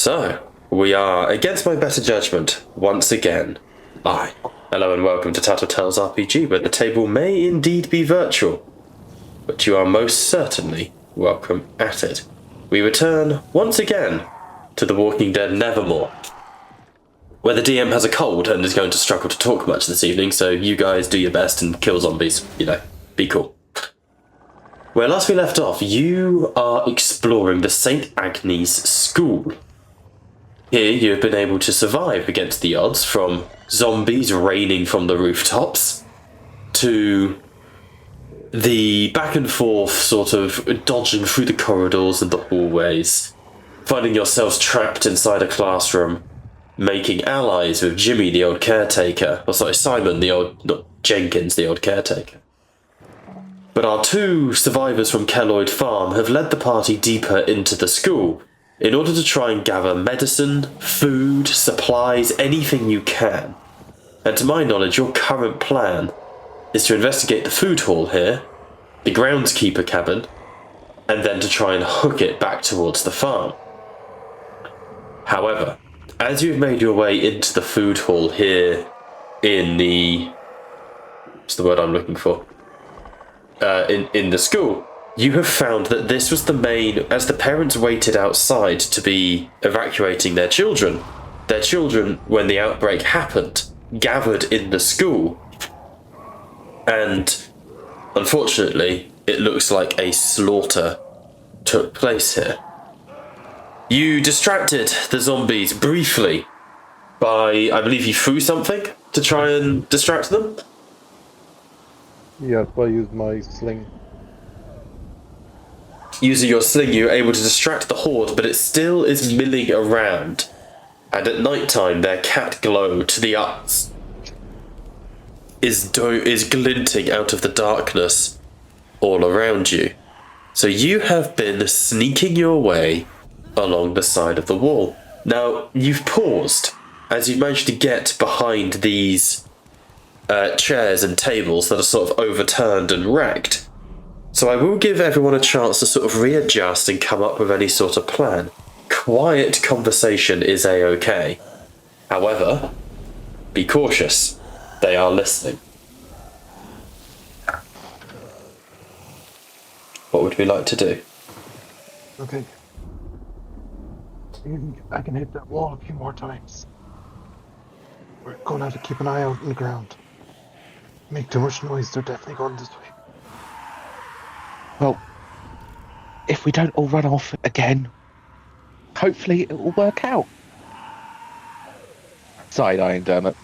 So, we are, against my better judgment, once again, I. Hello and welcome to TattleTalesRPG, where the table may indeed be virtual, but you are most certainly welcome at it. We return, once again, to The Walking Dead Nevermore, where the DM has a cold and is going to struggle to talk much this evening, so you guys do your best and kill zombies, be cool. Where last we left off, you are exploring the St. Agnes School. Here you have been able to survive against the odds, from zombies raining from the rooftops to the back and forth sort of dodging through the corridors and the hallways, finding yourselves trapped inside a classroom, making allies with Jimmy, the old caretaker, Simon, not Jenkins, the old caretaker. But our two survivors from Kelloyd Farm have led the party deeper into the school in order to try and gather medicine, food, supplies, anything you can. And to my knowledge, your current plan is to investigate the food hall here, the groundskeeper cabin, and then to try and hook it back towards the farm. However, as you've made your way into the food hall here in the... what's the word I'm looking for? In the school, you have found that this was the main... as the parents waited outside to be evacuating their children, when the outbreak happened, gathered in the school. And, unfortunately, it looks like a slaughter took place here. You distracted the zombies briefly by, I believe you threw something to try and distract them? Yes, I used my sling. Using your sling, you're able to distract the horde, but it still is milling around. And at night time, their cat glow to the eyes is glinting out of the darkness all around you. So you have been sneaking your way along the side of the wall. Now, you've paused as you've managed to get behind these chairs and tables that are sort of overturned and wrecked. So I will give everyone a chance to sort of readjust and come up with any sort of plan. Quiet conversation is a-okay. However, be cautious. They are listening. What would we like to do? Okay. I can hit that wall a few more times. We're going to have to keep an eye out on the ground. Make too much noise, they're definitely going this way. Well, if we don't all run off again, hopefully it will work out. Side-eyeing Dermot.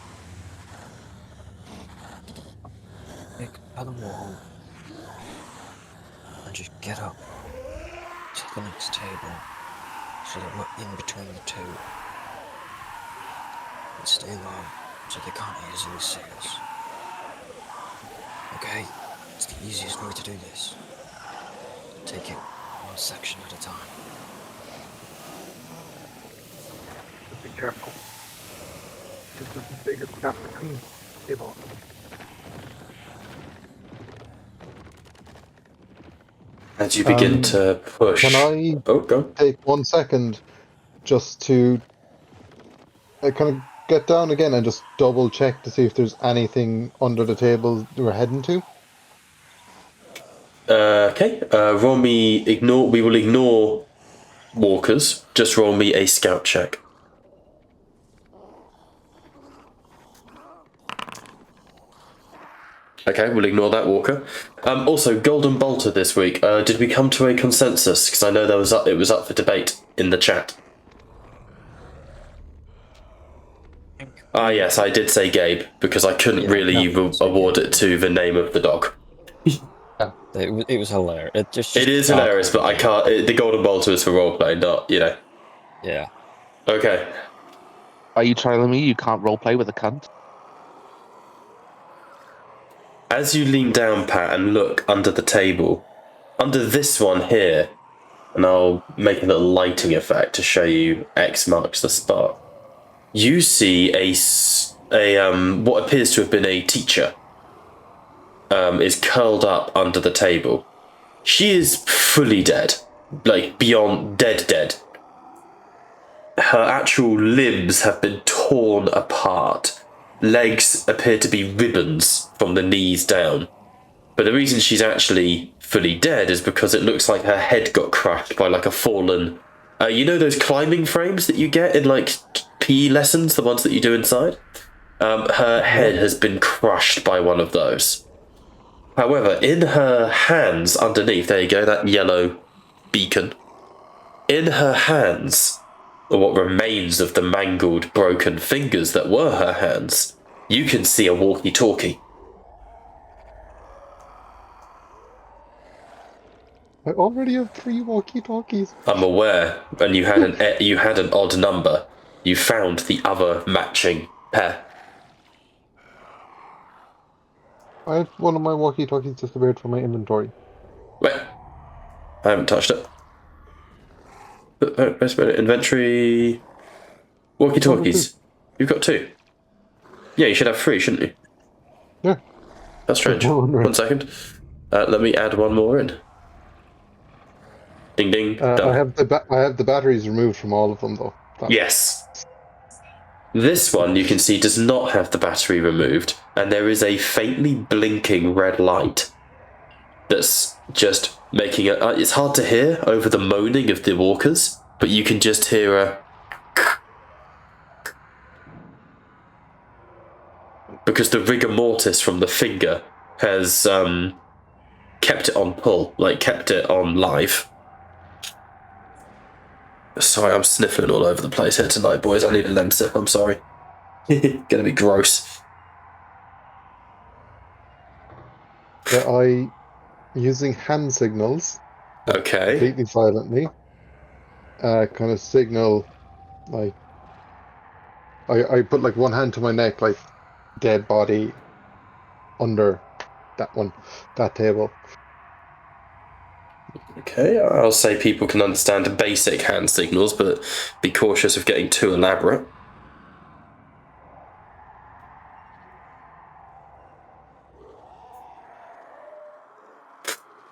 Nick, on the wall. And just get up to the next table so that we're in between the two. And stay low so they can't easily see us. Okay? It's the easiest way to do this. Take it one section at a time. Just be careful. There's a bigger gap between tables. As you begin to push... Can I go on. take 1 second just to kind of get down again and just double check to see if there's anything under the table we're heading to? Okay, roll me ignore. We will ignore walkers. Just roll me a scout check. Okay, we'll ignore that walker. Also, Golden Bolter this week. Did we come to a consensus? Because I know it was up for debate in the chat. Yes, I did say Gabe because I couldn't really award it to the name of the dog. It was hilarious. It is hilarious, but I can't. The Golden Bolter is for roleplay, not. Yeah. Okay. Are you telling me you can't roleplay with a cunt? As you lean down, Pat, and look under the table, under this one here, and I'll make a little lighting effect to show you X marks the spot. You see a what appears to have been a teacher. Is curled up under the table. She is fully dead, like beyond dead. her actual limbs have been torn apart. Legs appear to be ribbons from the knees down. But the reason she's actually fully dead is because it looks like her head got crushed by like a fallen... you know those climbing frames that you get in like PE lessons, the ones that you do inside? Her head has been crushed by one of those. However, in her hands underneath, there you go, that yellow beacon. In her hands, or what remains of the mangled, broken fingers that were her hands, you can see a walkie-talkie. I already have 3 walkie-talkies. I'm aware, and you had an odd number. You found the other matching pair. I have one of my walkie-talkies disappeared from my inventory. Wait, I haven't touched it. Best inventory. Walkie-talkies. You've got 2. Yeah, you should have 3, shouldn't you? Yeah. That's strange. 1 second. Let me add one more in. Ding ding. Done. I have the batteries removed from all of them though. Yes. This one you can see does not have the battery removed, and there is a faintly blinking red light that's just making it. It's hard to hear over the moaning of the walkers, but you can just hear a. Because the rigor mortis from the finger has kept it on pull, like kept it on live. Sorry, I'm sniffling all over the place here tonight, boys. I need a lemsip, I'm sorry. Gonna be gross. Yeah, using hand signals. Okay. Completely silently. Kind of signal, like... I put like one hand to my neck, like dead body under that table. Okay, I'll say people can understand basic hand signals, but be cautious of getting too elaborate.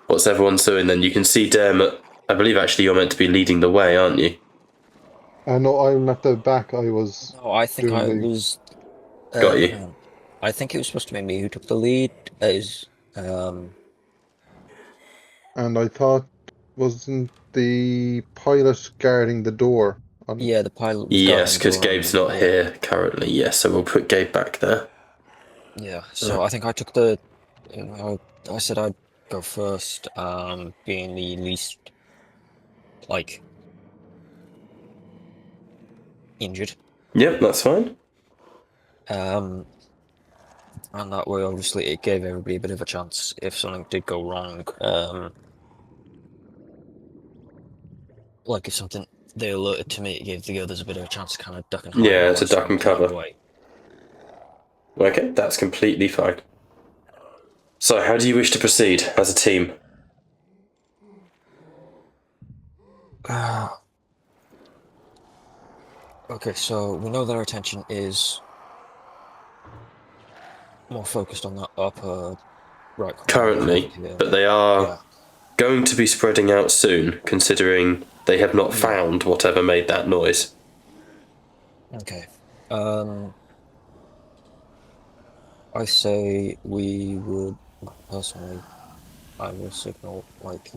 What's everyone doing then? You can see Dermot. I believe actually you're meant to be leading the way, aren't you? No, I'm at the back. I was. No, I think I was. Got you. I think it was supposed to be me who took the lead. And I thought, wasn't the pilot guarding the door? Yeah, the pilot was Yes, because guarding the door Gabe's not here currently. Yes, so we'll put Gabe back there. Yeah, so I think I took the. I said I'd go first, being the least, like, injured. Yep, that's fine. And that way, obviously, it gave everybody a bit of a chance if something did go wrong. Like if something they alerted to me, it gave the others a bit of a chance to kind of duck and hide. Yeah, to duck and cover. Away. Okay, that's completely fine. So, how do you wish to proceed as a team? Okay, so we know their attention is more focused on that upper right corner. Currently, but they are going to be spreading out soon, considering they have not found whatever made that noise. Okay. I say we would, personally, I will signal, like,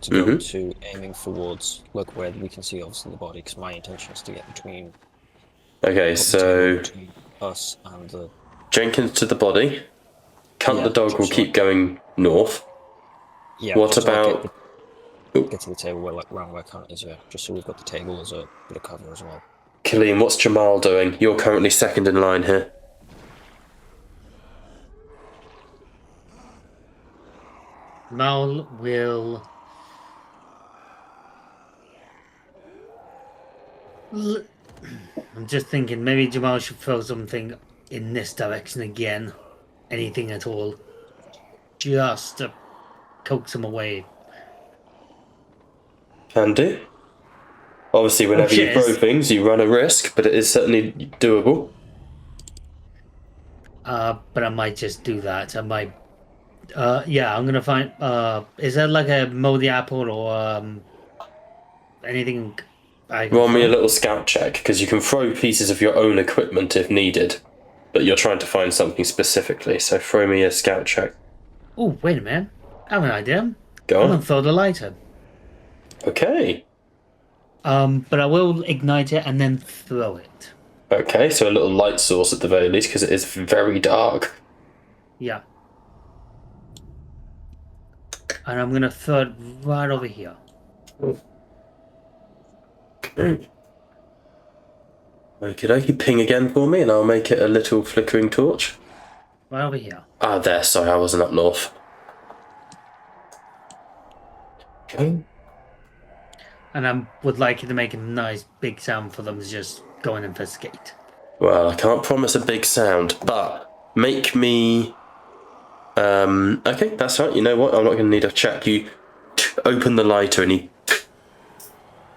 to go to aiming forwards, like where we can see obviously the body, because my intention is to get between... Okay, so... between us and the... Jenkins to the body. Cunt the dog will keep going north. Yeah. What about... Get to the table where, like, round where Cunt is, yeah. Just so we've got the table as a bit of cover as well. Killian, what's Jamal doing? You're currently second in line here. Mal will... I'm just thinking maybe Jamal should throw something in this direction again. Anything at all. Just to coax him away. Can do. Obviously, whenever you throw things, you run a risk, but it is certainly doable. But I might just do that. I might... yeah, I'm gonna find... is there like a mow the apple or anything Roll me a little scout check, because you can throw pieces of your own equipment if needed, but you're trying to find something specifically, so throw me a scout check. Oh, wait a minute. I have an idea. Go I'm on. gonna throw the lighter. Okay. But I will ignite it and then throw it. Okay, so a little light source at the very least, because it is very dark. Yeah. And I'm gonna throw it right over here. Okie dokie, ping again for me, and I'll make it a little flickering torch. Right over here. Ah, there, sorry, I wasn't up north. Okay. And I would like you to make a nice big sound for them to just go and investigate. Well, I can't promise a big sound, but make me... okay, that's right, you know what, I'm not going to need a check. You open the lighter and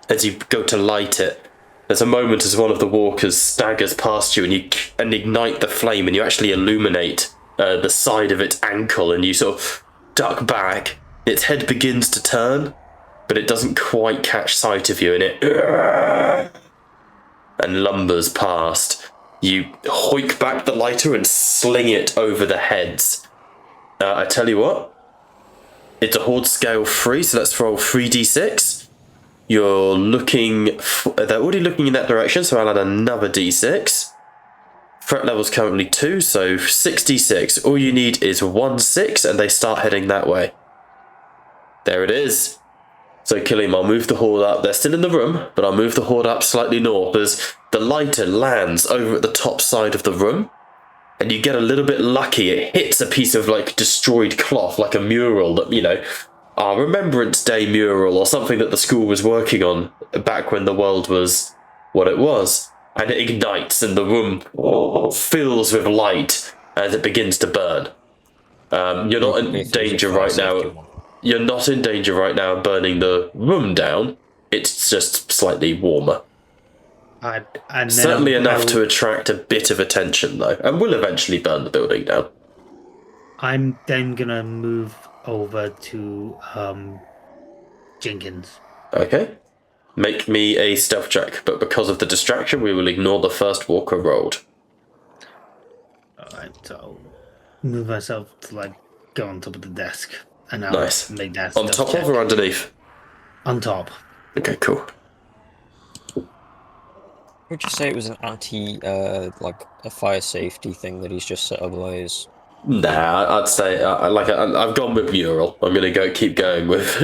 as you go to light it, there's a moment as one of the walkers staggers past you and you ignite the flame and you actually illuminate the side of its ankle and you sort of duck back. Its head begins to turn, but it doesn't quite catch sight of you and it and lumbers past. You hoik back the lighter and sling it over the heads. I tell you what, it's a horde scale 3, so let's roll 3d6. You're looking... they're already looking in that direction, so I'll add another d6. Threat level's currently 2, so 6d6. All you need is 1 6, and they start heading that way. There it is. So, Killiam, I'll move the horde up. They're still in the room, but I'll move the horde up slightly north as the lighter lands over at the top side of the room. And you get a little bit lucky. It hits a piece of, like, destroyed cloth, like a mural that, you know... our Remembrance Day mural or something that the school was working on back when the world was what it was. And it ignites and the room fills with light as it begins to burn. You're not in danger right now. You're not in danger right now of burning the room down. It's just slightly warmer. And Certainly enough to attract a bit of attention though, and will eventually burn the building down. I'm then gonna move over to Jenkins. Okay. Make me a stealth check, but because of the distraction, we will ignore the first walker rolled. Alright, so I'll move myself to like go on top of the desk. And I'll Nice. make that On stealth top check. of or underneath? On top. Okay, cool. Would you say it was an like a fire safety thing that he's just set ablaze? Nah, I'd say I've gone with mural. I'm gonna keep going with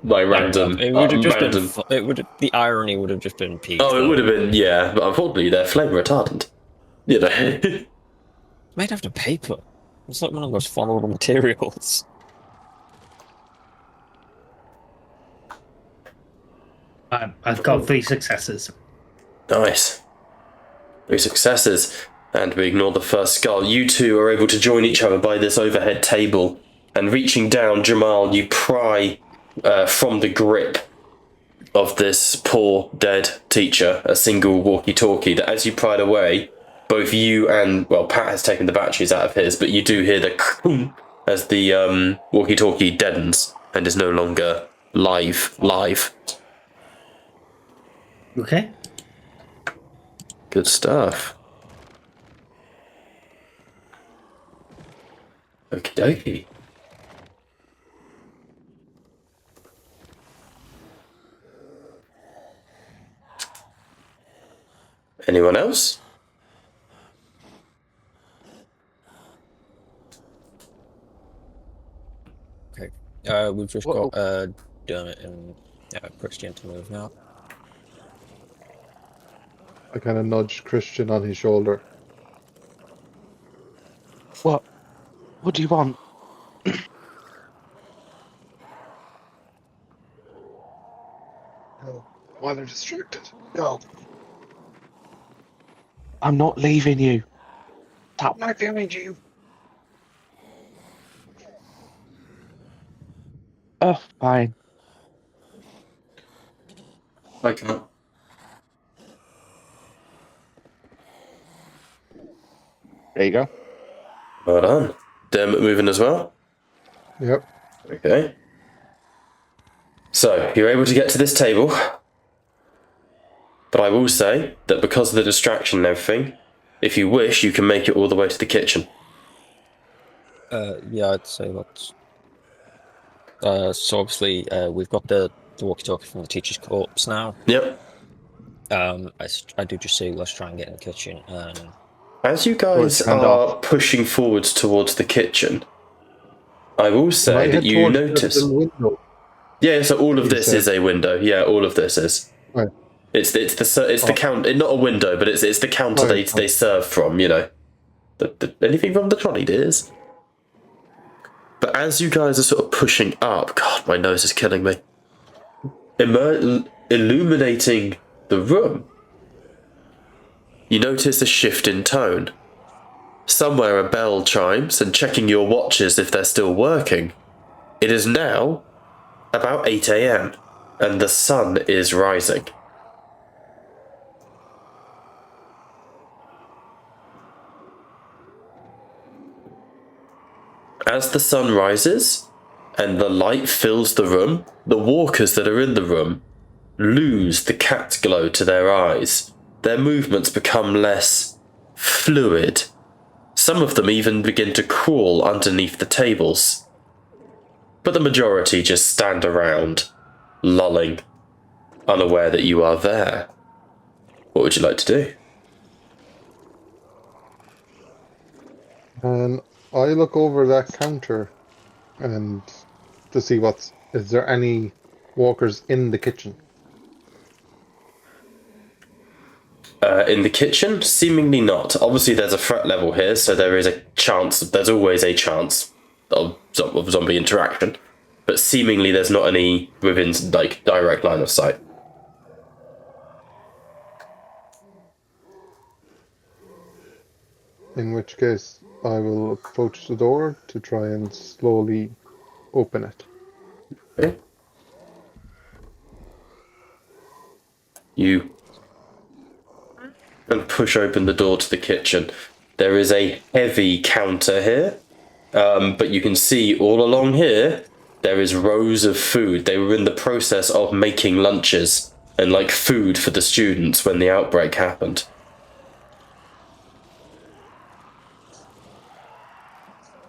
my random. It would have just random. been. The irony would have just been peaked. Oh, it would have been, yeah, but unfortunately they're flame retardant. You know. Made out of paper. It's like one of those flammable materials. I've got 3 successes. Nice. 3 successes. And we ignore the first skull. You two are able to join each other by this overhead table. And reaching down, Jamal, you pry from the grip of this poor dead teacher a single walkie-talkie that as you pry it away, both you and, well, Pat has taken the batteries out of his, but you do hear the as the walkie-talkie deadens and is no longer live. Okay. Good stuff. Okie dokie. Anyone else? Okay. We've just got Dermot and Christian to move now. I kind of nudged Christian on his shoulder. What? What do you want? No. While they're distracted. No. I'm not leaving you. I'm not doing you. Oh, fine. I can't. There you go. Well done. Dermot moving as well? Yep. Okay. So, you're able to get to this table. But I will say that because of the distraction and everything, if you wish, you can make it all the way to the kitchen. Yeah, I'd say that's. So obviously, we've got the walkie-talkie from the teacher's corpse now. Yep. I do just say let's try and get in the kitchen. As you guys turned are off. pushing forwards towards the kitchen, I will Can I say that head you towards the notice. little window? Yeah, so all of You this said. is a window. Yeah, all of this is. Right. It's the count. Not a window, but it's the counter Right. they serve from. You know, anything from the trolley, dears. But as you guys are sort of pushing up, God, my nose is killing me. Illuminating the room, you notice a shift in tone. Somewhere a bell chimes, and checking your watches if they're still working, it is now about 8 a.m. and the sun is rising. As the sun rises and the light fills the room, the walkers that are in the room lose the cat glow to their eyes. Their movements become less fluid. Some of them even begin to crawl underneath the tables. But the majority just stand around, lolling, unaware that you are there. What would you like to do? And I look over that counter and to see is there any walkers in the kitchen? In the kitchen, seemingly not. Obviously, there's a threat level here, so there is a chance. There's always a chance of zombie interaction, but seemingly there's not any within direct line of sight. In which case, I will approach the door to try and slowly open it. Okay. You and push open the door to the kitchen. There is a heavy counter here, but you can see all along here there is rows of food. They were in the process of making lunches and food for the students when the outbreak happened.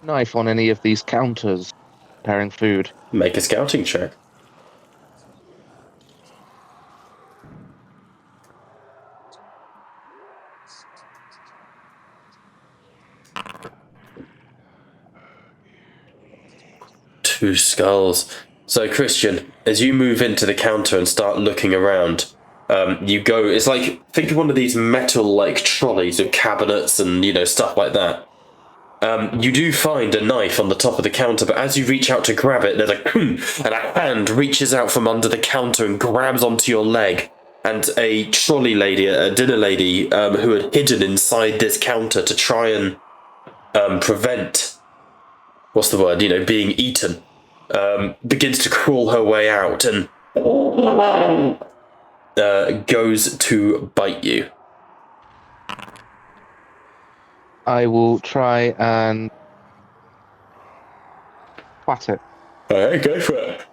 Knife on any of these counters preparing food. Make a scouting check. Two skulls. So, Christian, as you move into the counter and start looking around, you go. It's think of one of these metal trolleys with cabinets and stuff like that. You do find a knife on the top of the counter, but as you reach out to grab it, there's and a hand reaches out from under the counter and grabs onto your leg. And a trolley lady, a dinner lady, who had hidden inside this counter to try and prevent, what's the word, being eaten, begins to crawl her way out and goes to bite you. I will try and twat it. Alright, go for it.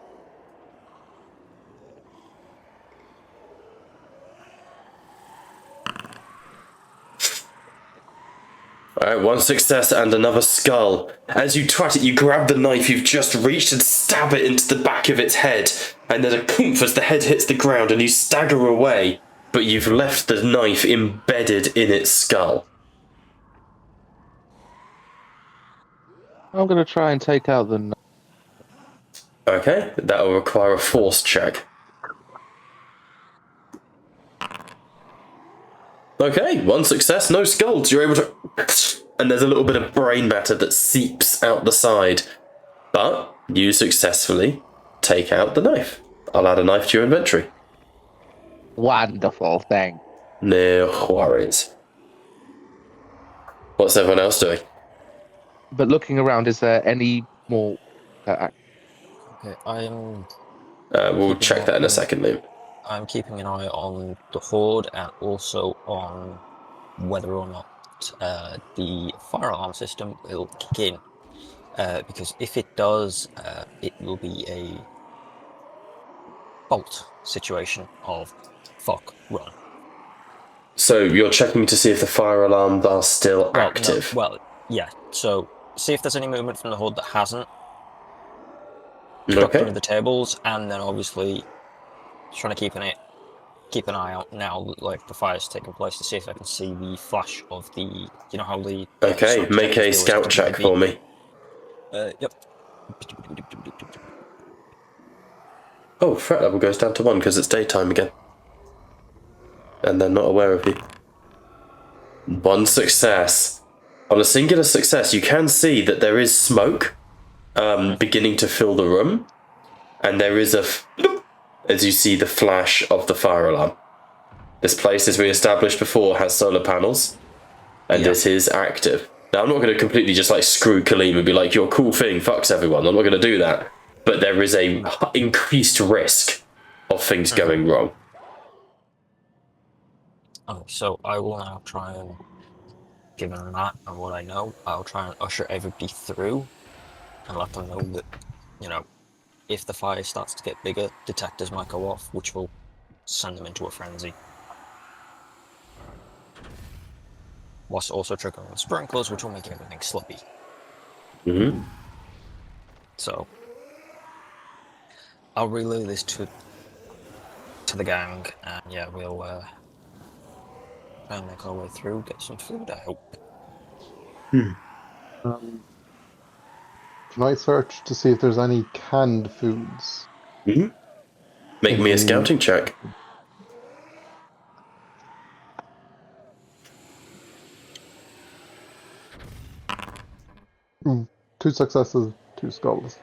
Alright, one success and another skull. As you twat it, you grab the knife you've just reached and stab it into the back of its head. And there's a poof as the head hits the ground and you stagger away, but you've left the knife embedded in its skull. I'm going to try and take out the knife. Okay, that will require a force check. Okay, one success, no skulls. You're able to... And there's a little bit of brain matter that seeps out the side. But you successfully take out the knife. I'll add a knife to your inventory. Wonderful thing. No worries. What's everyone else doing? But looking around, is there any more... Okay, I'm We'll check that in a second, Liam. I'm keeping an eye on the horde and also on whether or not the fire alarm system will kick in. Because if it does, it will be a bolt situation of fuck, run. So you're checking to see if the fire alarms are still active. Yeah. So see if there's any movement from the horde that hasn't ducked Okay. under the tables, and then obviously trying to keep an eye out now that like the fire's taking place to see if I can see the flash of the, you know how the Okay, smoke make a detectors do scout is check for me. Yep. Oh, threat level goes down to 1 because it's daytime again. And they're not aware of you. 1 success. On a singular success, you can see that there is smoke beginning to fill the room. And there is as you see the flash of the fire alarm. This place, as we established before, has solar panels. And this is active. Now, I'm not going to completely just like screw Kaleem and be like, your cool thing fucks everyone. I'm not going to do that. But there is a increased risk of things going wrong. Oh, so I will now try and, given that and what I know, I'll try and usher everybody through and let them know that, you know, if the fire starts to get bigger, detectors might go off, which will send them into a frenzy. Whilst also triggering the sprinklers, which will make everything slippy. Mm-hmm. So I'll relay this to the gang, and yeah, we'll try and make our way through, get some food, I hope. Can I search to see if there's any canned foods? Mm-hmm. Make me a scouting check. Two successes, 2 skulls.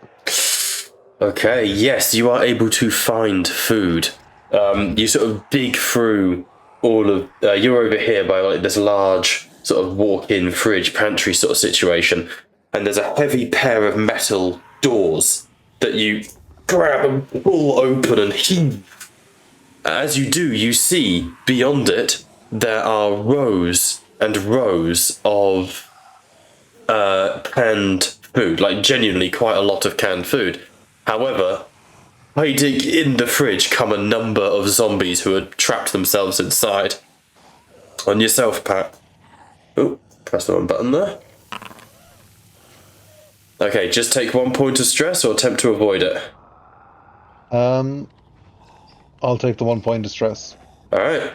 Okay, yes, you are able to find food. You sort of dig through all of... you're over here by like this large sort of walk-in fridge pantry sort of situation, and there's a heavy pair of metal doors that you grab and pull open and heave. As you do, you see beyond it there are rows and rows of canned food, like genuinely quite a lot of canned food. However, hiding in the fridge come a number of zombies who had trapped themselves inside. On yourself, Pat. Oh, press the wrong button there. Okay, just take 1 point of stress or attempt to avoid it. I'll take the 1 point of stress. Alright.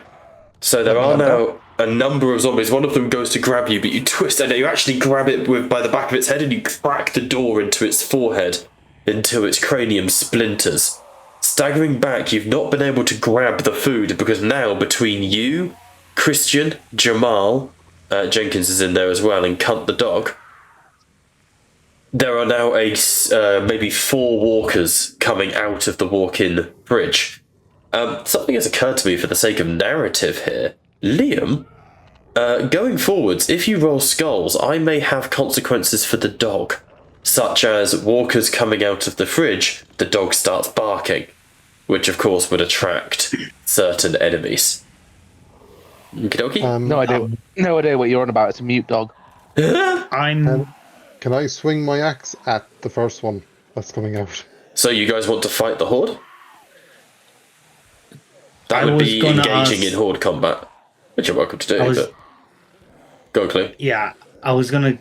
So there are now a number of zombies. One of them goes to grab you, but you twist and you actually grab it by the back of its head and you crack the door into its forehead until its cranium splinters. Staggering back, you've not been able to grab the food because now between you, Christian, Jamal, Jenkins is in there as well, and Cunt the dog, there are now maybe 4 walkers coming out of the walk-in fridge. Something has occurred to me for the sake of narrative here. Liam, going forwards, if you roll skulls, I may have consequences for the dog, such as walkers coming out of the fridge, the dog starts barking, which of course would attract certain enemies. Okie dokie? No idea what you're on about. It's a mute dog. Can I swing my axe at the first one that's coming out? So you guys want to fight the horde? That would be engaging in horde combat, which you're welcome to do. But go, Clue. Yeah, I was gonna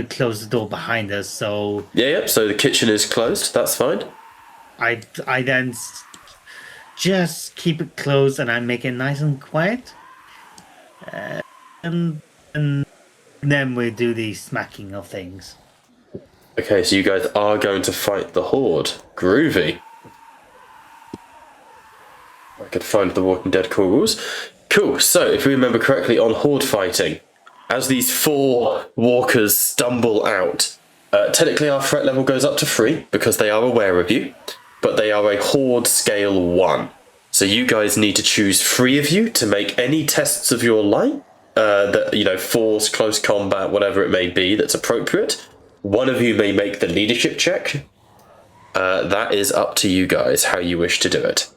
close the door behind us. So Yeah. So the kitchen is closed. That's fine. I then just keep it closed and I make it nice and quiet, and then we do the smacking of things. Okay, so you guys are going to fight the horde. Groovy. I could find the Walking Dead core rules. Cool, so if we remember correctly on horde fighting, as these 4 walkers stumble out, technically our threat level goes up to 3 because they are aware of you, but they are a horde scale 1. So you guys need to choose 3 of you to make any tests of your light, that, you know, force, close combat, whatever it may be that's appropriate. 1 of you may make the leadership check. That is up to you guys, how you wish to do it.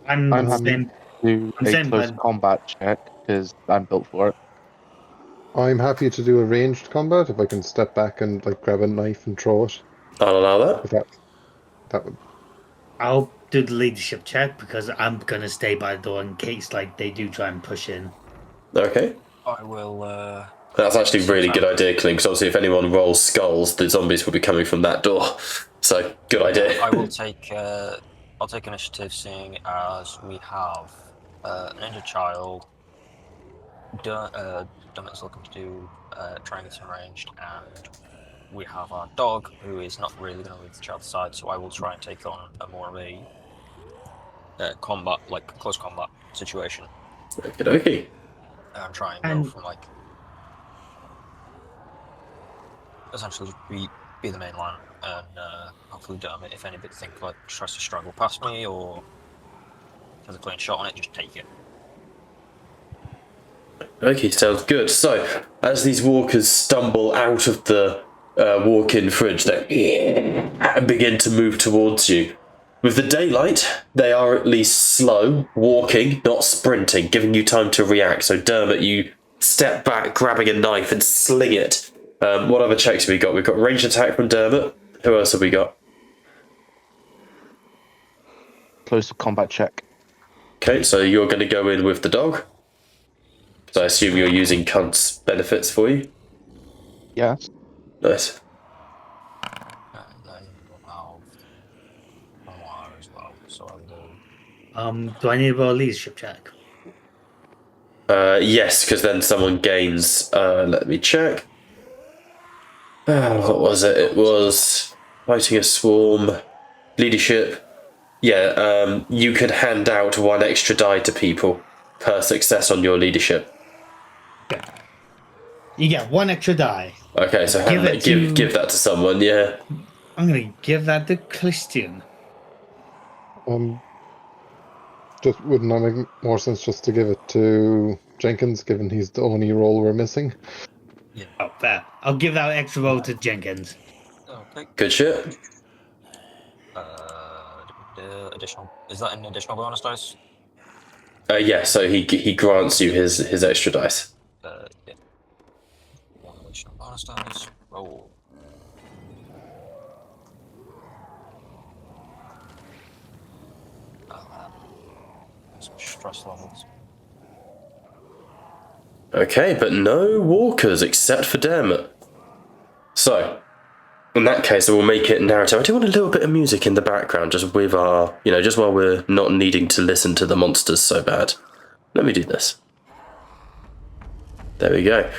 I'm happy to do a close combat check because I'm built for it. I'm happy to do a ranged combat if I can step back and like grab a knife and throw it. I'll allow that. That would. I'll do the leadership check because I'm gonna stay by the door in case like they do try and push in. Okay. I will. That's actually a really good idea, Kling, because obviously if anyone rolls skulls, the zombies will be coming from that door. So, good idea. I will take. I'll take initiative, seeing as we have an injured child. Dummets looking to do try and get some ranged, and we have our dog who is not really going to leave the child's side. So I will try and take on a more of a combat, like close combat situation. Okay. And try and go from like essentially be the main line, and hopefully Dermot, if anybody think like tries to struggle past me or has a clean shot on it, just take it. Okay, sounds good. So, as these walkers stumble out of the walk-in fridge, they begin to move towards you. With the daylight, they are at least slow, walking, not sprinting, giving you time to react. So, Dermot, you step back, grabbing a knife and sling it. What other checks have we got? We've got ranged attack from Dermot. Who else have we got? Close combat check. Okay, so you're going to go in with the dog. So I assume you're using Cunt's benefits for you? Yes. Nice. And then we'll have Noir as well. So I'll do. Do I need to roll a leadership check? Yes, because then someone gains. Let me check. What was it? It was fighting a swarm, leadership. Yeah, you could hand out 1 extra die to people per success on your leadership. Okay. You get 1 extra die. Okay, so give that to someone. Yeah. I'm gonna give that to Christian. Just wouldn't that make more sense just to give it to Jenkins, given he's the only role we're missing? Yeah. Oh, fair. I'll give that extra roll to Jenkins. Okay. Good shit. Additional. Is that an additional bonus dice? Yeah. So he grants you his extra dice. Yeah. 1 additional bonus dice. Roll. Some stress levels. Okay, but no walkers except for Dermot. So, in that case, we'll make it narrative. I do want a little bit of music in the background, just with our, just while we're not needing to listen to the monsters so bad. Let me do this. There we go.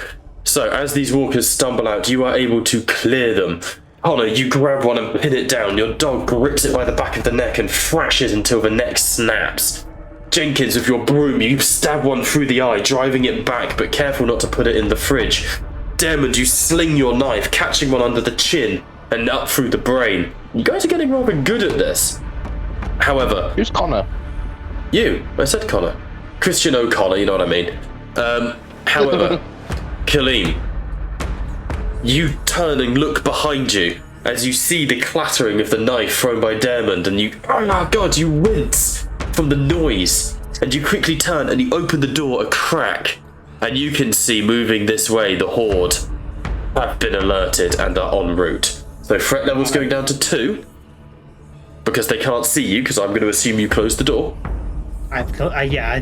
So, as these walkers stumble out, you are able to clear them. Connor, you grab one and pin it down. Your dog grips it by the back of the neck and thrashes until the neck snaps. Jenkins, with your broom, you stab one through the eye, driving it back, but careful not to put it in the fridge. Dermot, you sling your knife, catching one under the chin and up through the brain. You guys are getting rather good at this. However... Who's Connor? You. I said Connor. Christian O'Connor, you know what I mean. However, Kaleem, you turn and look behind you as you see the clattering of the knife thrown by Dermot, and you... Oh, God, you wince from the noise, and you quickly turn and you open the door a crack, and you can see moving this way the horde have been alerted and are en route. So threat level's going down to 2 because they can't see you, because I'm going to assume you closed the door. I'd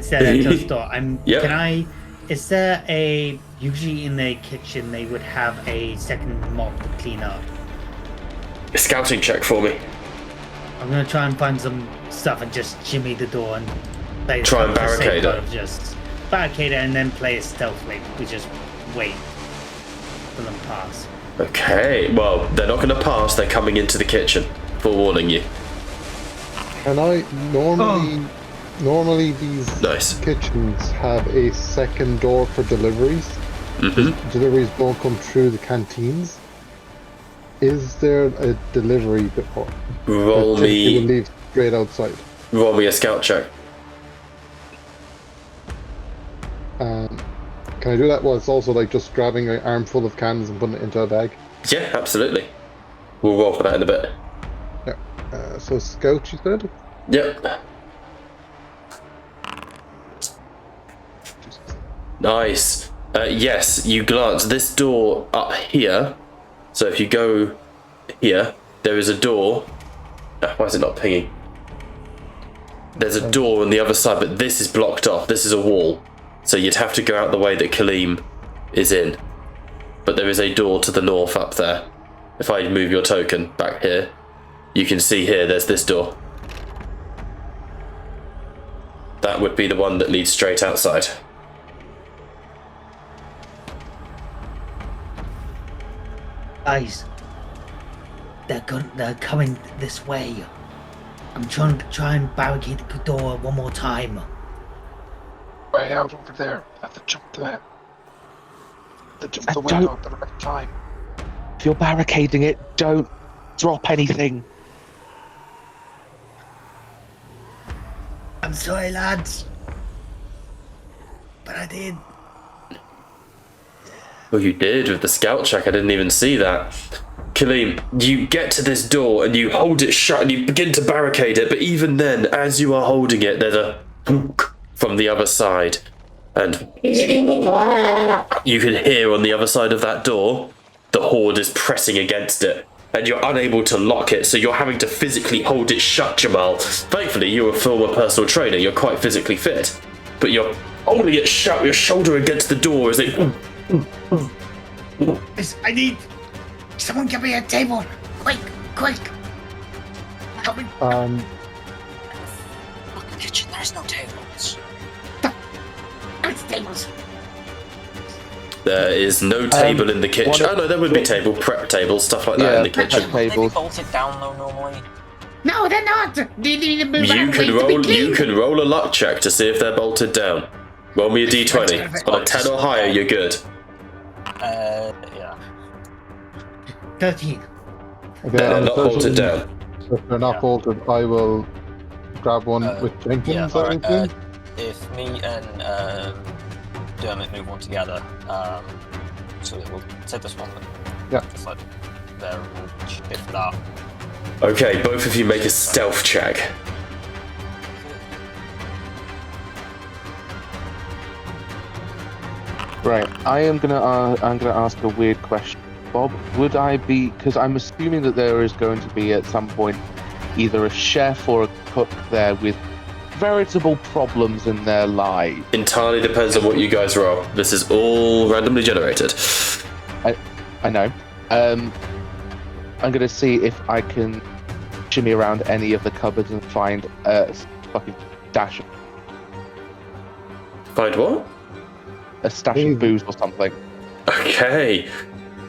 said I just thought Yep. Can I? Is there a usually in the kitchen they would have a second mop to clean up? A scouting check for me. I'm gonna try and find some stuff and just jimmy the door and play Try and barricade it. Just barricade it and then play it stealthily. We just wait for them to pass. Okay, well, they're not going to pass. They're coming into the kitchen. Forewarning you. And normally these Nice. kitchens have a second door for deliveries. Mm-hmm. Deliveries don't come through the canteens. Is there a delivery before? Roll You will me leave straight outside. a scout check. Can I do that? Well, it's also like just grabbing an armful of cans and putting it into a bag. Yeah, absolutely. We'll roll for that in a bit. Yeah. So scout, you said? Yep. Nice. Yes, you glance. This door up here. So if you go here, there is a door. Why is it not pinging? There's a door on the other side, but this is blocked off. This is a wall. So you'd have to go out the way that Kaleem is in. But there is a door to the north up there. If I move your token back here, you can see here, there's this door. That would be the one that leads straight outside. Guys, they're coming this way. I'm trying to barricade the door one more time. Way out over there. Have to jump there. To jump the don't- window at the right time. If you're barricading it, don't drop anything. I'm sorry, lads. But I did. Well, you did with the scout check. I didn't even see that. Kaleem, you get to this door and you hold it shut and you begin to barricade it, but even then, as you are holding it, there's a hook from the other side. And you can hear on the other side of that door, the horde is pressing against it. And you're unable to lock it, so you're having to physically hold it shut, Jamal. Thankfully, you're a former personal trainer, you're quite physically fit. But you're holding it shut, your shoulder against the door as it... I need... Someone get me a table! Quick! Help me! Look, the kitchen, there's no tables. It's tables! There is no table in the kitchen. Oh no, there would be table, prep tables, stuff like that in the kitchen. prep tables. They bolted down though normally. No, they're not! They need to move You out can of the way to be roll. You clean. can roll a luck check to see if they're bolted down. Roll me a d20. On a 10 or higher, you're good. Yeah. 13. Okay, They're on not the bolted 13, down. If they're not bolted, I will grab one with Yeah, Jenkins. alright. If me and Dermot move on together, so yeah, we'll take this one. Yeah. Just like there, we'll shift that. Okay, both of you make a stealth check. Right, I'm gonna ask a weird question, Bob. Would I be, because I'm assuming that there is going to be at some point either a chef or a cook there with veritable problems in their lives. Entirely depends on what you guys roll. This is all randomly generated. I know. I'm gonna see if I can shimmy around any of the cupboards and find a fucking stash, Find what? a stash of booze or something. Okay.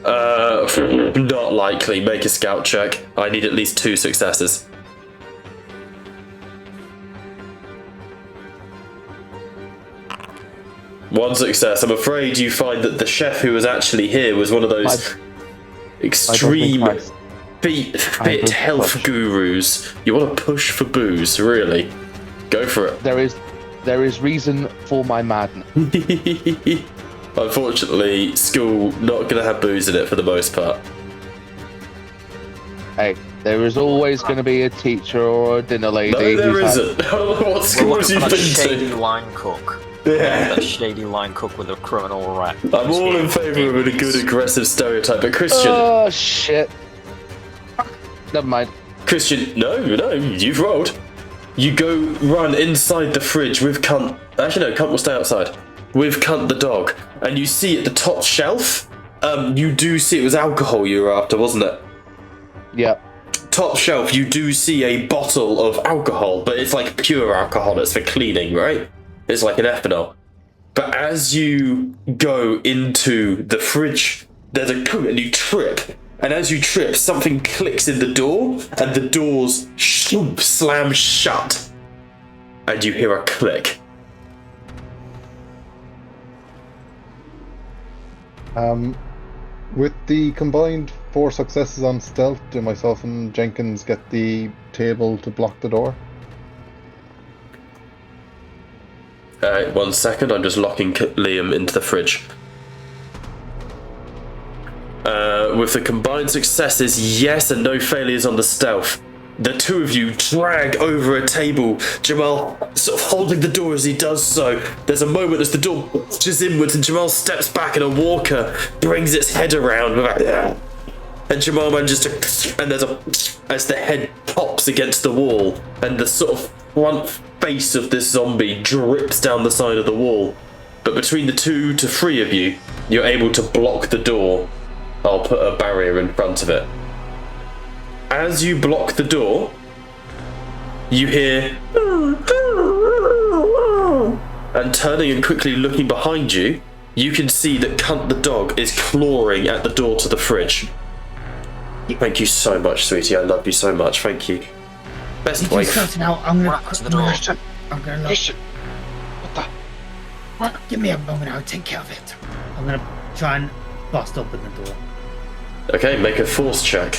Not likely. Make a scout check. I need at least 2 successes. One success. I'm afraid you find that the chef who was actually here was one of those extreme I don't think fit health gurus. You want to push for booze, really? Go for it. there is reason for my madness. Unfortunately, school not going to have booze in it for the most part. Hey, there is always going to be a teacher or a dinner lady. No, there who's had- isn't. I don't know what schools you've a been shady to. line cook. Yeah. A shady line cook with a criminal rap. I'm all in favour of a good aggressive stereotype, but Christian, Oh shit! Never mind. Christian, no, you've rolled. You go run inside the fridge with Cunt. Actually, no, Cunt will stay outside. With Cunt the dog, and you see at the top shelf, you do see it was alcohol you were after, wasn't it? Yep. Top shelf, you do see a bottle of alcohol, but it's like pure alcohol. It's for cleaning, right? It's like an ethanol. But as you go into the fridge, there's a coat and you trip. And as you trip, something clicks in the door, and the doors slam shut. And you hear a click. With the combined 4 successes on stealth, do myself and Jenkins get the table to block the door? 1 second, I'm just locking Liam into the fridge. With the combined successes, yes, and no failures on the stealth. The two of you drag over a table, Jamal sort of holding the door as he does so. There's a moment as the door pushes inwards and Jamal steps back and a walker brings its head around. And Jamal manages to... And there's a... As the head pops against the wall and the sort of front face of this zombie drips down the side of the wall. But between the 2 to 3 of you, you're able to block the door. I'll put a barrier in front of it. As you block the door, you hear... And turning and quickly looking behind you, you can see that Cunt the dog is clawing at the door to the fridge. Thank you so much, sweetie. I love you so much. Thank you. Best You wife. just got it out. I'm gonna Right to the door. I'm gonna look. Christian! What the? What? Give me a moment. I'll take care of it. I'm gonna try and bust open the door. Okay, make a force check.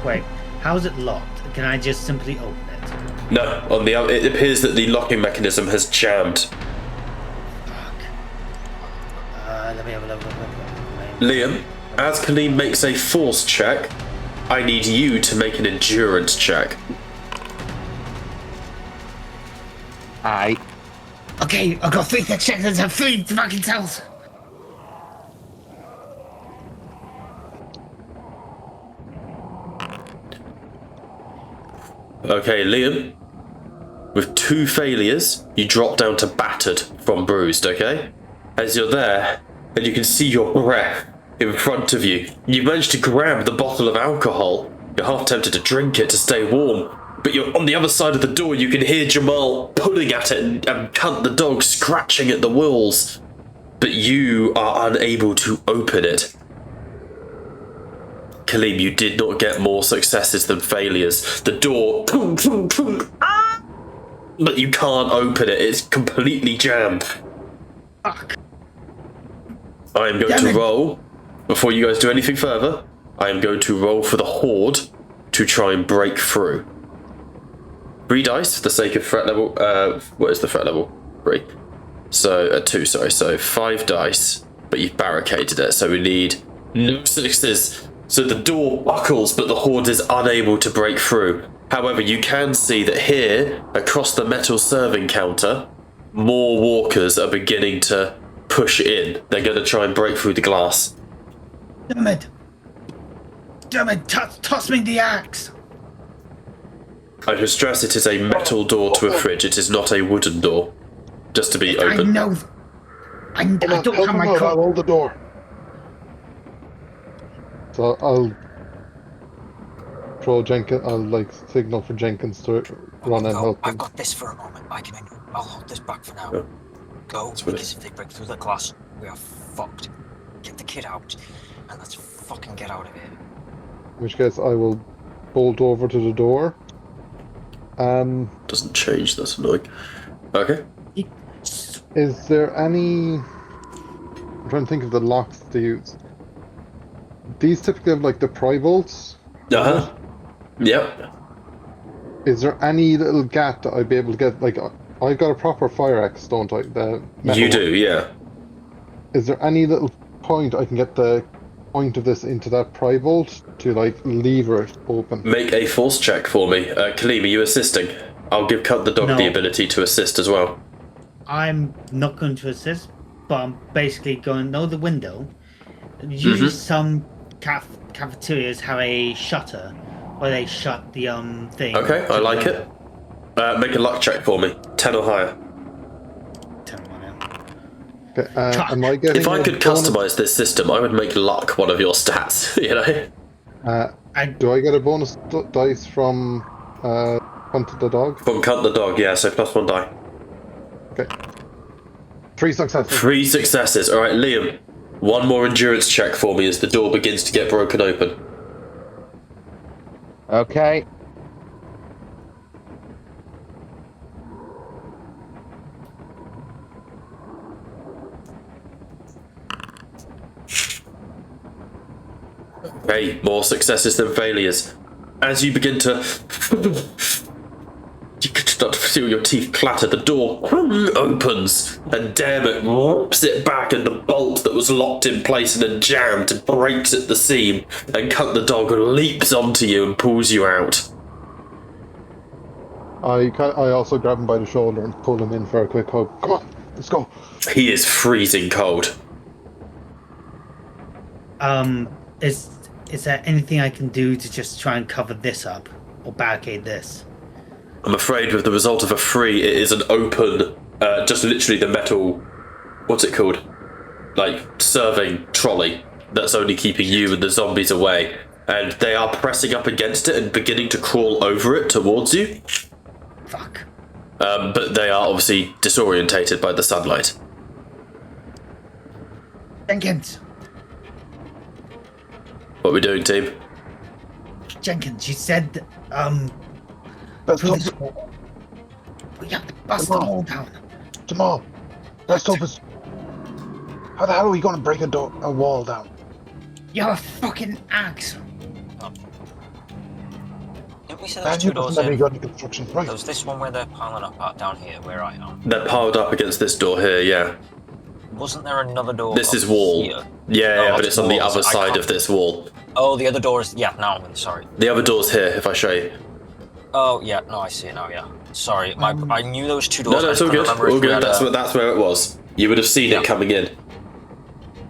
Wait, how is it locked? Can I just simply open it? No, on the it appears that the locking mechanism has jammed. Fuck. Let me have a look. Liam, as Kaleem makes a force check, I need you to make an endurance check. Aye. Okay, I've got 3 successes and 3 fucking tells. Okay, Liam, with 2 failures, you drop down to battered from bruised, okay? As you're there, and you can see your breath in front of you, you manage to grab the bottle of alcohol. You're half tempted to drink it to stay warm, but you're on the other side of the door. You can hear Jamal pulling at it and Cunt the dog scratching at the walls, but you are unable to open it. Kaleem, you did not get more successes than failures. The door, but you can't open it. It's completely jammed. Fuck. I am going to roll, before you guys do anything further, I am going to roll for the Horde to try and break through. 3 dice for the sake of threat level. What is the threat level? 3. So, 2, sorry. So 5 dice, but you've barricaded it, so we need no 6s. So the door buckles, but the Horde is unable to break through. However, you can see that here, across the metal serving counter, more walkers are beginning to push in. They're going to try and break through the glass. Damn it! Damn it! Toss me the axe! I should stress it is a metal door to a fridge. It is not a wooden door. Just to be I open. know. I don't Help have him my out, I'll coat. hold the door. So I'll throw Jenkins. I'll like signal for Jenkins to run and help I've him. got this for a moment. I'll hold this back for now. Yeah. Go, That's what because if they break through the glass, we are fucked. Get the kid out, and let's fucking get out of here. In which case, I will bolt over to the door. Doesn't change, that's annoying. Okay. Is there any? I'm trying to think of the locks to use. These typically have like the pry bolts. Uh-huh. Yep. Is there any little gap that I'd be able to get? Like, I've got a proper fire axe, don't I? The metal You one. do, yeah. Is there any little point I can get the point of this into that pry bolt to like lever it open? Make a force check for me. Kaleem, are you assisting? I'll give Cut the Dog No. the ability to assist as well. I'm not going to assist, but I'm basically going know the window. Usually, some cafeterias have a shutter where they shut the thing. Okay, I like it. Make a luck check for me. 10 or higher. Okay, am I getting? If I a could bonus- customize this system, I would make luck one of your stats, you know? Do I get a bonus dice from Hunt the Dog? From Cut the Dog, yeah, so +1 die. Okay. 3 successes. 3 successes. Alright, Liam, one more endurance check for me as the door begins to get broken open. Okay. Okay, more successes than failures. As you begin to... You could start to feel your teeth clatter. The door opens, and damn it, rips it back, and the bolt that was locked in place and then jammed breaks at the seam, and Cut the Dog leaps onto you and pulls you out. I also grab him by the shoulder and pull him in for a quick hug. Come on, let's go. He is freezing cold. Is there anything I can do to just try and cover this up, or barricade this? I'm afraid with the result of a 3, it is an open, just literally the metal, what's it called? Like, serving trolley that's only keeping you and the zombies away. And they are pressing up against it and beginning to crawl over it towards you. Fuck. But they are obviously disorientated by the sunlight. Jenkins! What are we doing, team? Jenkins, you said, Let's through hope this wall. We have to bust the wall down. Jamal, let's hope it's... How the hell are we going to break a wall down? You have a fucking axe. Didn't we say Man, there's you two doors doesn't in? got any construction, right? There was this one where they're piling up down here, where I am. They're piled up against this door here, yeah. Wasn't there another door? This up is wall. Here? Yeah, but that's it's on the walls. other I side can't- of this wall. Oh, the other door is. Yeah, now I'm sorry. The other door's here, if I show you. Oh, yeah, no, I see it now, yeah. Sorry, I knew those two No, doors. no, I it's all couldn't good. remember if All we good. had That's where it was. You would have seen it coming in.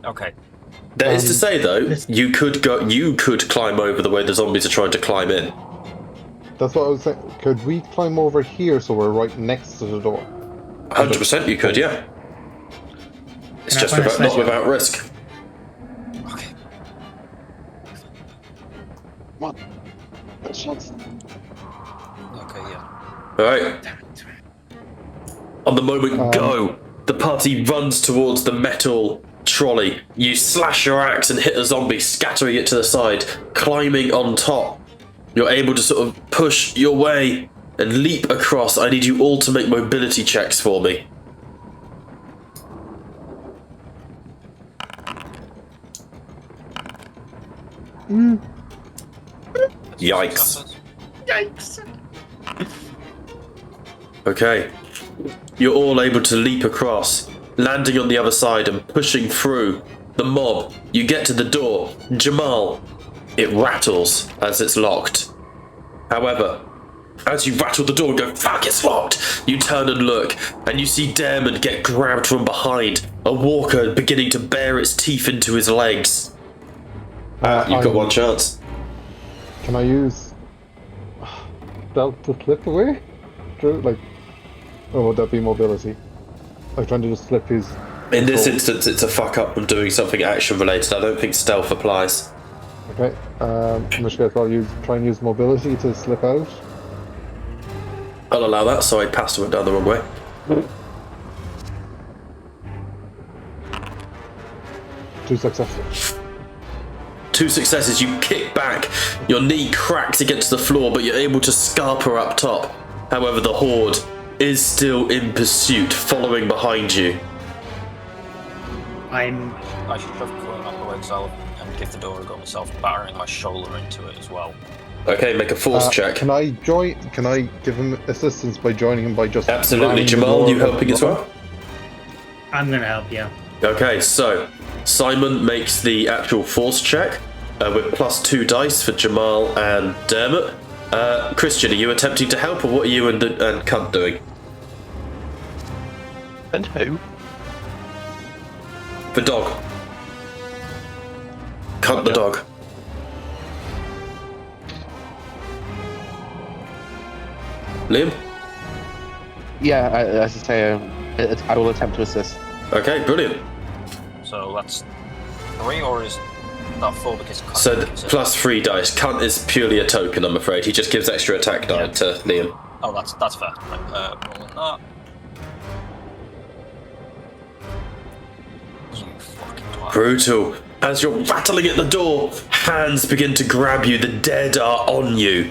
Okay. That is to say, though, you could climb over the way the zombies are trying to climb in. That's what I was saying. Could we climb over here so we're right next to the door? 100% you could, yeah. It's Can I just find a not sledgehammer? without risk. Okay. Come on. Let's shots. Okay, yeah. Alright. On the moment, go! The party runs towards the metal trolley. You slash your axe and hit a zombie, scattering it to the side, climbing on top. You're able to sort of push your way and leap across. I need you all to make mobility checks for me. Yikes. Yikes! Okay. You're all able to leap across, landing on the other side and pushing through the mob. You get to the door. Jamal, it rattles as it's locked. However, as you rattle the door and go, fuck, it's locked, you turn and look, and you see Daemon get grabbed from behind, a walker beginning to bare its teeth into his legs. You've got one chance. Can I use stealth to slip away? True, like, or would that be mobility? Like trying to just slip his. In this instance, it's a fuck up from doing something action related. I don't think stealth applies. Okay. In which case I'll try and use mobility to slip out. I'll allow that, so I passed it down the wrong way. 2 successes. 2 successes, you kick back, your knee cracks against the floor, but you're able to scarper up top. However, the horde is still in pursuit, following behind you. I should have clean up the legs out and give the door a go myself, battering my shoulder into it as well. Okay, make a force check. Can I give him assistance by joining him by just... Absolutely. ramming the Jamal, door you with helping the as well? I'm gonna help you. Okay, so Simon makes the actual force check with +2 dice for Jamal and Dermot. Christian, are you attempting to help, or what are you and Cunt doing? And who? The dog. Cunt the dog. Liam? Yeah, as I say, I will attempt to assist. Okay, brilliant. So that's 3, or is that 4 because Cunt So gives it- +3 dice. Cunt is purely a token, I'm afraid. He just gives extra attack die Yeah. to Liam. Oh, that's fair. Right, rolling that. You fucking twat. Brutal. As you're rattling at the door, hands begin to grab you. The dead are on you.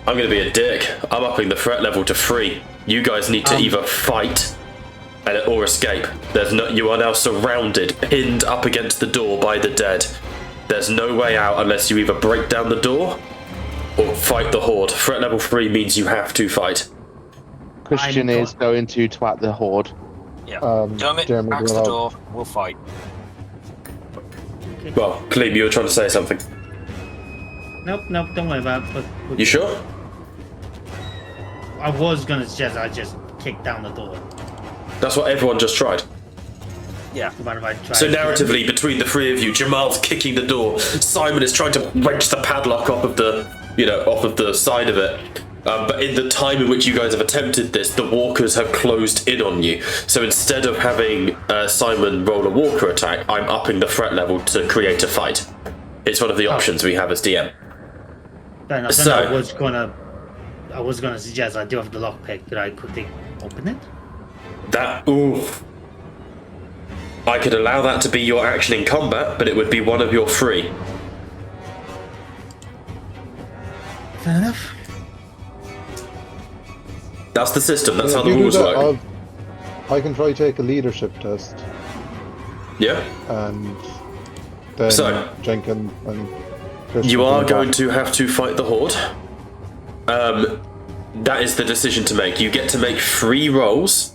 I'm going to be a dick. I'm upping the threat level to 3. You guys need to either fight or escape. You are now surrounded, pinned up against the door by the dead. There's no way out unless you either break down the door or fight the horde. Threat level 3 means you have to fight. Christian is going to twat the horde. Yeah. Jeremy, Dermot, axe the will door, we'll fight. Well, Clem, you were trying to say something. Nope, don't worry about it. But You sure? I was gonna suggest I just kick down the door. That's what everyone just tried. Yeah. Mind if I try So again? narratively, between the 3 of you, Jamal's kicking the door. Simon is trying to wrench the padlock off of the off of the side of it. But in the time in which you guys have attempted this, the walkers have closed in on you. So instead of having Simon roll a walker attack, I'm upping the threat level to create a fight. It's one of the options we have as DM. Fair enough. So, I was gonna suggest I do have the lockpick. Could I quickly open it? I could allow that to be your action in combat, but it would be one of your 3. Fair enough. That's the system. That's how If the you do rules that, work. I can try take a leadership test, Yeah. and then So, Jenkins and Christian you are can going attack. to have to fight the horde. That is the decision to make. You get to make 3 rolls.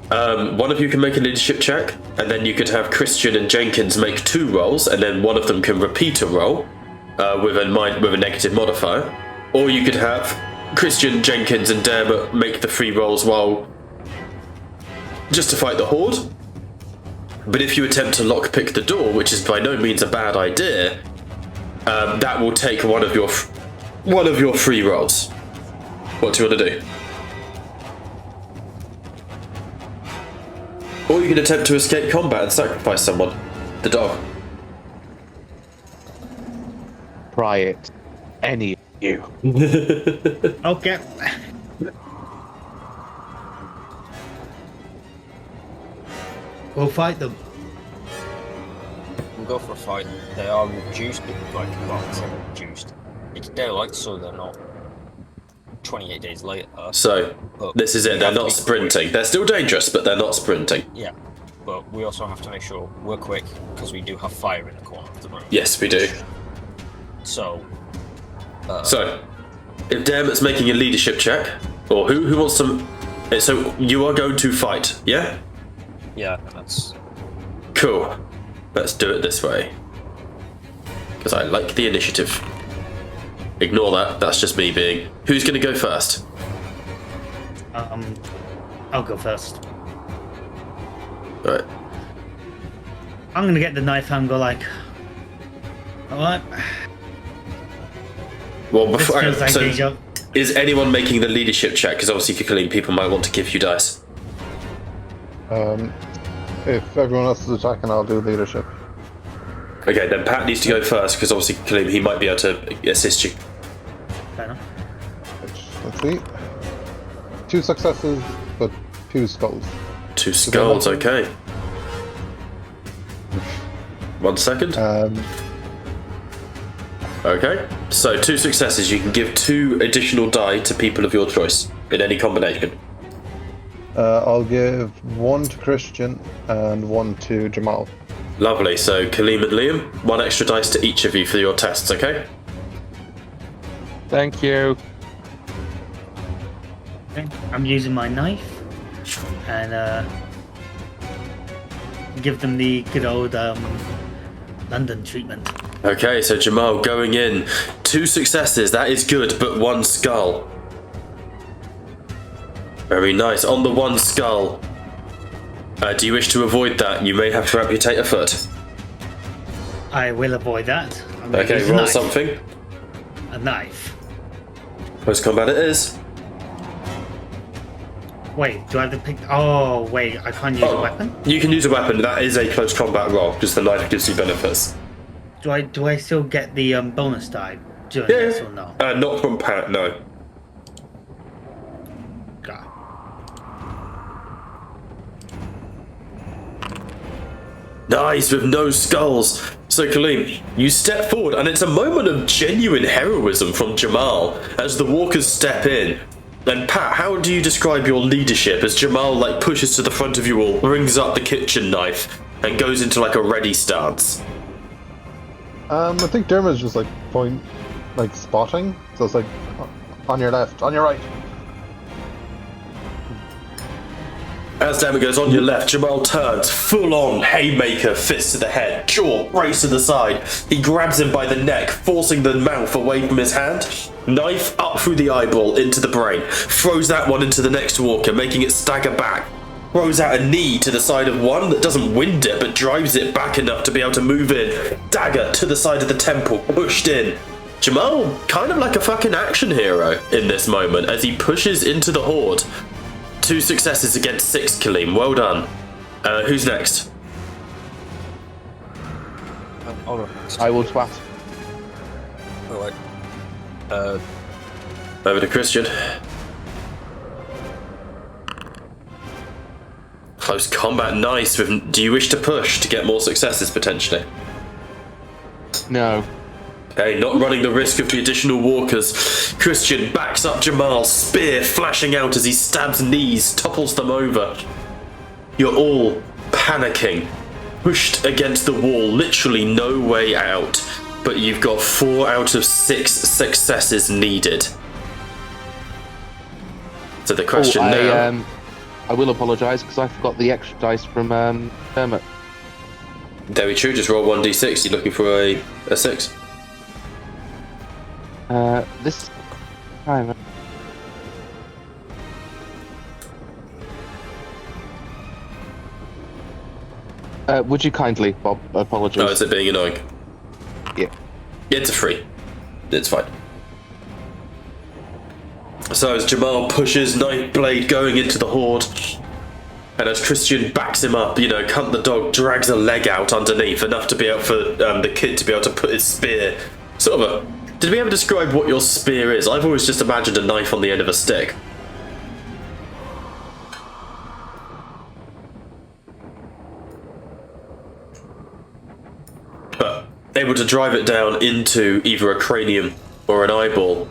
One of you can make a leadership check, and then you could have Christian and Jenkins make 2 rolls, and then one of them can repeat a roll with a negative modifier. Or you could have Christian, Jenkins, and Dermot make the 3 rolls just to fight the horde. But if you attempt to lockpick the door, which is by no means a bad idea, that will take one of your 3 rolls. What do you want to do? Or you can attempt to escape combat and sacrifice someone. The dog. Try it. Any of you. Okay. We'll fight them. We'll go for a fight. They are reduced, well, it's not reduced. It's daylight, so they're not 28 days later. So, this is it. They're not sprinting. They're still dangerous, but they're not sprinting. Yeah, but we also have to make sure we're quick, because we do have fire in the corner of the room. Yes, we do. So, if Dermot's making a leadership check, or who wants to... So, you are going to fight, yeah? yeah, that's... Cool. Let's do it this way. Because I like the initiative. Ignore that. That's just me being... Who's going to go first? I'll go first. Alright. I'm gonna get the knife and go like, alright. Well, This before... feels like so, deja. is anyone making the leadership check? Because obviously, Kikaleen, people might want to give you dice. If everyone else is attacking, I'll do leadership. Okay, then Pat needs to go first, because obviously, Kikaleen, he might be able to assist you. Fair enough. Let's see. 2 successes, but 2 skulls. 2 skulls, okay. 1 second. Okay, so 2 successes. You can give 2 additional die to people of your choice in any combination. I'll give 1 to Christian and 1 to Jamal. Lovely. So Kaleem and Liam, 1 extra dice to each of you for your tests. Okay. Thank you. Okay. I'm using my knife and give them the good old London treatment. Okay. So Jamal going in, 2 successes. That is good, but 1 skull. Very nice. On the 1 skull. Do you wish to avoid that? You may have to amputate a foot. I will avoid that. I'm gonna Okay, use a roll knife. something. A knife. Close combat it is. Wait, do I have to pick? Oh, wait, I can't use a weapon. You can use a weapon. That is a close combat roll because the knife gives you benefits. Do I still get the bonus die during this or no? Not from Pat. No. God. Nice, with no skulls. So, Kaleem, you step forward, and it's a moment of genuine heroism from Jamal as the walkers step in. And Pat, how do you describe your leadership as Jamal pushes to the front of you all, brings up the kitchen knife, and goes into a ready stance? I think Dermot's just spotting. So it's on your left, on your right. As Dermot goes on your left, Jamal turns, full-on haymaker, fist to the head, jaw, brace to the side. He grabs him by the neck, forcing the mouth away from his hand. Knife up through the eyeball, into the brain. Throws that one into the next walker, making it stagger back. Throws out a knee to the side of one that doesn't wind it, but drives it back enough to be able to move in. Dagger to the side of the temple, pushed in. Jamal, kind of like a fucking action hero in this moment as he pushes into the horde. 2 successes against 6, Kaleem. Well done. Who's next? I will twat. Alright. Over to Christian. Close combat, nice. Do you wish to push to get more successes potentially? No. Okay, not running the risk of the additional walkers. Christian backs up Jamal, spear flashing out as he stabs knees, topples them over. You're all panicking, pushed against the wall, literally no way out. But you've got 4 out of 6 successes needed. So the question now... I will apologise because I forgot the extra dice from Hermit. Very true, just roll 1d6. You're looking for a 6. This time. Would you kindly, Bob? Apologies. Oh, is it being annoying? Yeah. It's a 3. It's fine. So as Jamal pushes, knife blade going into the horde, and as Christian backs him up, Cunt the dog drags a leg out underneath, enough to be able for the kid to be able to put his spear. Sort of a... Did we ever describe what your spear is? I've always just imagined a knife on the end of a stick. But able to drive it down into either a cranium or an eyeball.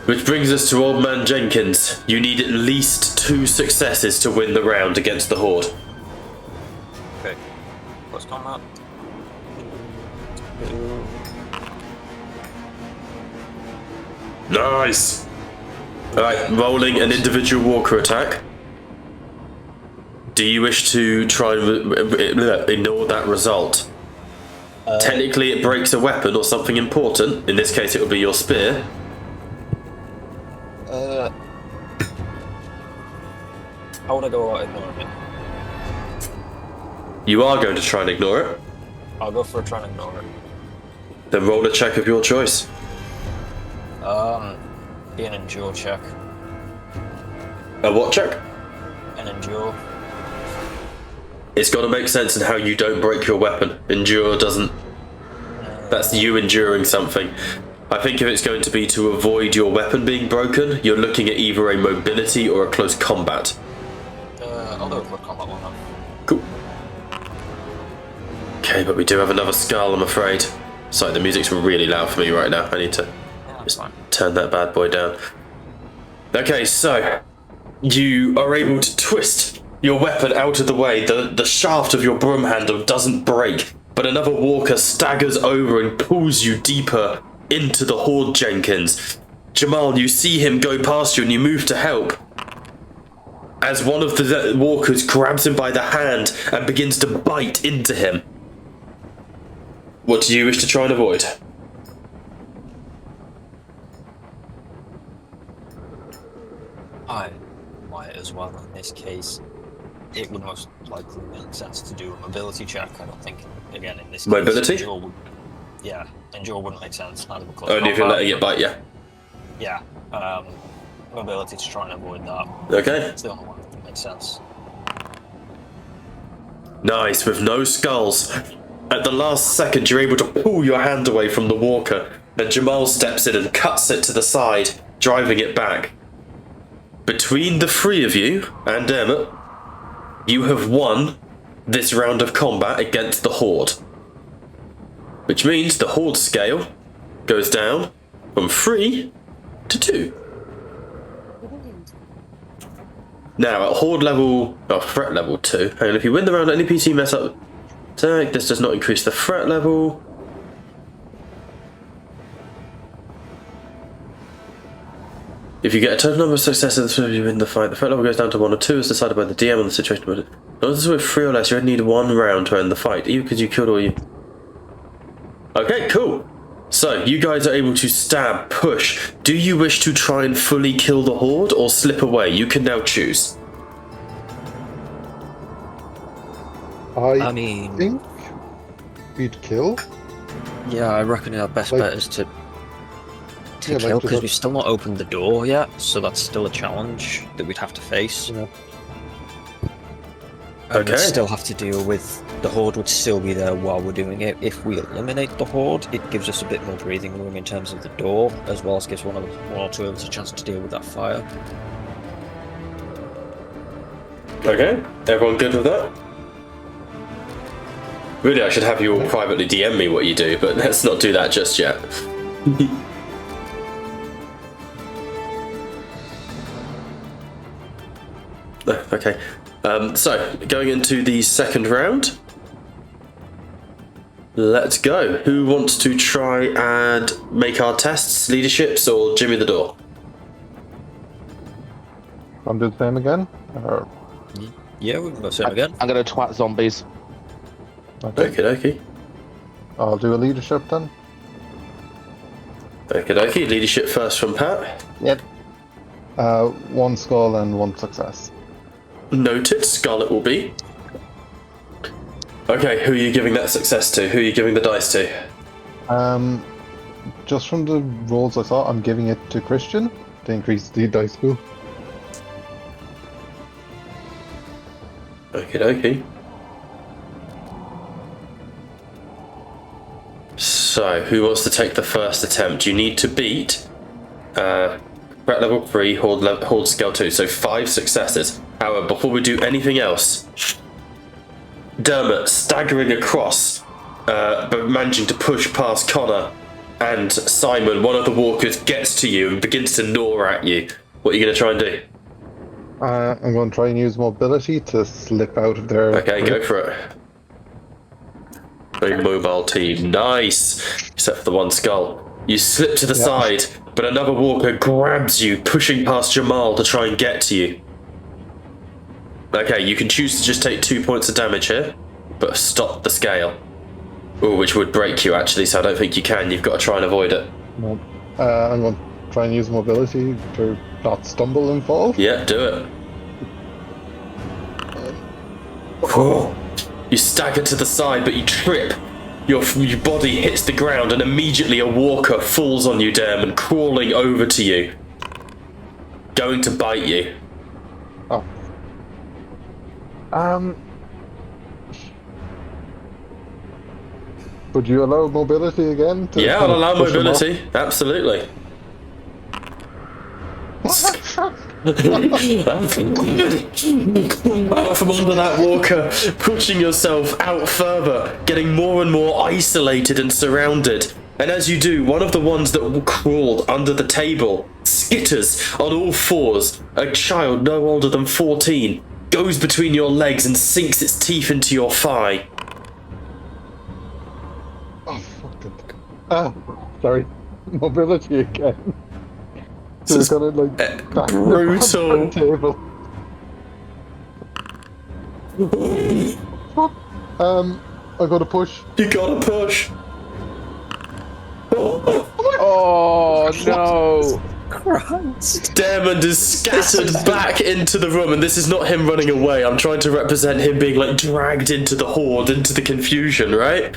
Which brings us to Old Man Jenkins. You need at least 2 successes to win the round against the horde. Okay. Close combat. Nice! Alright, rolling an individual walker attack. Do you wish to try and ignore that result? Technically it breaks a weapon or something important. In this case it would be your spear. I want to go out ignoring it. You are going to try and ignore it? I'll go for a try and ignore it. Then roll a check of your choice. Be an endure check. A what check? An endure. It's got to make sense in how you don't break your weapon. Endure doesn't... That's you enduring something. I think if it's going to be to avoid your weapon being broken, you're looking at either a mobility or a close combat. I'll do a quick combat one then. Cool. Okay, but we do have another skull, I'm afraid. Sorry, the music's really loud for me right now. I need to just turn that bad boy down. Okay, so you are able to twist your weapon out of the way. The shaft of your broom handle doesn't break, but another walker staggers over and pulls you deeper into the horde, Jenkins. Jamal, you see him go past you and you move to help. As one of the walkers grabs him by the hand and begins to bite into him. What do you wish to try and avoid? I might as well in this case. It would most likely make sense to do a mobility check. I don't think, again, in this case... Mobility? Endure wouldn't make sense. Only if you're letting it bite you. Yeah. Mobility to try and avoid that. Okay. It's the only one that makes sense. Nice, with no skulls. At the last second, you're able to pull your hand away from the walker, and Jamal steps in and cuts it to the side, driving it back. Between the 3 of you and Emmett, you have won this round of combat against the horde. Which means the horde scale goes down from 3 to 2. Now, at horde level, threat level 2, and if you win the round, any PC mess up attack, this does not increase the threat level. If you get a total number of successes you win the fight, the threat level goes down to 1 or 2 as decided by the DM on the situation. But as with 3 or less, you only need 1 round to end the fight, even because you killed all you. Okay, cool. So, you guys are able to stab, push. Do you wish to try and fully kill the horde or slip away? You can now choose. I mean... think we'd kill. Yeah, I reckon our best bet is to to Yeah, kill like, because just- we've still not opened the door yet, so that's still a challenge that we'd have to face. Yeah. And we'd Okay. still have to deal with the horde would still be there while we're doing it. If we eliminate the horde, it gives us a bit more breathing room in terms of the door, as well as gives one or two of us a chance to deal with that fire. Okay, everyone good with that? Really, I should have you all privately DM me what you do, but let's not do that just yet. Okay, so going into the second round. Let's go. Who wants to try and make our tests, leaderships, or Jimmy the door? I'm doing the same again? Or... Yeah, we can go same again. I'm gonna twat zombies. Okay. Okie dokie. I'll do a leadership then. Okie dokie. Leadership first from Pat. Yep. 1 skull and 1 success. Noted. Scarlet will be. Okay, who are you giving that success to? Who are you giving the dice to? Just from the rolls I saw, I'm giving it to Christian to increase the dice pool. Okie dokie. So, who wants to take the first attempt? You need to beat threat level 3, hold skill 2, so 5 successes. However, before we do anything else, Dermot staggering across, but managing to push past Connor and Simon, one of the walkers gets to you and begins to gnaw at you. What are you going to try and do? I'm going to try and use mobility to slip out of their... Okay, go for it. Big mobile team. Nice! Except for the 1 skull. You slip to the side, but another walker grabs you, pushing past Jamal to try and get to you. Okay, you can choose to just take 2 points of damage here, but stop the scale. Ooh, which would break you actually, so I don't think you can. You've got to try and avoid it. No. I'm going to try and use mobility to not stumble and fall. Yeah, do it. Whoa. You stagger to the side, but you trip. Your body hits the ground, and immediately a walker falls on you, Dermot, crawling over to you. Going to bite you. Oh. Would you allow mobility again? To Yeah, kind I'll of allow push them off? mobility. Absolutely. Out from under that walker, pushing yourself out further, getting more and more isolated and surrounded. And as you do, one of the ones that crawled under the table skitters on all fours. A child no older than 14 goes between your legs and sinks its teeth into your thigh. Oh, fuck it. Ah, sorry. Mobility again. So This kind of like back brutal. the table. I got to push. You gotta push. Oh no! Dermond is scattered back into the room, and this is not him running away. I'm trying to represent him being like dragged into the horde, into the confusion, right?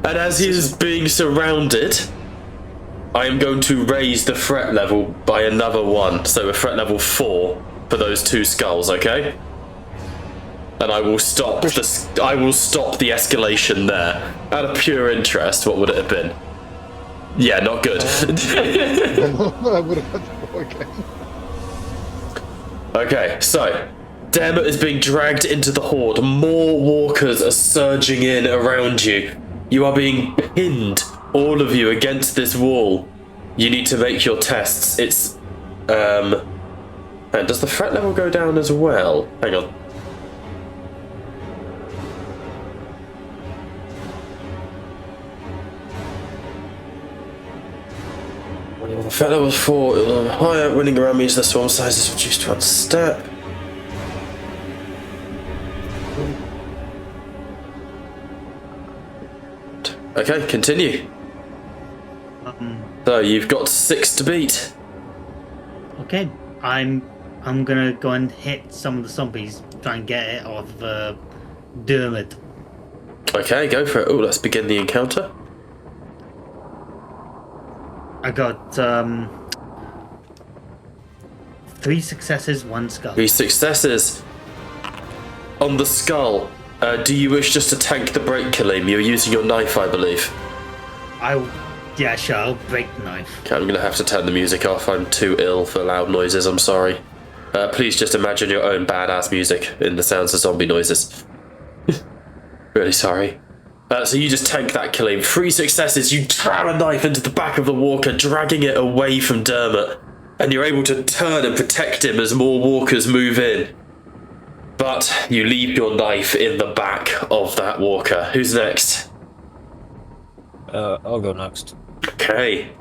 And as he is being surrounded, I am going to raise the threat level by another 1, so a threat level 4 for those 2 skulls, okay? And I will stop the escalation there. Out of pure interest, what would it have been? Yeah, not good. I would have had to go again. Okay, so Dermot is being dragged into the horde. More walkers are surging in around you. You are being pinned, all of you, against this wall. You need to make your tests. It's and does the threat level go down as well? Hang on. Threat level 4, higher, winning around means the swarm size is reduced to 1 step. Okay, continue. So you've got 6 to beat. Okay, I'm gonna go and hit some of the zombies, try and get it off Dermot. Okay, go for it. Oh, let's begin the encounter. I got 3 successes, 1 skull. 3 successes. On the skull, do you wish just to tank the break, Kalim? You're using your knife, I believe. Yeah, sure, I'll break the knife. Okay, I'm gonna have to turn the music off. I'm too ill for loud noises, I'm sorry. Please just imagine your own badass music in the sounds of zombie noises. Really sorry. So you just tank that, Kalim. 3 successes, you ram a knife into the back of the walker, dragging it away from Dermot. And you're able to turn and protect him as more walkers move in. But you leave your knife in the back of that walker. Who's next? I'll go next. Okay.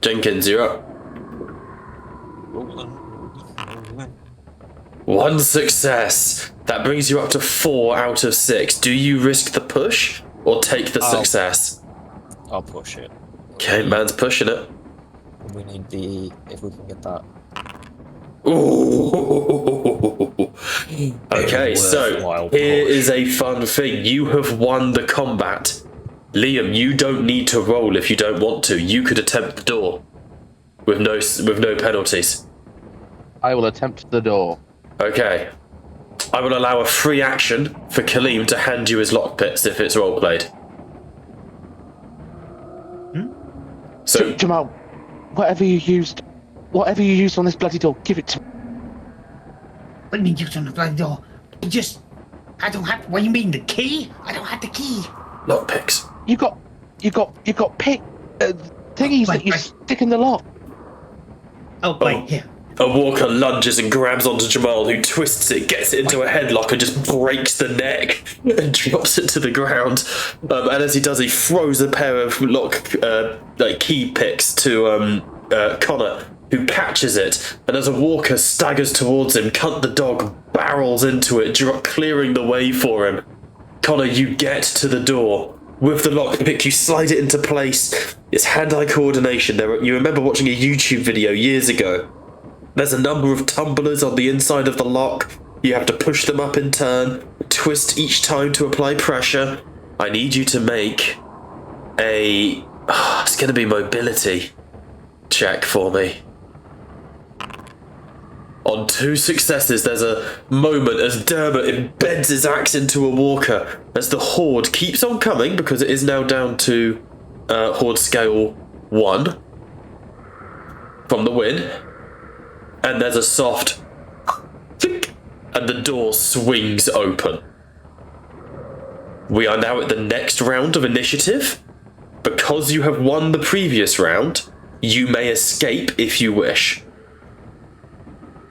Jenkins, you're up. 1 success. That brings you up to 4 out of 6. Do you risk the push or take the success? I'll push it. Okay, man's pushing it. We need if we can get that. Ooh. Okay, so here is a fun thing. You have won the combat. Liam, you don't need to roll if you don't want to. You could attempt the door with no penalties. I will attempt the door. Okay. I will allow a free action for Kalim to hand you his lockpicks if it's roleplayed. So Jamal, whatever you used on this bloody door, give it to me. What do you mean you on the bloody door? I don't have. What do you mean, the key? I don't have the key. lockpicks. You got pick thingies that you stick in the lock. Oh, wait, here. A walker lunges and grabs onto Jamal, who twists it, gets it into a headlock, and just breaks the neck and drops it to the ground. And as he does, he throws a pair of key picks to Connor, who catches it. And as a walker staggers towards him, Cunt the dog barrels into it, clearing the way for him. Connor, you get to the door. With the lockpick, you slide it into place. It's hand-eye coordination. You remember watching a YouTube video years ago. There's a number of tumblers on the inside of the lock. You have to push them up in turn, twist each time to apply pressure. I need you to make it's going to be mobility check for me. On 2 successes, there's a moment as Dermot embeds his axe into a walker as the horde keeps on coming, because it is now down to horde scale 1 from the win. And there's a soft tick, and the door swings open. We are now at the next round of initiative. Because you have won the previous round, you may escape if you wish.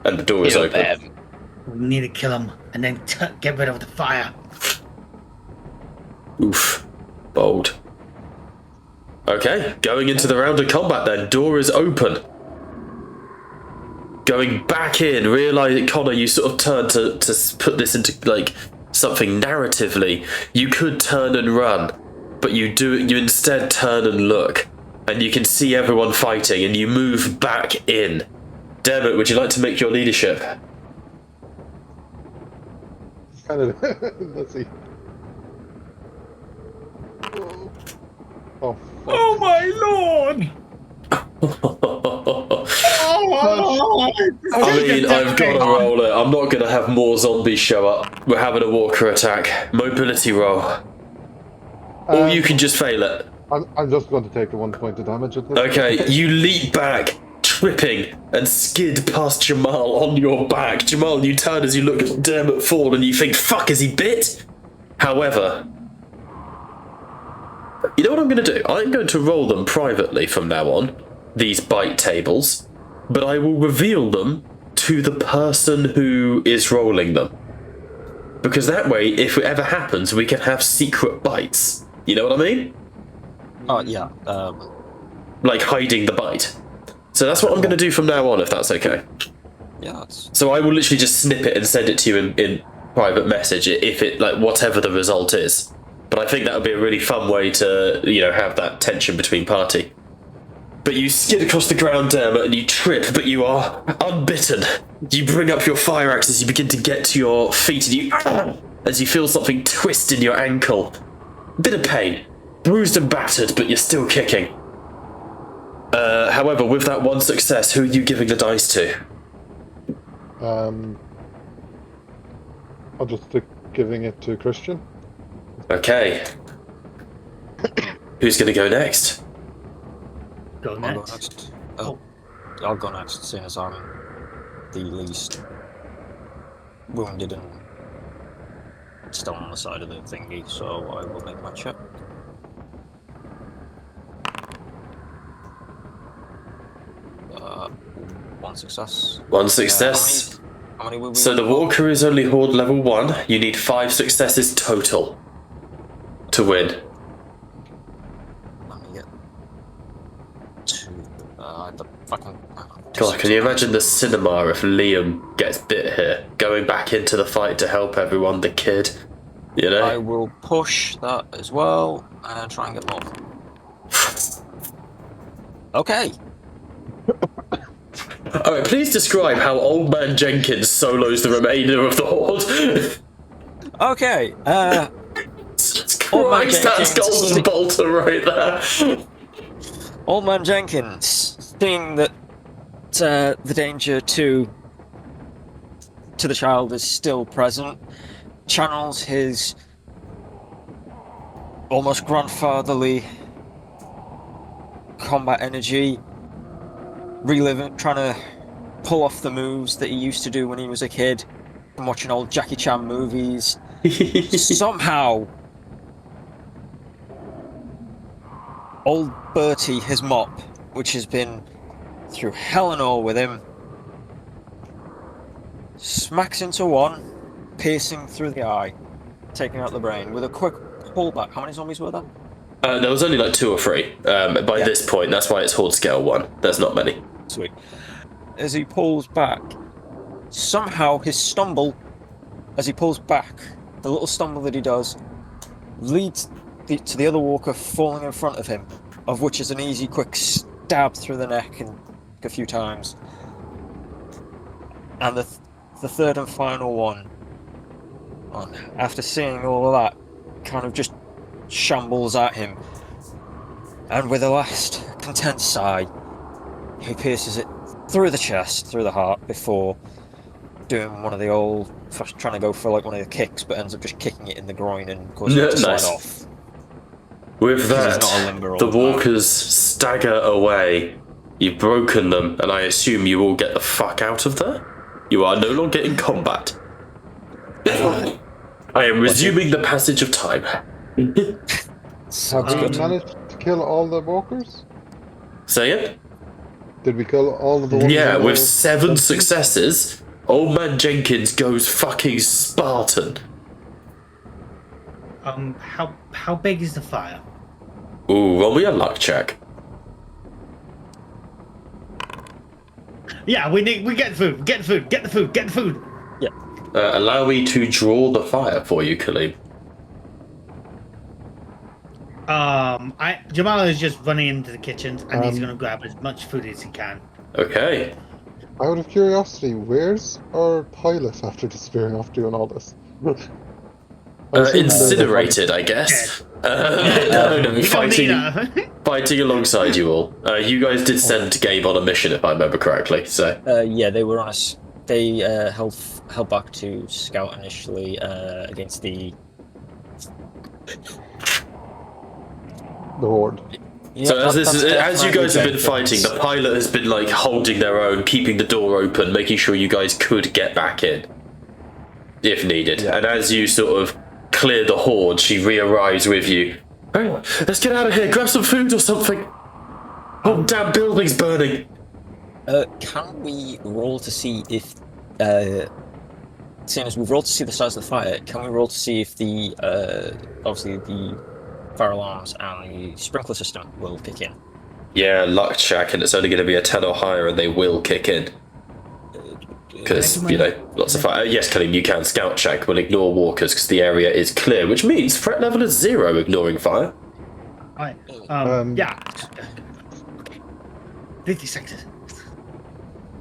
And the door is open. We need to kill him and then get rid of the fire. Oof. Bold. Okay, going into the round of combat then. Door is open. Going back in, realising, Connor, you sort of turn to put this into, something narratively. You could turn and run, but you instead turn and look. And you can see everyone fighting, and you move back in. Dermot, would you like to make your leadership? Kind of. Let's see. Oh, fuck. Oh my lord! I mean, I've got to roll it. I'm not going to have more zombies show up. We're having a walker attack. Mobility roll. Or you can just fail it. I'm just going to take the 1 point of damage at this. Okay, you leap back, tripping, and skid past Jamal on your back. Jamal, you turn as you look at Dermot fall and you think, fuck, is he bit? However, you know what I'm going to do? I'm going to roll them privately from now on, these bite tables, but I will reveal them to the person who is rolling them. Because that way, if it ever happens, we can have secret bites. You know what I mean? Oh, yeah. Like hiding the bite. So that's what I'm going to do from now on, if that's okay. Yeah, that's... So I will literally just snip it and send it to you in private message, if it, whatever the result is. But I think that would be a really fun way to, have that tension between party. But you skid across the ground, Dermot, and you trip, but you are unbitten. You bring up your fire axe as you begin to get to your feet, and as you feel something twist in your ankle. Bit of pain. bruised and battered, but you're still kicking. However, with that one success, who are you giving the dice to? I'll just stick giving it to Christian. Okay. Who's going to go next? Go I'll go next. next. Oh, I'll go next, seeing as I'm the least wounded and still on the side of the thingy, so I will make my check. One success. One success. How many will we So the walker is only horde level 1. You need 5 successes total to win. Let me get two. The fucking. God, can you imagine the cinema if Liam gets bit here? Going back into the fight to help everyone, the kid. You know? I will push that as well and try and get more. Okay. Alright, please describe how Old Man Jenkins solos the remainder of the horde. Okay. Christ, that's Golden Bolter right there. Old Man Jenkins, seeing that the danger to the child is still present, channels his almost grandfatherly combat energy, reliving, trying to pull off the moves that he used to do when he was a kid, from watching old Jackie Chan movies. Somehow, old Bertie, his mop, which has been through hell and all with him, smacks into one, piercing through the eye, taking out the brain with a quick pullback. How many zombies were there? There was only like 2 or 3 by this point. That's why it's horde scale 1. There's not many. Sweet. As he pulls back, somehow his stumble, as he pulls back, the little stumble that he does, leads to the other walker falling in front of him, of which is an easy, quick stab through the neck and a few times. And the third and final one, after seeing all of that, kind of just shambles at him. And with a last content sigh, he pierces it through the chest, through the heart, before doing one of the old, trying to go for like one of the kicks, but ends up just kicking it in the groin and causing it to slide off. With that, He's not a limber the old man. walkers stagger away. You've broken them, and I assume you all get the fuck out of there? You are no longer in combat. I am resuming the passage of time. Have we managed to kill all the walkers? Say it? Did we kill all of the ones? Yeah, that with were- 7 successes, Old Man Jenkins goes fucking Spartan. How big is the fire? Ooh, roll me a luck check. Yeah, we get the food. Get the food. Yeah. Allow me to draw the fire for you, Khalib. Jamal is just running into the kitchen and he's gonna grab as much food as he can. Okay. Out of curiosity, where's our pilot after disappearing off doing all this? Incinerated, I guess. No, fighting alongside you all. You guys did send Gabe on a mission, if I remember correctly. So. Yeah, they were on us. They held back to scout initially against the horde. Yeah, So as you definitely guys have been Jenkins. fighting, the pilot has been like holding their own, keeping the door open, making sure you guys could get back in if needed. Yeah. And as you sort of clear the horde, she re-arrives with you. Hey, let's get out of here. Grab some food or something. Oh, damn building's burning. Can we roll to see if, seeing as we've rolled to see the size of the fire, can we roll to see if the, obviously the fire alarms and the sprinkler system will kick in? Yeah, luck check, and it's only going to be a 10 or higher, and they will kick in. Because, you know, lots of fire. Yes, Kalim, you can. Scout check will ignore walkers because the area is clear, which means threat level is 0, ignoring fire. Alright. Yeah. 50 seconds.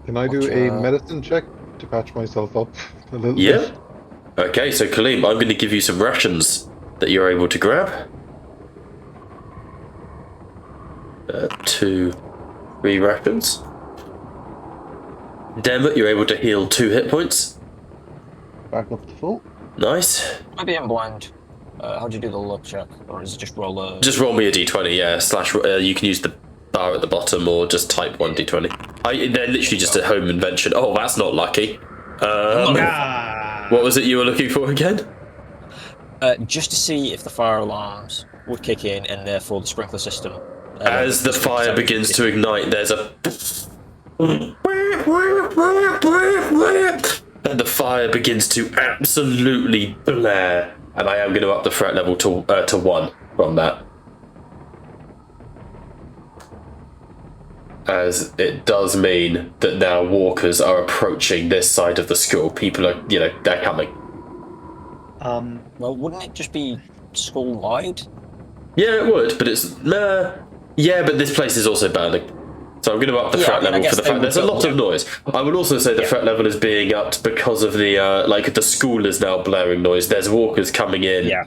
Can I do a medicine check to patch myself up a little Yeah. bit? Okay, so Kalim, I'm going to give you some rations that you're able to grab. 2 re-rations. Damn it, you're able to heal 2 hit points. Back up to full. Nice. Maybe I'm blind. How do you do the luck check? Or is it just roll a... Just roll me a d20, yeah. Slash. You can use the bar at the bottom or just type 1d20. They're literally just a home invention. Oh, that's not lucky. What was it you were looking for again? Just to see if the fire alarms would kick in and therefore the sprinkler system. As the fire begins to ignite, there's a... And the fire begins to absolutely blare. And I am going to up the threat level to 1 from that. As it does mean that now walkers are approaching this side of the school. People are, they're coming. Well, wouldn't it just be school-wide? Yeah, it would, but it's... yeah, but this place is also burning. So I'm going to up the threat level for the fact there's a lot of noise. I would also say the threat level is being upped because of the, the school is now blaring noise. There's walkers coming in. Yeah,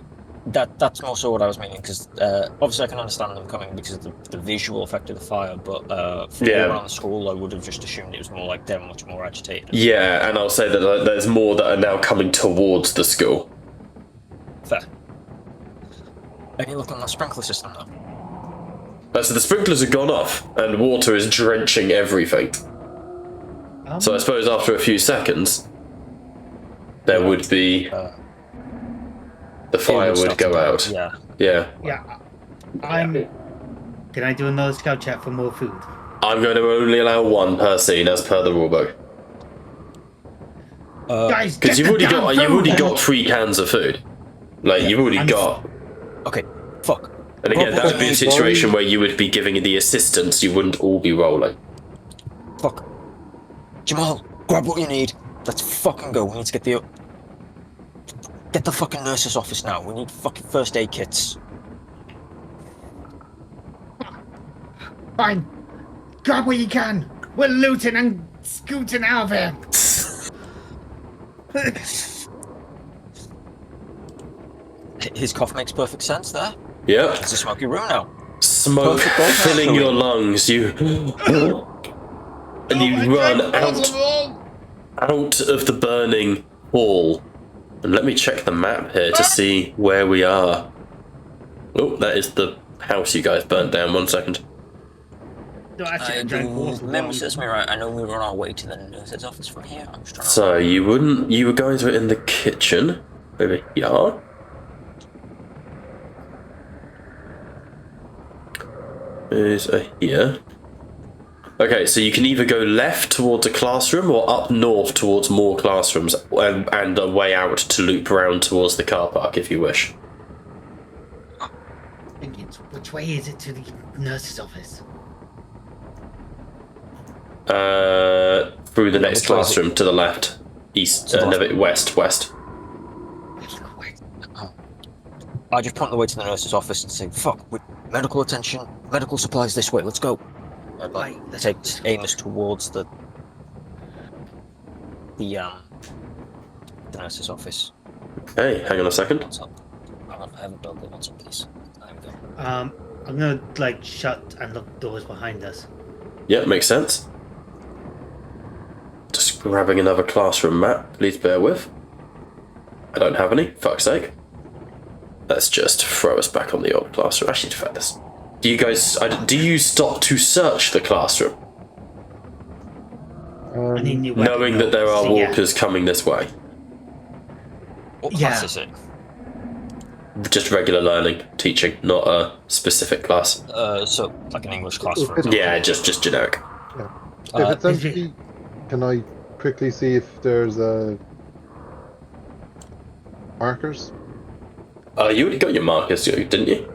that's more so what I was meaning, because obviously I can understand them coming because of the visual effect of the fire, but for around the school I would have just assumed it was more like they're much more agitated. Yeah, and I'll say that there's more that are now coming towards the school. Fair. Any look on the sprinkler system though? So the sprinklers have gone off, and water is drenching everything. So I suppose after a few seconds, there would be... the fire would go out. Yeah. Yeah. Yeah. Can I do another scout check for more food? I'm going to only allow 1 per scene as per the rulebook. Guys, because you've already got 3 cans of food. You've already got... Okay, fuck. And again, that would be a situation where you would be giving the assistance, you wouldn't all be rolling. Fuck. Jamal, grab what you need. Let's fucking go. We need to get the fucking nurse's office now. We need fucking first aid kits. Fine. Grab what you can. We're looting and scooting out of here. His cough makes perfect sense there. Yep. It's a smoky room now. Smoke filling your lungs, and you run out of the burning hall. And let me check the map here to see where we are. Oh, that is the house you guys burnt down. 1 second. Memory serves me right. I know we were on our way to the nurse's office from here. I'm just trying So you guys were in the kitchen over here. Is here. Okay, so you can either go left towards a classroom or up north towards more classrooms and a way out to loop around towards the car park if you wish. Which way is it to the nurse's office? Through the next classroom to the left. East, west. I just point the way to the nurse's office and say, fuck, medical attention, medical supplies this way, let's go. Take Amos towards the nurse's office. Hey, hang on a second. What's up? I haven't done the what's up, please. I'm gonna shut and lock doors behind us. Yeah, makes sense. Just grabbing another classroom map, please bear with. I don't have any, fuck's sake. Let's just throw us back on the old classroom. Actually, in fact, this. Do you stop to search the classroom? Knowing that there are walkers coming this way? What class is it? Just regular learning, teaching, not a specific class. So like an English class, for example. Yeah, just generic. Yeah. If it's empty, can I quickly see if there's markers? You already got your markers, didn't you?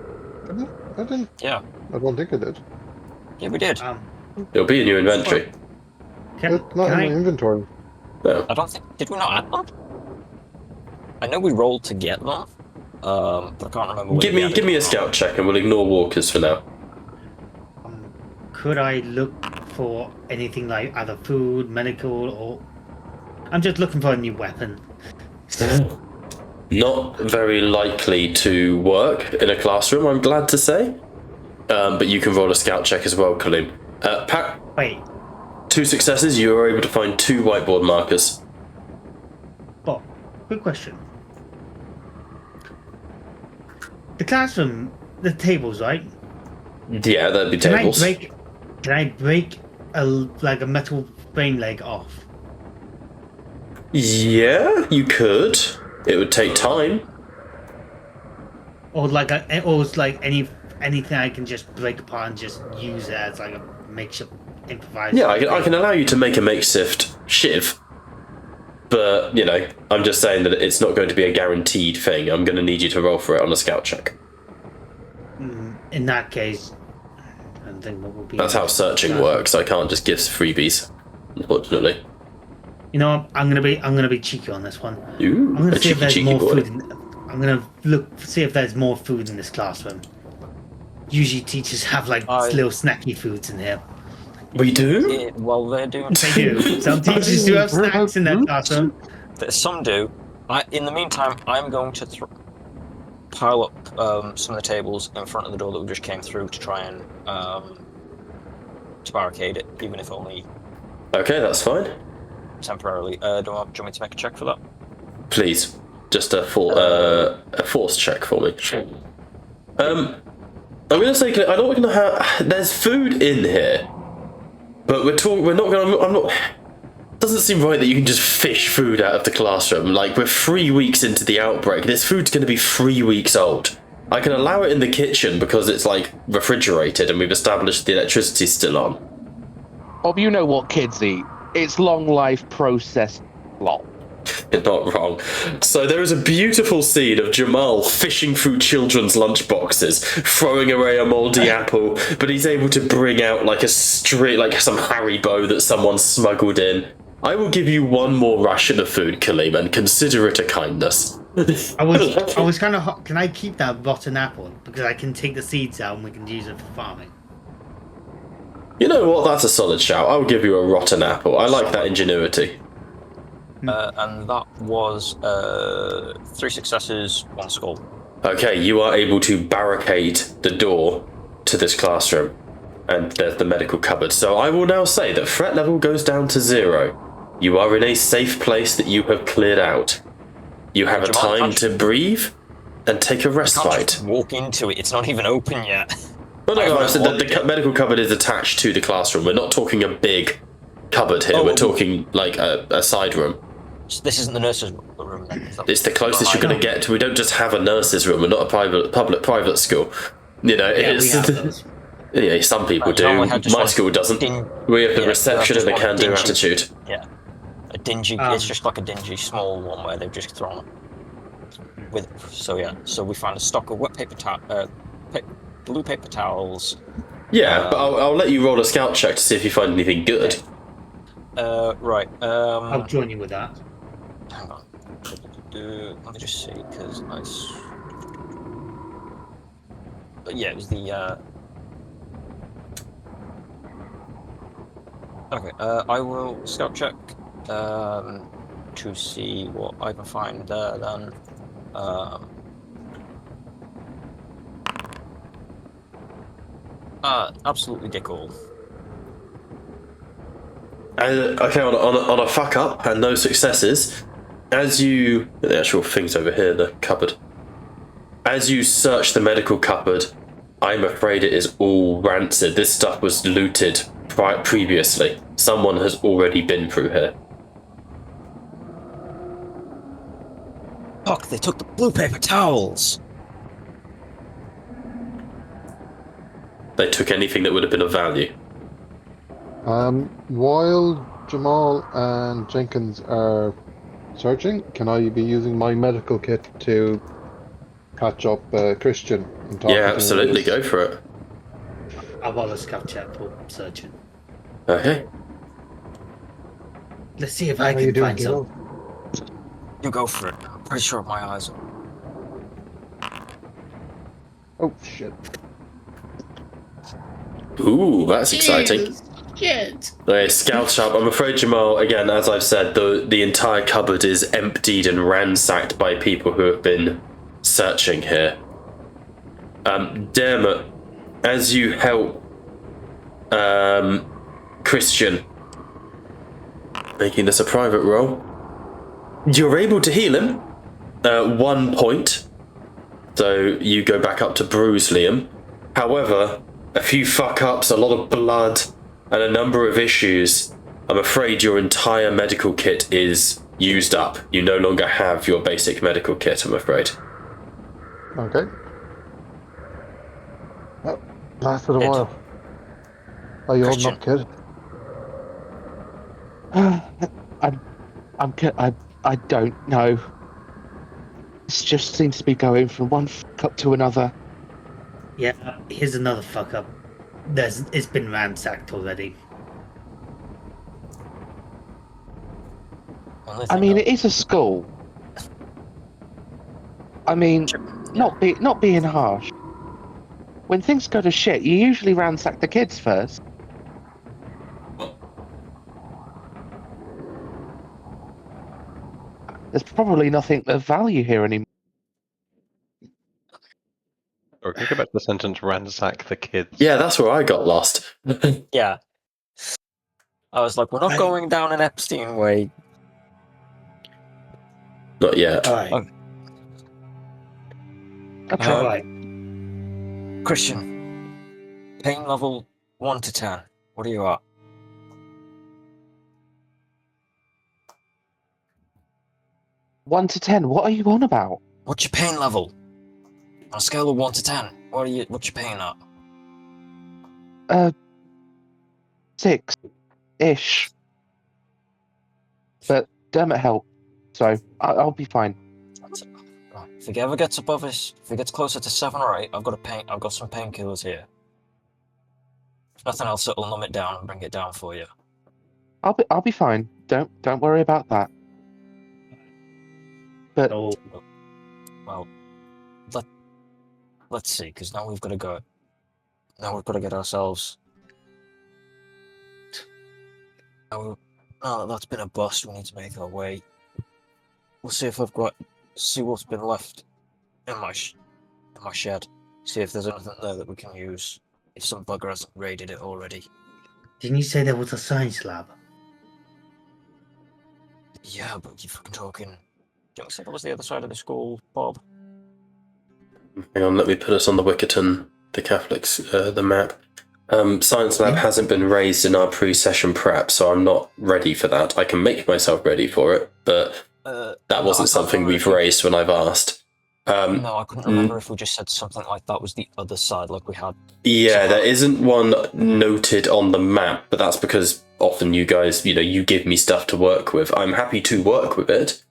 I didn't. Yeah. I don't think I did. Yeah, we did. It'll be in your inventory. It's not in my inventory. No. I don't think. Did we not add them? I know we rolled to get them, but I can't remember. Give me a scout check, and we'll ignore walkers for now. Could I look for anything like either food, medical, or? I'm just looking for a new weapon. Not very likely to work in a classroom, I'm glad to say. but you can roll a scout check as well, Kaleem. Pat, Wait, 2 successes, you are able to find 2 whiteboard markers. Bob, quick question. The classroom, the tables, right? Yeah, that'd be tables. Can I break a metal frame leg off? Yeah, you could. It would take time. Or anything I can just break apart and just use it as like a makeshift improvised. Yeah, I can allow you to make a makeshift shiv. But, you know, I'm just saying that it's not going to be a guaranteed thing. I'm going to need you to roll for it on a scout check. In that case, I don't think what would be. That's how searching works. I can't just give freebies, unfortunately. You know what? I'm gonna be cheeky on this one. Ooh, I'm gonna a see if there's cheeky more boy. food. I'm gonna see if there's more food in this classroom. Usually teachers have like little snacky foods in here. We do? Yeah, well, they're doing. They do. Some teachers do have snacks in their classroom. Some do. In the meantime, I'm going to pile up some of the tables in front of the door that we just came through to try and to barricade it, even if only Okay, that's fine. temporarily. Do you want me to make a check for that? Please, just a force check for me. I'm gonna say I don't know how. There's food in here, but we're not gonna. I'm not. Doesn't seem right that you can just fish food out of the classroom. Like, we're 3 weeks into the outbreak. This food's gonna be 3 weeks old. I can allow it in the kitchen because it's like refrigerated and we've established the electricity's still on. Bob, you know what kids eat. It's long life processed slop. You're not wrong. So there is a beautiful scene of Jamal fishing through children's lunchboxes, throwing away a mouldy apple, but he's able to bring out like some Haribo that someone smuggled in. I will give you 1 more ration of food, Kaleem, and consider it a kindness. I was kind of. Can I keep that rotten apple because I can take the seeds out and we can use it for farming? You know what? That's a solid shout. I'll give you a rotten apple. I like that ingenuity. And that was 3 successes, 1 skull. Okay, you are able to barricade the door to this classroom, and there's the medical cupboard. So I will now say that threat level goes down to 0. You are in a safe place that you have cleared out. You have a Jamal, time to breathe and take a You can't respite. just walk into it. It's not even open yet. No, I said that the medical cupboard is attached to the classroom. We're not talking a big cupboard here. We're talking like a side room. This isn't the nurse's room then. It's the closest you're going to get. We don't just have a nurse's room. We're not a private school. You know, it's. Yeah, some people do. My school doesn't. We have the reception and the can-do attitude. Yeah, a dingy. It's just like a dingy small one where they've just thrown it with. So yeah, so we found a stock of wet blue paper towels. Yeah, but I'll let you roll a scout check to see if you find anything good. Right. I'll join you with that. Hang on. Let me just see, because But yeah, it was the. Okay, I will scout check to see what I can find there then. Absolutely dick all. Okay, on a fuck up and no successes, the actual thing's over here, the cupboard. As you search the medical cupboard, I'm afraid it is all rancid. This stuff was looted previously. Someone has already been through here. Fuck, they took the blue paper towels! They took anything that would have been of value. While Jamal and Jenkins are searching, can I be using my medical kit to catch up Christian? And talk Yeah, to absolutely. him? Go for it. I'll roll a scout check for searching. Okay. Let's see if I How you can doing, find Gil? some. You go for it. I'm pretty sure my eyes are. Oh shit! Ooh, that's exciting. Shit. Okay, scout up. I'm afraid, Jamal, again, as I've said, the entire cupboard is emptied and ransacked by people who have been searching here. Dermot, as you help Christian, making this a private roll, you're able to heal him 1 point. So you go back up to bruise Liam. However, a few fuck-ups, a lot of blood, and a number of issues. I'm afraid your entire medical kit is used up. You no longer have your basic medical kit, I'm afraid. Okay. Well, lasted a Ed. while. Are you holding Christian. up, kid? I don't know. This just seems to be going from one fuck up to another. Yeah, here's another fuck up. It's been ransacked already. I mean, it is a school. I mean, not being harsh. When things go to shit, you usually ransack the kids first. There's probably nothing of value here anymore. Or can you go back to the sentence, ransack the kids? Yeah, that's where I got lost. Yeah. I was like, we're not Right. going down an Epstein way. Not yet. Alright. Okay. Okay. Alright. Christian, pain level 1 to 10. What are you at? 1 to 10. What are you on about? What's your pain level? On a scale of 1 to 10, what's your pain at? 6-ish. But Dermot helped, so I'll be fine. Right. If it ever gets above this, if it gets closer to 7 or 8, I've got some painkillers here. If nothing else, it'll numb it down and bring it down for you. I'll be fine. Don't worry about that. But So, Well, let's see, because now we've got to go. Now we've got to get ourselves. Now that's been a bust. We need to make our way. We'll see if see what's been left in my shed. See if there's anything there that we can use. If some bugger hasn't raided it already. didn't you say there was a science lab? Yeah, but you're fucking talking. Don't you say that was the other side of the school, Bob? Hang on, let me put us on the Wickerton, the Catholics, the map. Science lab hasn't been raised in our pre-session prep, so I'm not ready for that. I can make myself ready for it, but that wasn't something we've raised when I've asked. No, I couldn't remember if we just said something like that was the other side, like we had. Yeah, there isn't one noted on the map, but that's because often you guys, you give me stuff to work with. I'm happy to work with it,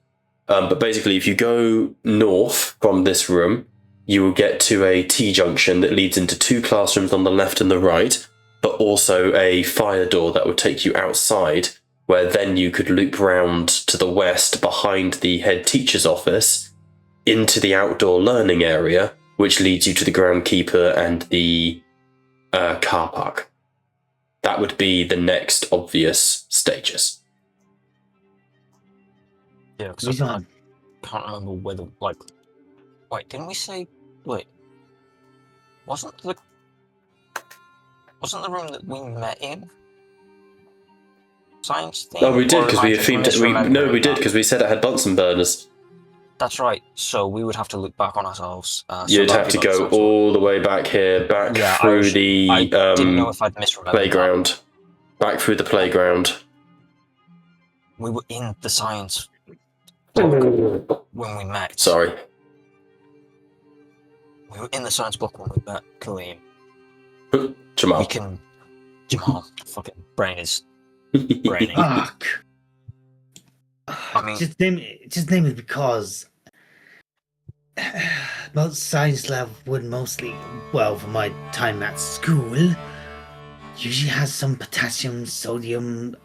but basically if you go north from this room, you will get to a T-junction that leads into 2 classrooms on the left and the right, but also a fire door that will take you outside, where then you could loop round to the west behind the head teacher's office into the outdoor learning area, which leads you to the groundkeeper and the car park. That would be the next obvious stages. Yeah, because Which I one? can't remember whether, like... Wait, didn't we say... Wait. Wasn't the room that we met in science thing? Oh, we did, Or because am I we just themed it. misremembering We did, that? because we said it had Bunsen burners. That's right. So we would have to look back on ourselves. So You'd that'd have be to like go some sort all the way back here, back Yeah, through I the didn't know if I'd misremembered playground. Back through the playground. that. We were in the science block when we met. Sorry. We were in the science block when we met Kaleem. Jamal. We can... Jamal. Fucking brain is braining. Fuck. I mean... Just name it because most science lab would mostly, well, for my time at school, usually has some potassium, sodium,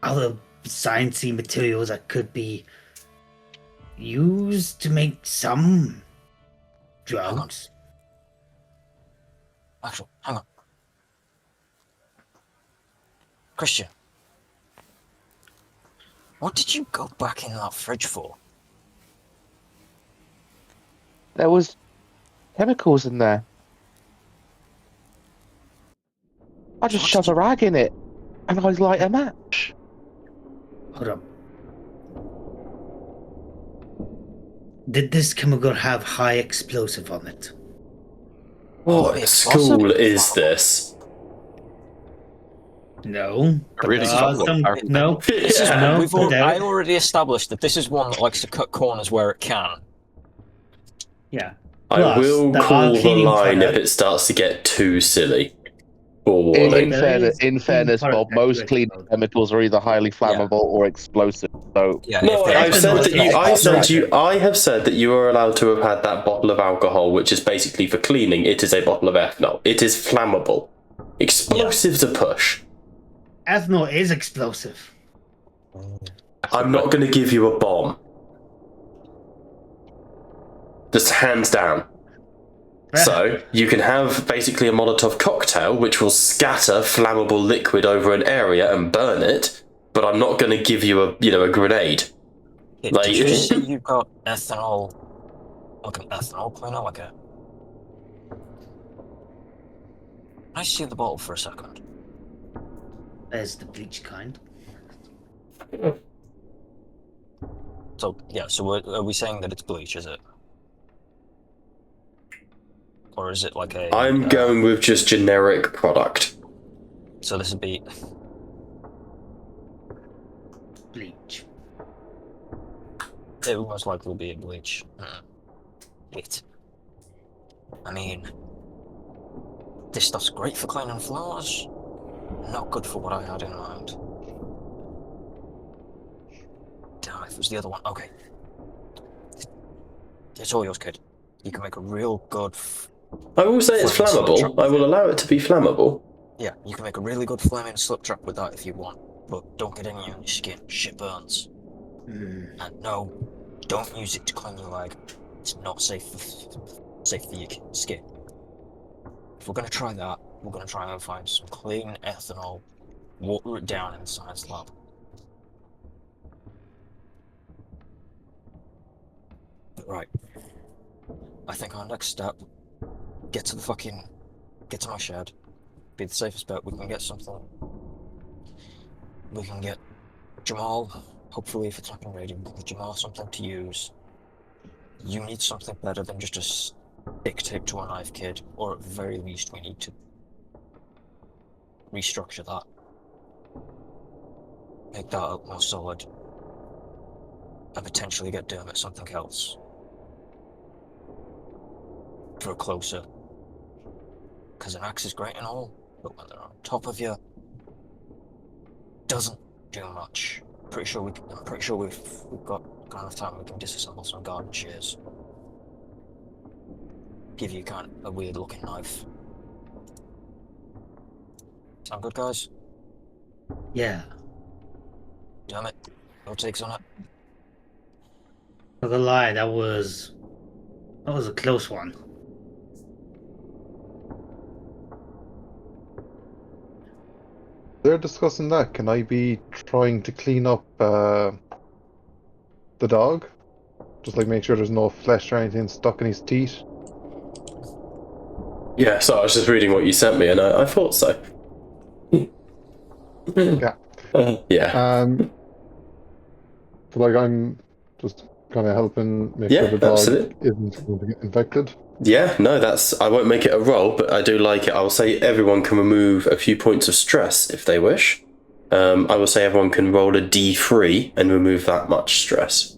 other sciencey materials that could be used to make some drugs. Actually, hang on. Christian. What did you go back in that fridge for? there was chemicals in there. I just shove a rag in it, and I light a match. Hold up. Did this chemical have high explosive on it? What school is this? No. But Really there are solid. some. No. This is, Yeah. I already established that this is one that likes to cut corners where it can. Yeah. I Plus, will there call are the cleaning line if products. it starts to get too silly. Or In, warning. in There fairness, is in fairness, cleaning Bob, product most that cleaning explode. chemicals are either highly flammable or explosive. So Yeah, No, if they I've said that you. I said Explosive. you. I have said that you are allowed to have had that bottle of alcohol, which is basically for cleaning. It is a bottle of ethanol. It is flammable. Explosives a push. Ethanol is explosive. I'm not going to give you a bomb. Just hands down. So, you can have basically a Molotov cocktail, which will scatter flammable liquid over an area and burn it, but I'm not going to give you a grenade. Like- Did you say you got ethanol, like an ethanol cleaner, like a... Can I see the bottle for a second? There's the bleach kind. So, yeah, so are we saying that it's bleach, is it? Or is it like a... I'm going with just generic product. So this would be... Bleach. It would most likely be a bleach. It. I mean... This stuff's great for cleaning floors. Not good for what I had in mind. Damn, if it was the other one. Okay. It's all yours, kid. You can make a real good... I will say it's Flaming slip flammable. trap. I will allow it to be flammable. Yeah, you can make a really good flaming slip trap with that if you want, but don't get any on your skin. Shit burns. And no, don't use it to clean your leg. It's not safe for your skin. If we're gonna try that, we're gonna try and find some clean ethanol, water it down in the science lab. Right. I think our next step, get to my shed. Be the safest bet. We can get something. We can get Jamal, hopefully if it's not been ready, we can get Jamal something to use. You need something better than just a stick taped to a knife, kid, or at the very least we need to restructure that. Make that up more solid. And potentially get Dermot something else. For a closer. Because an axe is great and all, but when they're on top of you, doesn't do much. I'm pretty sure we've got enough time we can disassemble some garden shears. Give you kind of a weird looking knife. Sound good, guys? Yeah. Damn it. No takes on it. Not gonna lie, that was a close one. They're discussing that. Can I be trying to clean up the dog? Just like make sure there's no flesh or anything stuck in his teeth. Yeah, so I was just reading what you sent me, and I thought so. Yeah. Yeah. So like I'm just kind of helping make Yeah, sure the dog absolutely. isn't going to get infected. Yeah, no, I won't make it a roll, but I do like it. I will say everyone can remove a few points of stress if they wish. I will say everyone can roll a d3 and remove that much stress.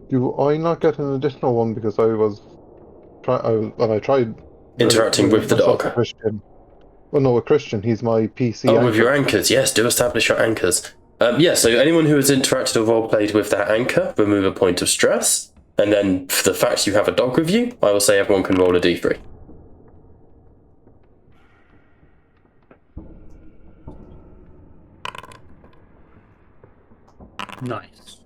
Do I not get an additional one because I tried Interacting with the myself dog. with Christian. Well, no, with Christian, he's my PC. Oh, anchor. with your anchors, yes, do establish your anchors. Yeah, so anyone who has interacted or roleplayed with that anchor, remove a point of stress. And then for the fact you have a dog with you, I will say everyone can roll a d3. Nice.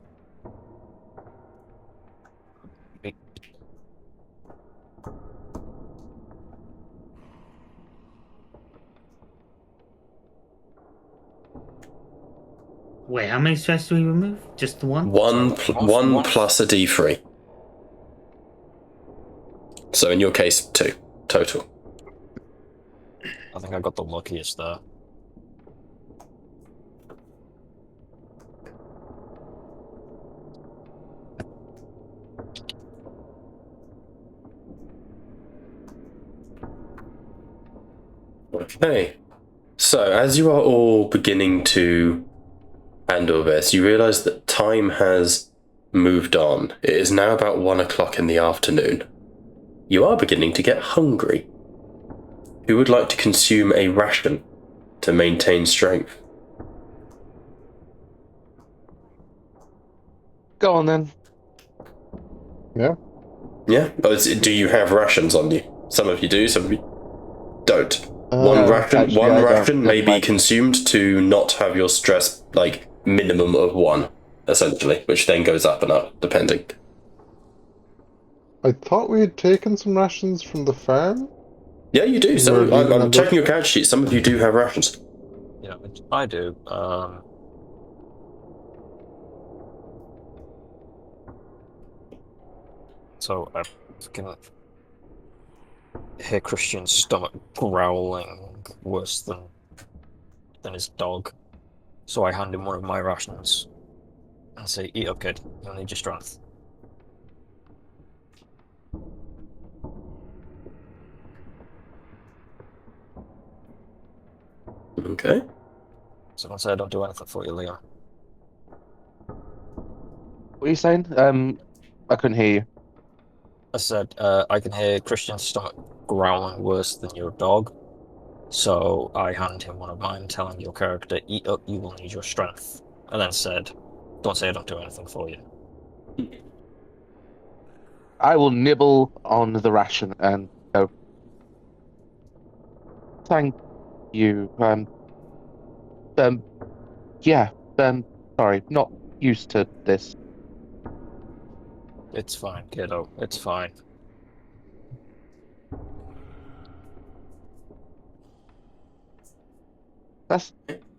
Wait, how many stress do we remove? Just the one? One One. plus a d3. So in your case, 2 total. I think I got the luckiest there. Okay. So, as you are all beginning to handle this, you realise that time has moved on. It is now about 1 o'clock in the afternoon. You are beginning to get hungry. Who would like to consume a ration to maintain strength? Go on then. Yeah. Yeah? Do you have rations on you? Some of you do, some of you don't. One ration, actually, one I don't. ration may Never be mind. consumed to not have your stress, like, minimum of 1, essentially, which then goes up and up, depending. I thought we had taken some rations from the farm. Yeah, you do. We're leaving I'm on checking your character sheet. Some of you do have rations. Yeah, I do. So I fucking hear Christian's stomach growling worse than his dog. So I hand him one of my rations and say, "Eat up, kid. You'll need your strength." Okay. So don't say I don't do anything for you, Leon. What are you saying? I couldn't hear you. I said, I can hear Christian's stomach growling worse than your dog. So I hand him one of mine, telling your character, "Eat up, you will need your strength." And then said, "Don't say I don't do anything for you." I will nibble on the ration and go. Thank you. Yeah. Sorry, not used to this. It's fine, kiddo. It's fine.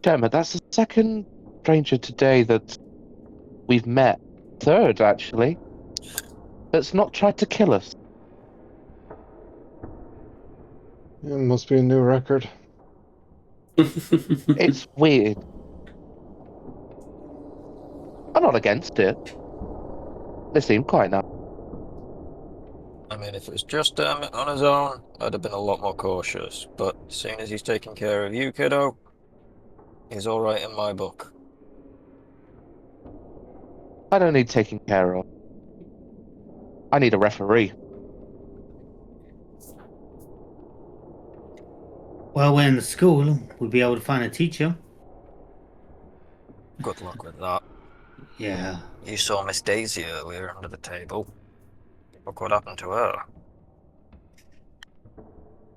Gemma, that's the second stranger today that we've met. Third, actually. That's not tried to kill us. It must be a new record. It's weird. I'm not against it. They seem quite nice. I mean, if it was just on his own, I'd have been a lot more cautious. But seeing as he's taking care of you, kiddo, he's all right in my book. I don't need taking care of. I need a referee. Well, we're in the school. We'll be able to find a teacher. Good luck with that. Yeah. You saw Miss Daisy earlier under the table. Look what happened to her.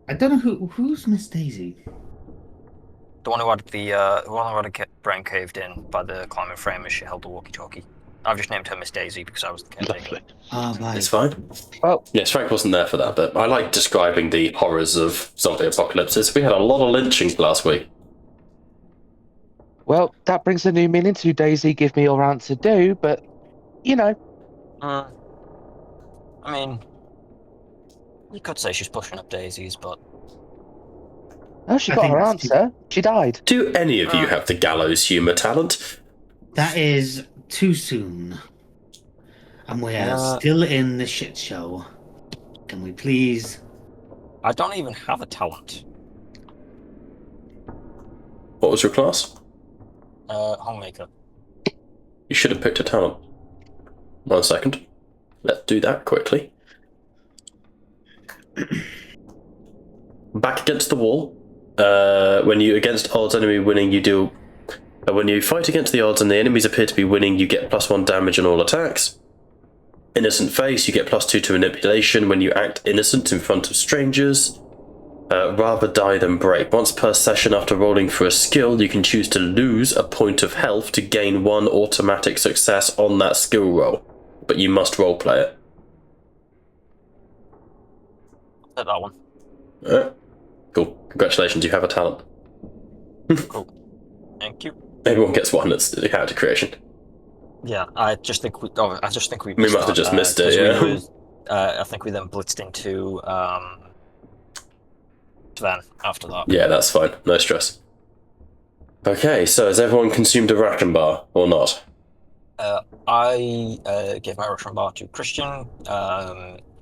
I don't know who's Miss Daisy. The one who had the brain caved in by the climbing frame as she held the walkie-talkie. I've just named her Miss Daisy because I was the caretaker. Lovely. Ah, right. It's fine. Well, Yes, Frank wasn't there for that, but I like describing the horrors of zombie apocalypses. We had a lot of lynchings last week. well, that brings a new meaning to Daisy. Give me your answer, do, but you know. I mean, you could say she's pushing up daisies, but Oh, she I got think her that's answer. She died. Do any of you have the gallows humour talent? That is too soon. And we're still in the shit show. Can we please? I don't even have a talent. What was your class? Homemaker. You should have picked a talent. 1 second. Let's do that quickly. Back against the wall. When you against odds enemy winning, you do. When you fight against the odds and the enemies appear to be winning, you get +1 damage on all attacks. Innocent face, you get +2 to manipulation when you act innocent in front of strangers. Rather die than break. Once per session after rolling for a skill, you can choose to lose a point of health to gain 1 automatic success on that skill roll. But you must roleplay it. At that one. Alright. Cool. Congratulations, you have a talent. Cool. Thank you. Everyone gets one. It's the character creation. Yeah, I just think we We missed must have that, just missed it, 'cause yeah. I think we then blitzed into then after that. Yeah, that's fine. No stress. Okay, so has everyone consumed a ration bar or not? I gave my ration bar to Christian,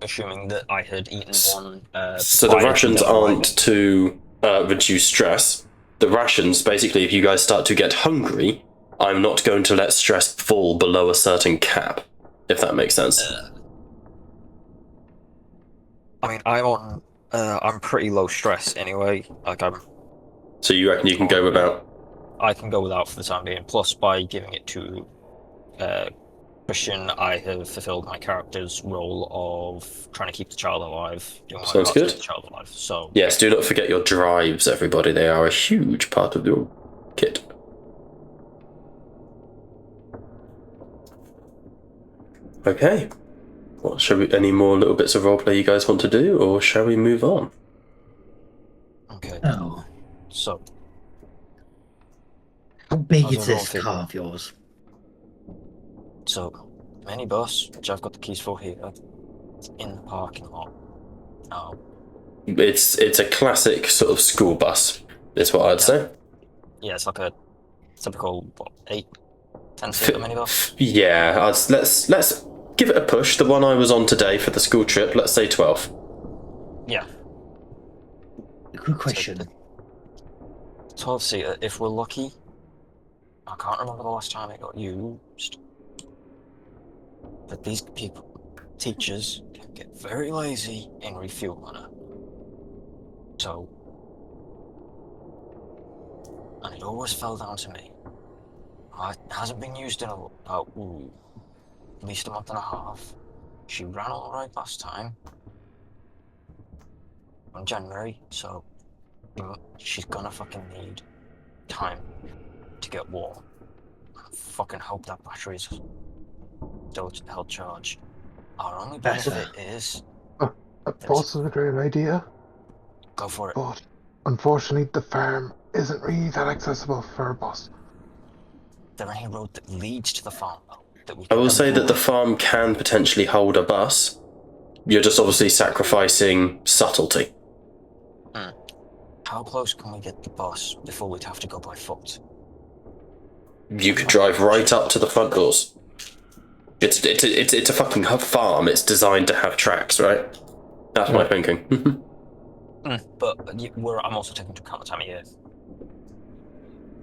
assuming that I had eaten one. So the prior to rations them aren't arriving. to reduce stress. The rations, basically, if you guys start to get hungry, I'm not going to let stress fall below a certain cap, if that makes sense. I mean, I'm pretty low stress anyway. Like So you reckon you can go without? I can go without for the time being. Plus, by giving it to Christian, I have fulfilled my character's role of trying to keep the child alive, doing my Sounds part to good. keep the child alive. So Yes, do not forget your drives, everybody. They are a huge part of your kit. Okay. Well, shall we? Any more little bits of roleplay you guys want to do, or shall we move on? okay. Oh, So how big How's is this everyone car of yours? So, minibus, which I've got the keys for here, it's in the parking lot. It's a classic sort of school bus, is what I'd say. Yeah, it's like a typical, what, 8-10-seater minibus? Yeah, let's give it a push. The one I was on today for the school trip, let's say 12. Yeah. Good question. 12-seater, if we're lucky. I can't remember the last time it got used. But these people, teachers, can get very lazy in refueling it. So, and it always fell down to me. It hasn't been used in about at least a month and a half. She ran all right last time. In January, so she's gonna fucking need time to get warm. I fucking hope that battery's still held charged. Our only benefit is A bus is a great idea, go for it. but unfortunately the farm isn't really that accessible for a bus. Is there any road that leads to the farm though, that we I can will say that the avoid? farm can potentially hold a bus. You're just obviously sacrificing subtlety. How close can we get the bus before we'd have to go by foot? You could drive right up to the front doors. It's a fucking farm. It's designed to have tracks, right? That's my thinking. But I'm also taking into account the time of year.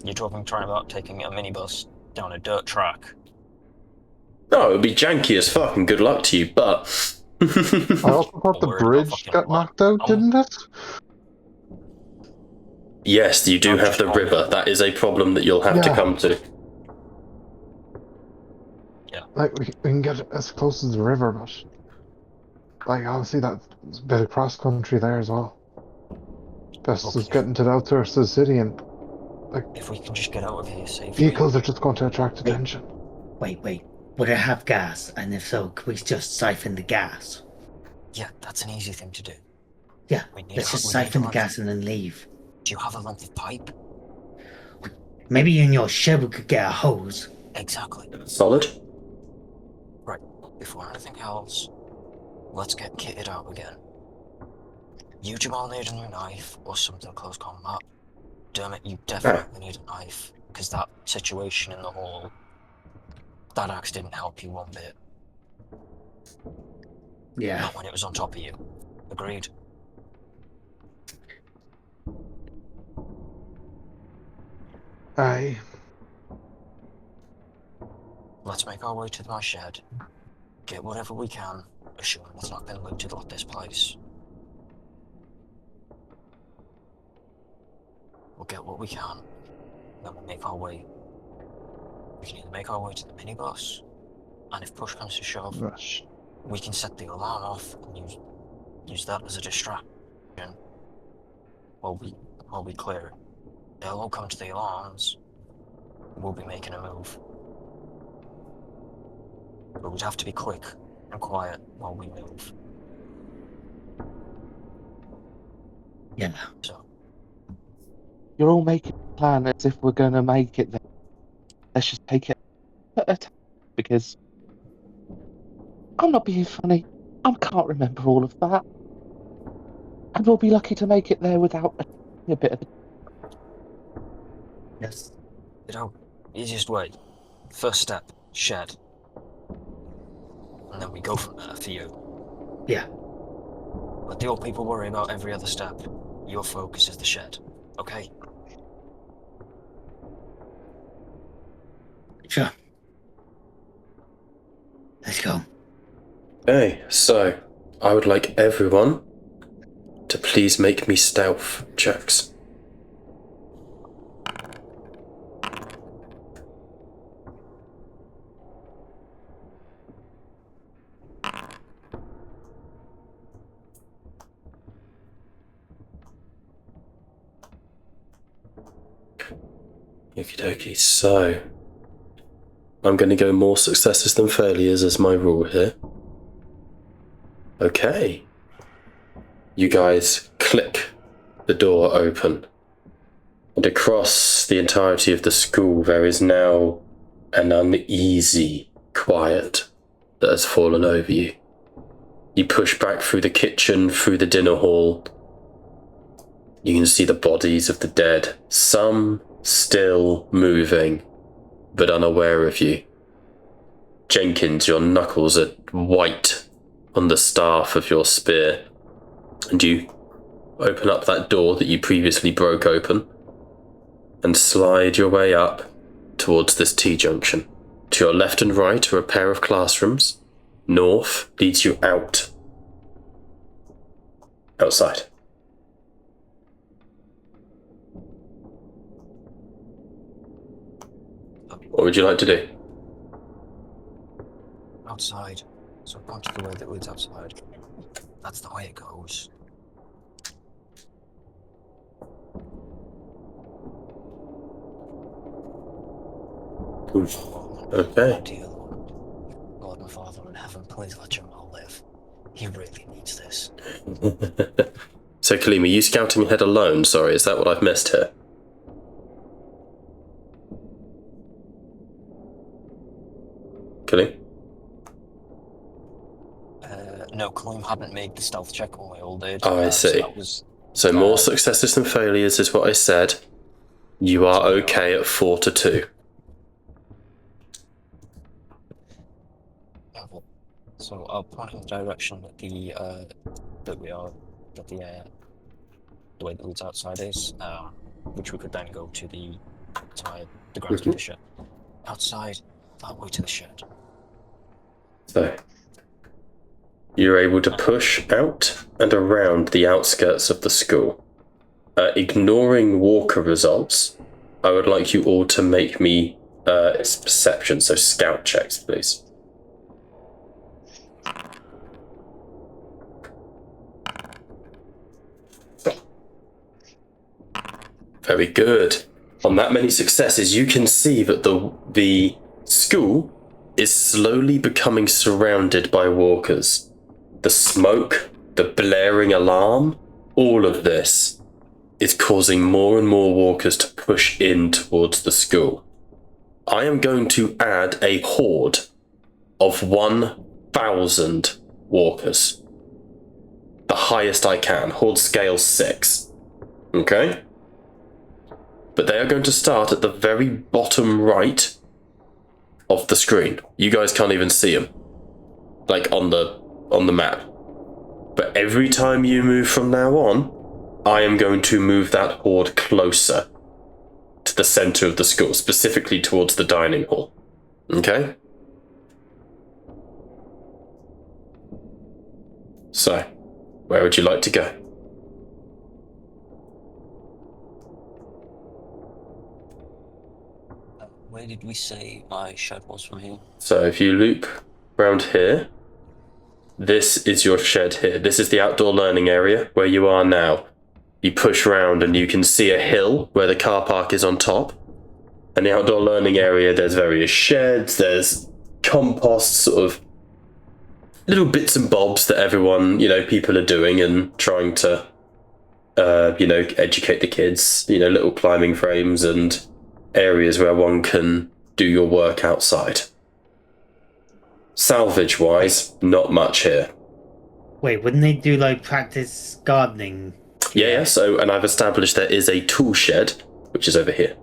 You're trying about taking a minibus down a dirt track. No, it would be janky as fuck, and good luck to you, but... I also thought the Worried about bridge fucking got luck. knocked out, didn't it? Yes, you do Not have just the on river. it. That is a problem that you'll have to Yeah. come to. Like, we can get as close as the river, but... Like, obviously that's a bit of cross-country there as well. Best is Okay. getting to the outskirts of the city, and If we can just get out of here safely. vehicles are just going to attract attention. Wait. Would it have gas? And if so, could we just siphon the gas? Yeah, that's an easy thing to do. Yeah, We need let's a- just we need siphon a the gas and then leave. Do you have a length of pipe? Maybe in your shed we could get a hose. Exactly. Solid? Right. Before anything else, let's get kitted out again. You, Jamal, need a new knife or something close combat. Dermot, you definitely need a knife, because that situation in the hall, that axe didn't help you one bit. Yeah. Not when it was on top of you. Agreed? Aye. Let's make our way to my shed. Get whatever we can, assuming it's not been looted like this place. We'll get what we can, then we'll make our way. We can either make our way to the minibus, and if push comes to shove, Rush. we can set the alarm off and use that as a distraction while we clear it. They'll all come to the alarms. We'll be making a move. But we'd have to be quick and quiet while we move. Yeah. So, You're all making a plan as if we're going to make it then. Let's just take it at a time, because I'm not being funny. I can't remember all of that. And we'll be lucky to make it there without a bit of... Yes. Easiest way. First step, shed. And then we go from there for you. Yeah. Let the old people worry about every other step. Your focus is the shed. Okay? Sure. Let's go. Okay, so I would like everyone to please make me stealth checks. Okie dokie, so I'm going to go more successes than failures as my rule here. Okay. You guys click the door open, and across the entirety of the school there is now an uneasy quiet that has fallen over you. You push back through the kitchen, through the dinner hall. You can see the bodies of the dead, some still moving, but unaware of you. Jenkins, your knuckles are white on the staff of your spear, and you open up that door that you previously broke open and slide your way up towards this T-junction. To your left and right are a pair of classrooms. North leads you outside. What would you like to do? Outside. So I've gone to the way that leads outside. That's the way it goes. Okay. Oh, dear Lord. Lord and Father in heaven, please let Jamal live. He really needs this. So, Kaleem, are you scouting ahead alone? Sorry, is that what I've missed here? Kaleem? No, Kaleem hadn't made the stealth check when we all did. Oh, I see. So more successes than failures is what I said. You are okay at 4 to 2. So I'll point in the direction that the way that leads outside is, which we could then go to the groundskeeper shed. Outside, that way to the shed. So you're able to push out and around the outskirts of the school. Ignoring Walker results, I would like you all to make me perception, so scout checks, please. Very good. On that many successes, you can see that the school is slowly becoming surrounded by walkers. The smoke, the blaring alarm, all of this is causing more and more walkers to push in towards the school. I am going to add a horde of 1,000 walkers. The highest I can. Horde scale 6. Okay? But they are going to start at the very bottom right of the screen. You guys can't even see them, like on the map. But every time you move from now on, I am going to move that horde closer to the center of the school, specifically towards the dining hall. Okay? So, where would you like to go? Where did we say my shed was from here? So if you loop round here, this is your shed here. This is the outdoor learning area where you are now. You push round and you can see a hill where the car park is on top. And the outdoor learning area, there's various sheds, there's compost, sort of little bits and bobs that everyone, people are doing and trying to, educate the kids, little climbing frames and areas where one can do your work outside. Salvage-wise, not much here. Wait, wouldn't they do like practice gardening? Yeah. So, and I've established there is a tool shed, which is over here.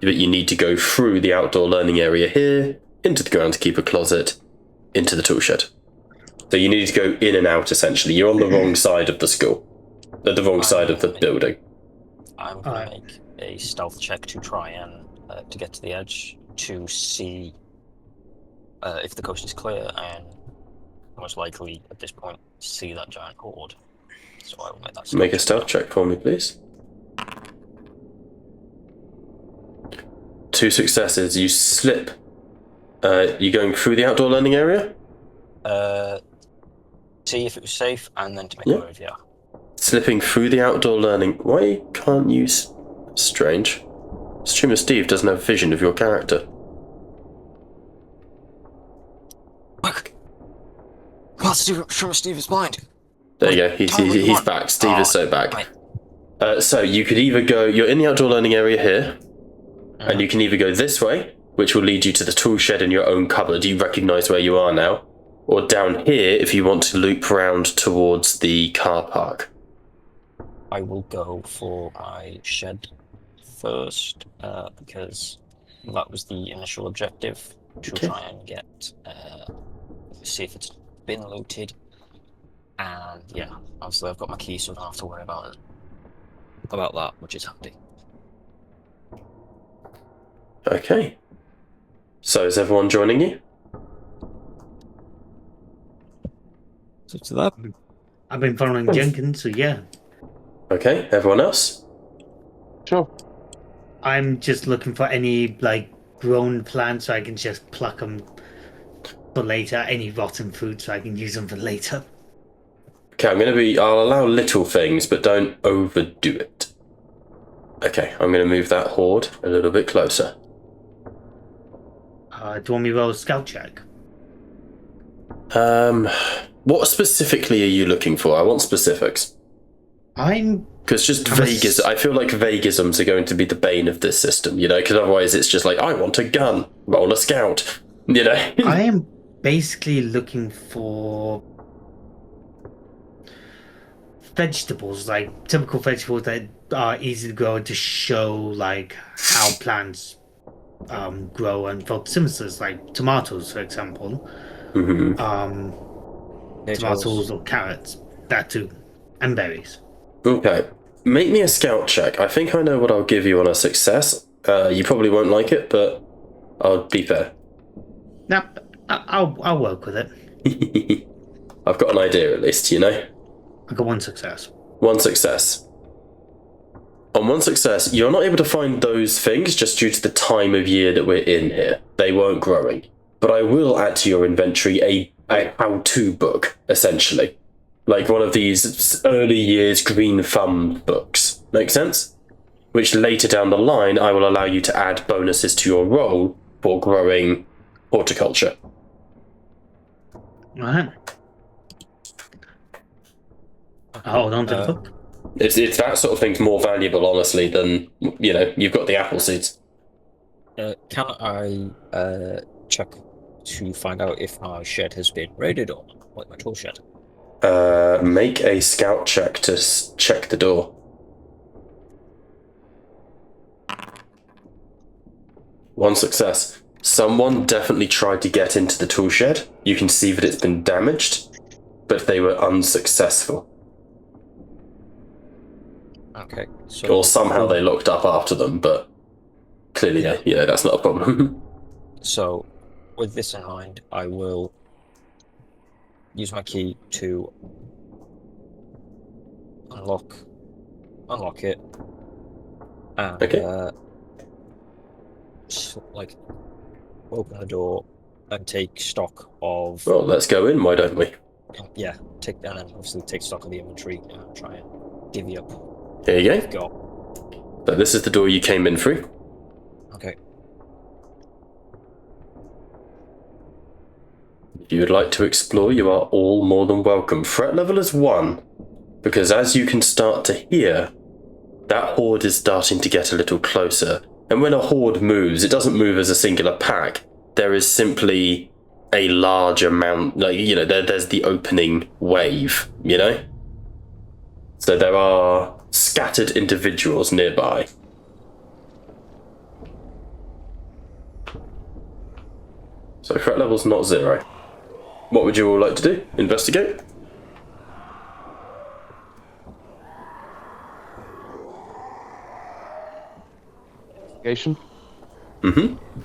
But you need to go through the outdoor learning area here, into the groundskeeper closet, into the tool shed. So you need to go in and out, essentially. You're on the wrong side of the school. The wrong side of the building. I'm going to make a stealth check to try and to get to the edge to see if the coast is clear and most likely at this point see that giant horde. So I will make that. Make a stealth check for me, please. 2 successes. You slip. You going through the outdoor learning area? See if it was safe and then to make a move, yeah. Slipping through the outdoor learning. Why can't you? Strange. Streamer Steve doesn't have vision of your character. Well, Streamer Steve is blind. There you go. He's back. Steve is so back. So you could either go. You're in the outdoor learning area here, and you can either go this way, which will lead you to the tool shed in your own cupboard. You recognise where you are now, or down here if you want to loop around towards the car park. I will go for my shed first, because that was the initial objective, to try and get, see if it's been looted. And yeah, obviously I've got my key, so I don't have to worry about that, which is handy. Okay. So is everyone joining you? So to that. I've been following Jenkins, so yeah. Okay, everyone else? Sure. I'm just looking for any like grown plants so I can just pluck them for later. Any rotten fruit so I can use them for later. Okay, I'll allow little things, but don't overdo it. Okay, I'm going to move that horde a little bit closer. Do you want me to roll a scout check? What specifically are you looking for? I want specifics. Because just vaguism, I feel like vaguisms are going to be the bane of this system, you know, because otherwise it's just like, I want a gun, roll a scout, you know? I am basically looking for vegetables, like typical vegetables that are easy to grow, to show like how plants grow and photosynthesis, like tomatoes, for example. Tomatoes or carrots, that too, and berries. Okay, make me a scout check. I think I know what I'll give you on a success. You probably won't like it, but I'll be fair. Nah, I'll work with it. I've got an idea at least, you know? I got 1 success. 1 success. On 1 success, you're not able to find those things just due to the time of year that we're in here. They weren't growing. But I will add to your inventory a how-to book, essentially. Like one of these early years green thumb books. Make sense? Which later down the line, I will allow you to add bonuses to your roll for growing horticulture. Alright. I'll hold on to the book. It's that sort of thing's more valuable, honestly, than, you know, you've got the apple seeds. Can I check to find out if my shed has been raided or not, like my tool shed? Make a scout check to check the door. 1 success. Someone definitely tried to get into the tool shed. You can see that it's been damaged, but they were unsuccessful. Okay. So Or somehow they looked up after them, but clearly, that's not a problem. So, with this in mind, I will use my key to unlock it, and open the door and take stock of. Well, let's go in. Why don't we? Yeah, and then obviously take stock of the inventory and try and divvy up. Here you what go. I've got. So this is the door you came in through. Okay. If you would like to explore, you are all more than welcome. Threat level is 1, because as you can start to hear, that horde is starting to get a little closer. And when a horde moves, it doesn't move as a singular pack. There is simply a large amount. Like, you know, there's the opening wave. You know, so there are scattered individuals nearby. So threat level's not 0. What would you all like to do? Investigate? Investigation.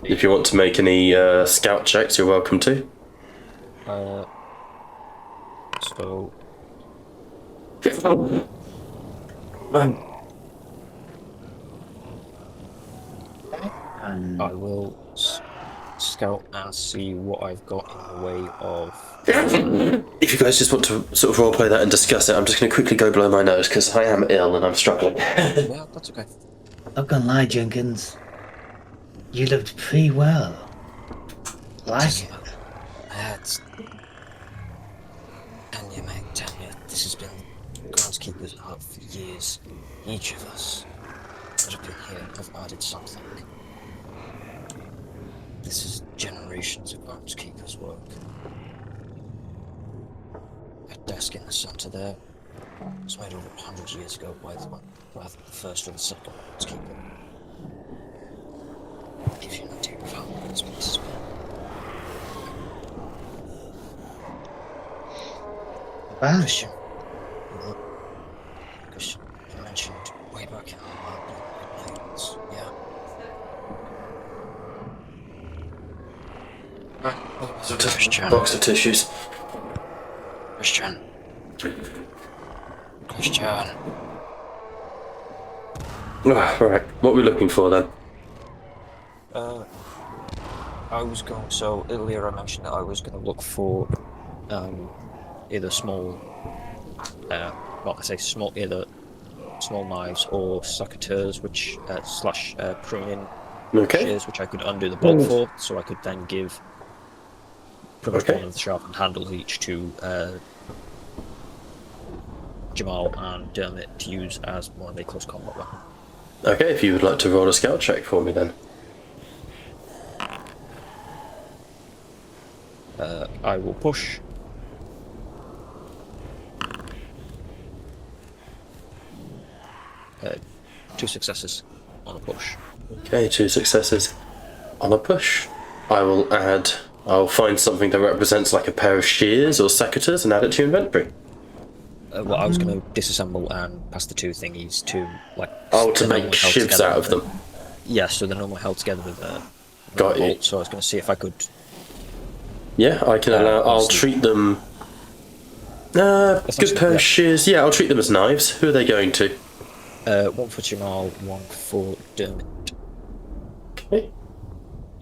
If you want to make any scout checks, you're welcome to. So And I will scout and see what I've got in the way of. If you guys just want to sort of roleplay that and discuss it, I'm just going to quickly go blow my nose because I am ill and I'm struggling. Yeah, that's okay. not gonna lie, Jenkins, you looked pretty well. Like it. That's. And yeah, mate, tell me, this has been groundskeeper's art for years. Each of us that have been here have added something. This is generations of groundskeepers' work. That desk in the centre there was made over 100 years ago by the first or the second groundskeeper. Gives you an idea of how long this place has been. Wow. Christian, you mentioned way back in our midnights, yeah. Christian. Box of tissues. Christian. Alright, what are we looking for then? I was going. So earlier I mentioned that I was going to look for either small, either small knives or secateurs, which slash pruning shears, which I could undo the bolt for, so I could then give pretty much one of the sharpened handles each to Jamal and Dermot to use as more of a close combat weapon. Okay, if you would like to roll a scout check for me then. I will push. Two successes on a push. Okay, 2 successes on a push. I'll find something that represents like a pair of shears or secateurs and add it to your inventory. Well, I was going to disassemble and pass the two thingies to like. Oh, to make shivs out of them. Yeah, so they're normally held together with a Got you. bolt. So I was going to see if I could. Yeah, I can allow. I'll treat them. Good pair of shears. Yeah, I'll treat them as knives. Who are they going to? One for Jamal, one for Dermot. Okay.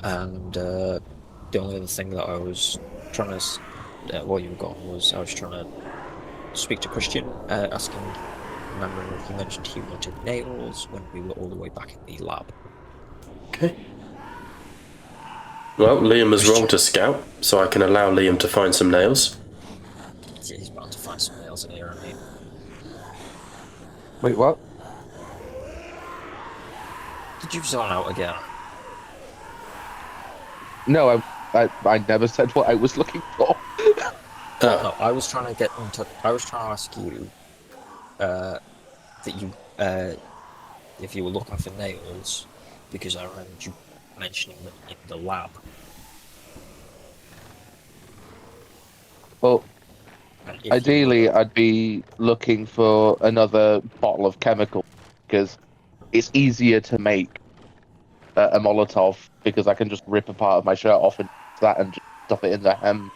And the only other thing that I was trying to, while you were gone, was I was trying to speak to Christian, asking, remembering that he mentioned he wanted nails when we were all the way back in the lab. Okay. Well, Liam has rolled a scout, so I can allow Liam to find some nails. Yeah, he's bound to find some nails in here, I mean. Wait, what? Did you zone out again? No, I never said what I was looking for. No, I was trying to get in touch. I was trying to ask you that you, if you were looking for nails, because I remembered you mentioning them in the lab. Well, And if ideally, I'd be looking for another bottle of chemical because it's easier to make a Molotov because I can just rip a part of my shirt off and that and just stuff it in the hem.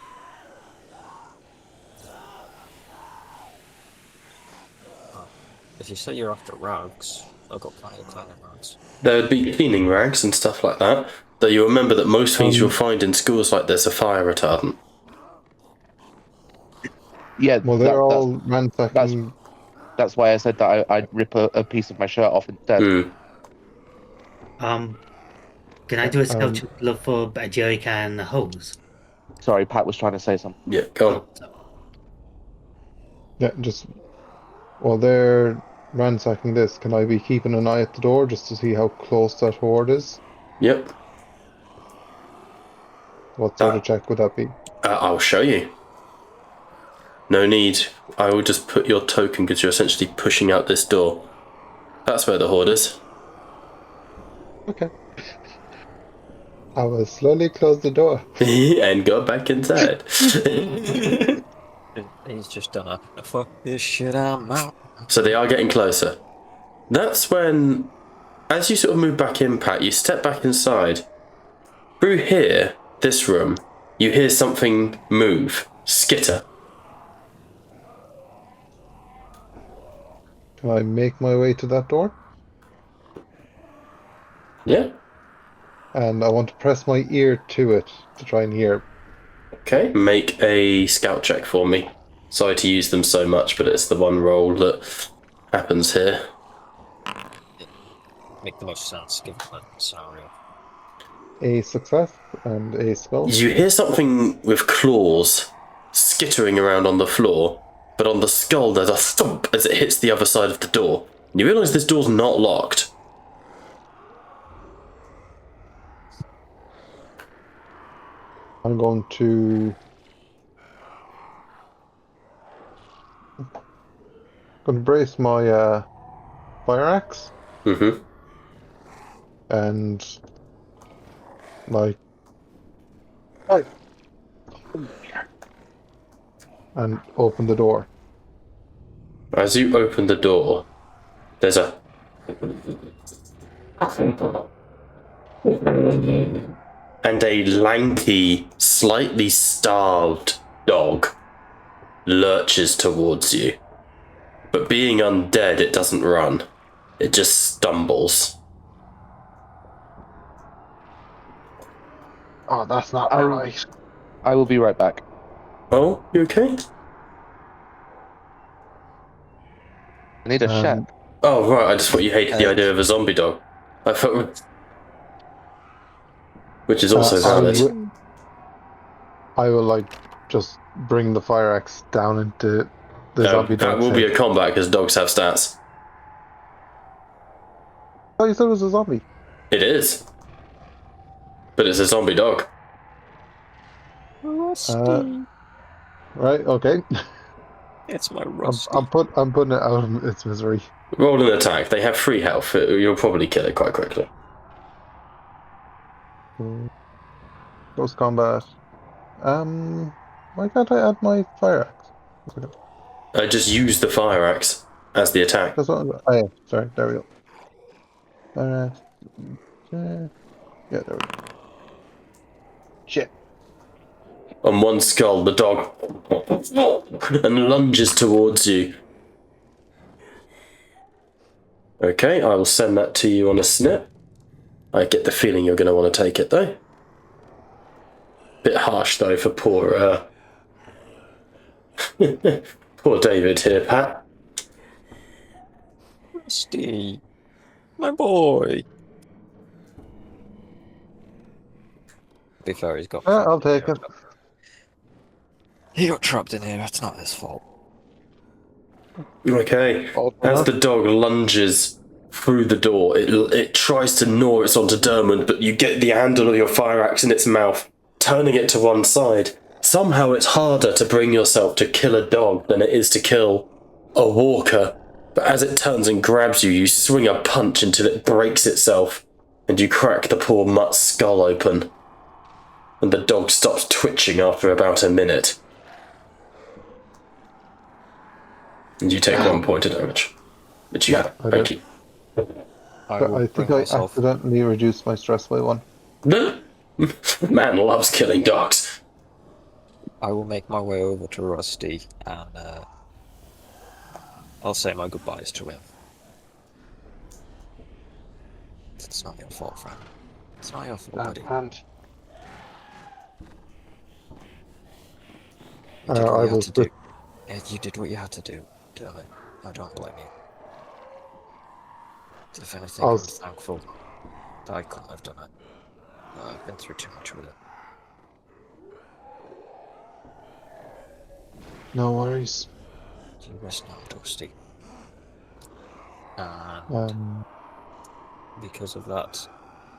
If you say you're after rags, I've got plenty of cleaning rags. There would be cleaning rags and stuff like that. Though you remember that most things you'll find in schools like this are fire retardant. Yeah, Well, they're all ransacking. that's why I said that I'd rip a piece of my shirt off instead. Can I do a scout to look for a jerry can hose? Sorry, Pat was trying to say something. Yeah, go on. Yeah, just while they're ransacking this, can I be keeping an eye at the door just to see how close that horde is? Yep. What sort of check would that be? I'll show you. No need. I will just put your token because you're essentially pushing out this door. That's where the horde is. Okay. I will slowly close the door. And go back inside. He's just done a fuck this shit, I'm out. So they are getting closer. That's when, as you sort of move back in, Pat, you step back inside. Through here, this room, you hear something move, skitter. Can I make my way to that door? Yeah. And I want to press my ear to it to try and hear. Okay, make a scout check for me. Sorry to use them so much, but it's the one roll that happens here. Make the most sense given the scenario. A success and a spell. You hear something with claws skittering around on the floor, but on the skull there's a thump as it hits the other side of the door. You realise this door's not locked. I'm going to brace my fire axe Mm-hmm. and like and open the door. As you open the door, there's a and a lanky, slightly starved dog lurches towards you. But being undead, it doesn't run. It just stumbles. Oh, that's not right. I will be right back. Oh, you okay? I need a check. Oh, right, I just thought you hated the idea of a zombie dog. I thought... Which is also valid. I will like just bring the fire axe down into the zombie That dog. will be a combat because dogs have stats. Oh, you said it was a zombie. It is. But it's a zombie dog. Rusty. Right, okay. It's my Rusty. I'm putting it out of its misery. Roll an attack. They have 3 health. You'll probably kill it quite quickly. Close combat. Why can't I add my fire axe? Just use the fire axe as the attack. That's what yeah, sorry, there we go. Fire axe. Yeah, there we go. Shit. On one skull, the dog and lunges towards you. Okay, I will send that to you on a snip. I get the feeling you're going to want to take it, though. Bit harsh, though, for poor, poor David here, Pat. Rusty. My boy. To be fair, he's got... I'll take it. He got trapped in here, that's not his fault. Okay, as the dog lunges through the door, it tries to gnaw its onto Dermot, but you get the handle of your fire axe in its mouth, turning it to one side. Somehow it's harder to bring yourself to kill a dog than it is to kill a walker, but as it turns and grabs you, you swing a punch until it breaks itself, and you crack the poor mutt's skull open, and the dog stops twitching after about a minute. And you take 1 point of damage. Which you have. Thank you. I think I accidentally reduced my stress by 1. Man loves killing dogs. I will make my way over to Rusty and I'll say my goodbyes to him. It's not your fault, friend. It's not your fault, buddy. And You did what I you had will to do. Yeah, you did what you had to do. Damn it. I don't blame you. If anything, I'm thankful that I couldn't have done it. I've been through too much with it. No worries. You rest now, Dusty. And because of that,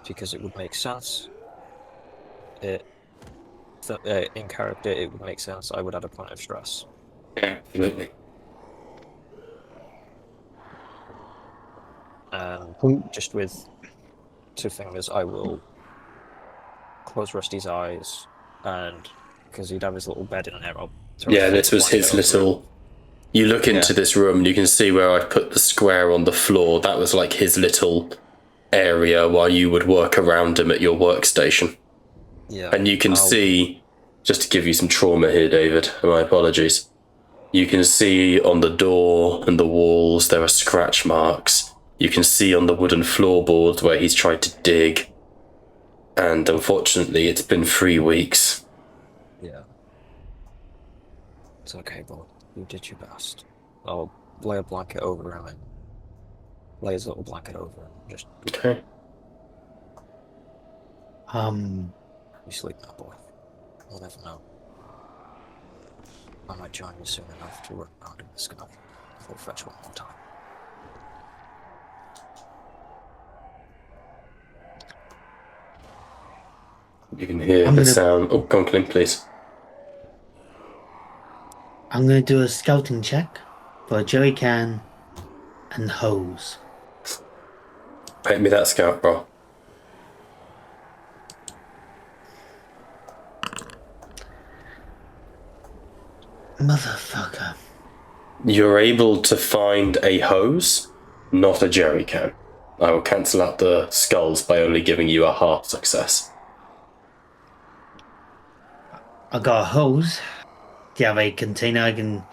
because it would make sense, it in character, it would make sense. I would add a point of stress. Yeah, absolutely. Um, Just with 2 fingers, I will close Rusty's eyes, and because he'd have his little bed in there, I'll throw Yeah, a this thick was blanket his over him. little. You look into this room, and you can see where I put the square on the floor. That was like his little area while you would work around him at your workstation. Yeah. And you can see, just to give you some trauma here, David, and my apologies, you can see on the door and the walls there are scratch marks. You can see on the wooden floorboards where he's tried to dig. And unfortunately, it's been 3 weeks. Yeah. It's okay, boy. You did your best. I'll lay a blanket over him and lay his little blanket over him. Just Okay. Um, you sleep now, boy. You'll never know. I might join you soon enough to run around in the sky. We'll fetch one more time. You can hear I'm the gonna- sound. Oh, go on, Clint, please. I'm going to do a scouting check for a jerry can and hose. Make me that scout roll. Motherfucker. You're able to find a hose, not a jerry can. I will cancel out the skulls by only giving you a half success. I got a hose. Do you have a container I can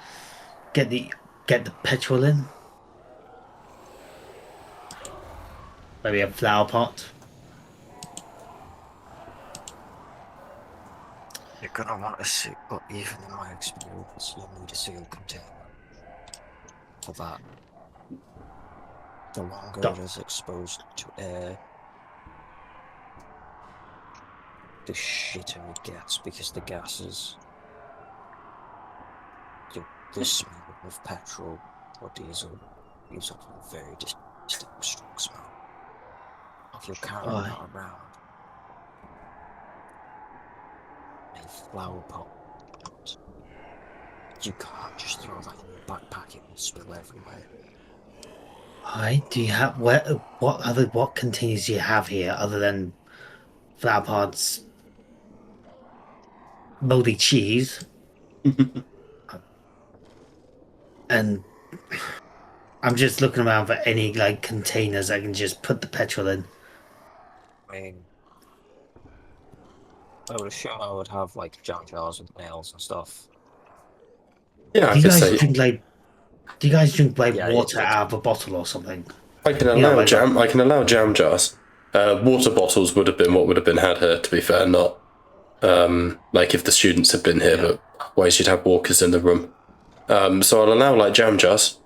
get the petrol in? Maybe a flower pot. You're gonna want a suit, but even in my experience, you need a sealed container. For that. The longer it is exposed to air, the shitter it gets, because the gases, the smell of petrol or diesel gives off a very distinct strong smell. If you're carrying that around in a flower pot, you can't just throw that in your backpack, it will spill everywhere. Alright, do you have what containers do you have here other than flower pots, moldy cheese, and I'm just looking around for any like containers I can just put the petrol in. I mean, I would assume I would have like jam jars with nails and stuff. Yeah, I Do you could guys say. drink like Yeah, water it's- out of a bottle or something? I can allow jam. I can allow jam jars. Water bottles would have been what would have been had here. To be fair, not like if the students had been here, but otherwise you'd have walkers in the room. So I'll allow like jam jars.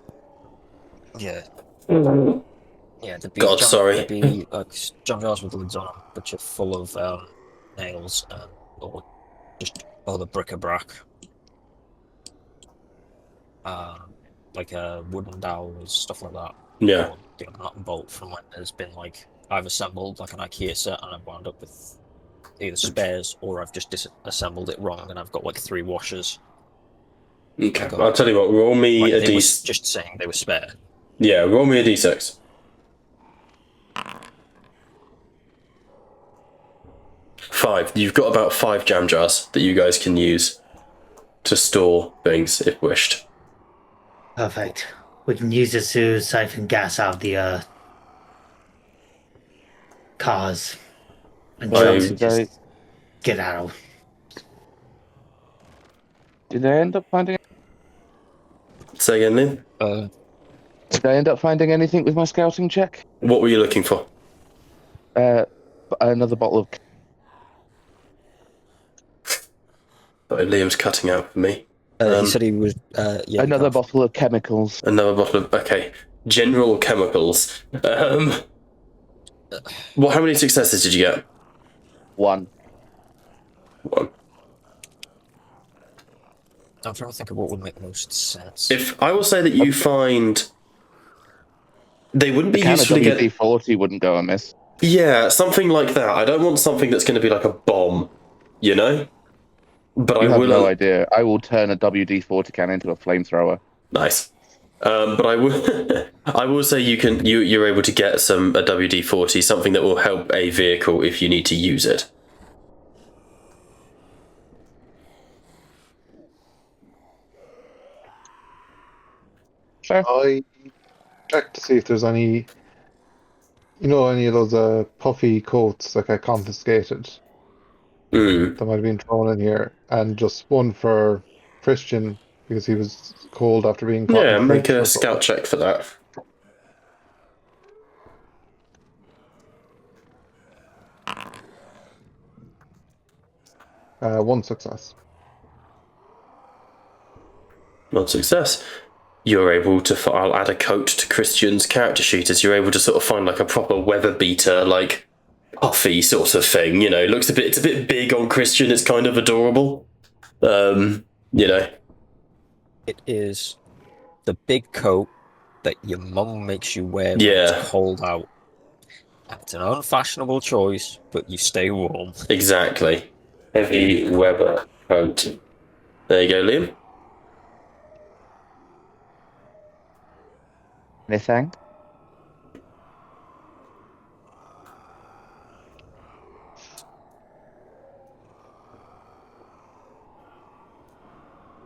Yeah. Yeah, there'd be God, sorry. There'd be like jam jars with lids on them, which are full of nails or just other bric-a-brac. Like wooden dowels, stuff like that. Yeah. Or the nut and bolt from when there's been like I've assembled like an IKEA set and I've wound up with either spares or I've just disassembled it wrong and I've got like 3 washers. Okay, I'll tell you what. Roll me Like, a they d. was just saying they were spare. Yeah, roll me a d6. 5. You've got about 5 jam jars that you guys can use to store things if wished. Perfect. We can use this to siphon gas out of the cars and trucks and just get out. Did I end up finding? Say again, Lynn? Did I end up finding anything with my scouting check? What were you looking for? Another bottle of. Sorry, Liam's cutting out for me. He said he was. Yeah, Another bottle of chemicals. Another bottle of... Okay. General chemicals. How many successes did you get? 1. 1. I'm trying to think of what would make most sense. If I will say that you find... They wouldn't be useful to get... WD-40 wouldn't go amiss. Yeah, something like that. I don't want something that's going to be like a bomb, you know? But You I have will. no idea. I will turn a WD-40 can into a flamethrower. Nice. But I will. I will say you're able to get a WD-40, something that will help a vehicle if you need to use it. Sure. I check to see if there's any, any of those puffy coats like I confiscated Mm. that might have been thrown in here, and just one for Christian because he was cold after being caught in Yeah, the make fridge a or something. scout check for that. One success. Not success. You're able to. I'll add a coat to Christian's character sheet as you're able to sort of find like a proper weather beater, like puffy sort of thing. Looks a bit. It's a bit big on Christian. It's kind of adorable. You know. It is the big coat that your mum makes you wear when Yeah. it's cold out. And it's an unfashionable choice, but you stay warm. Exactly. Heavy weather coat. There you go, Liam. Anything?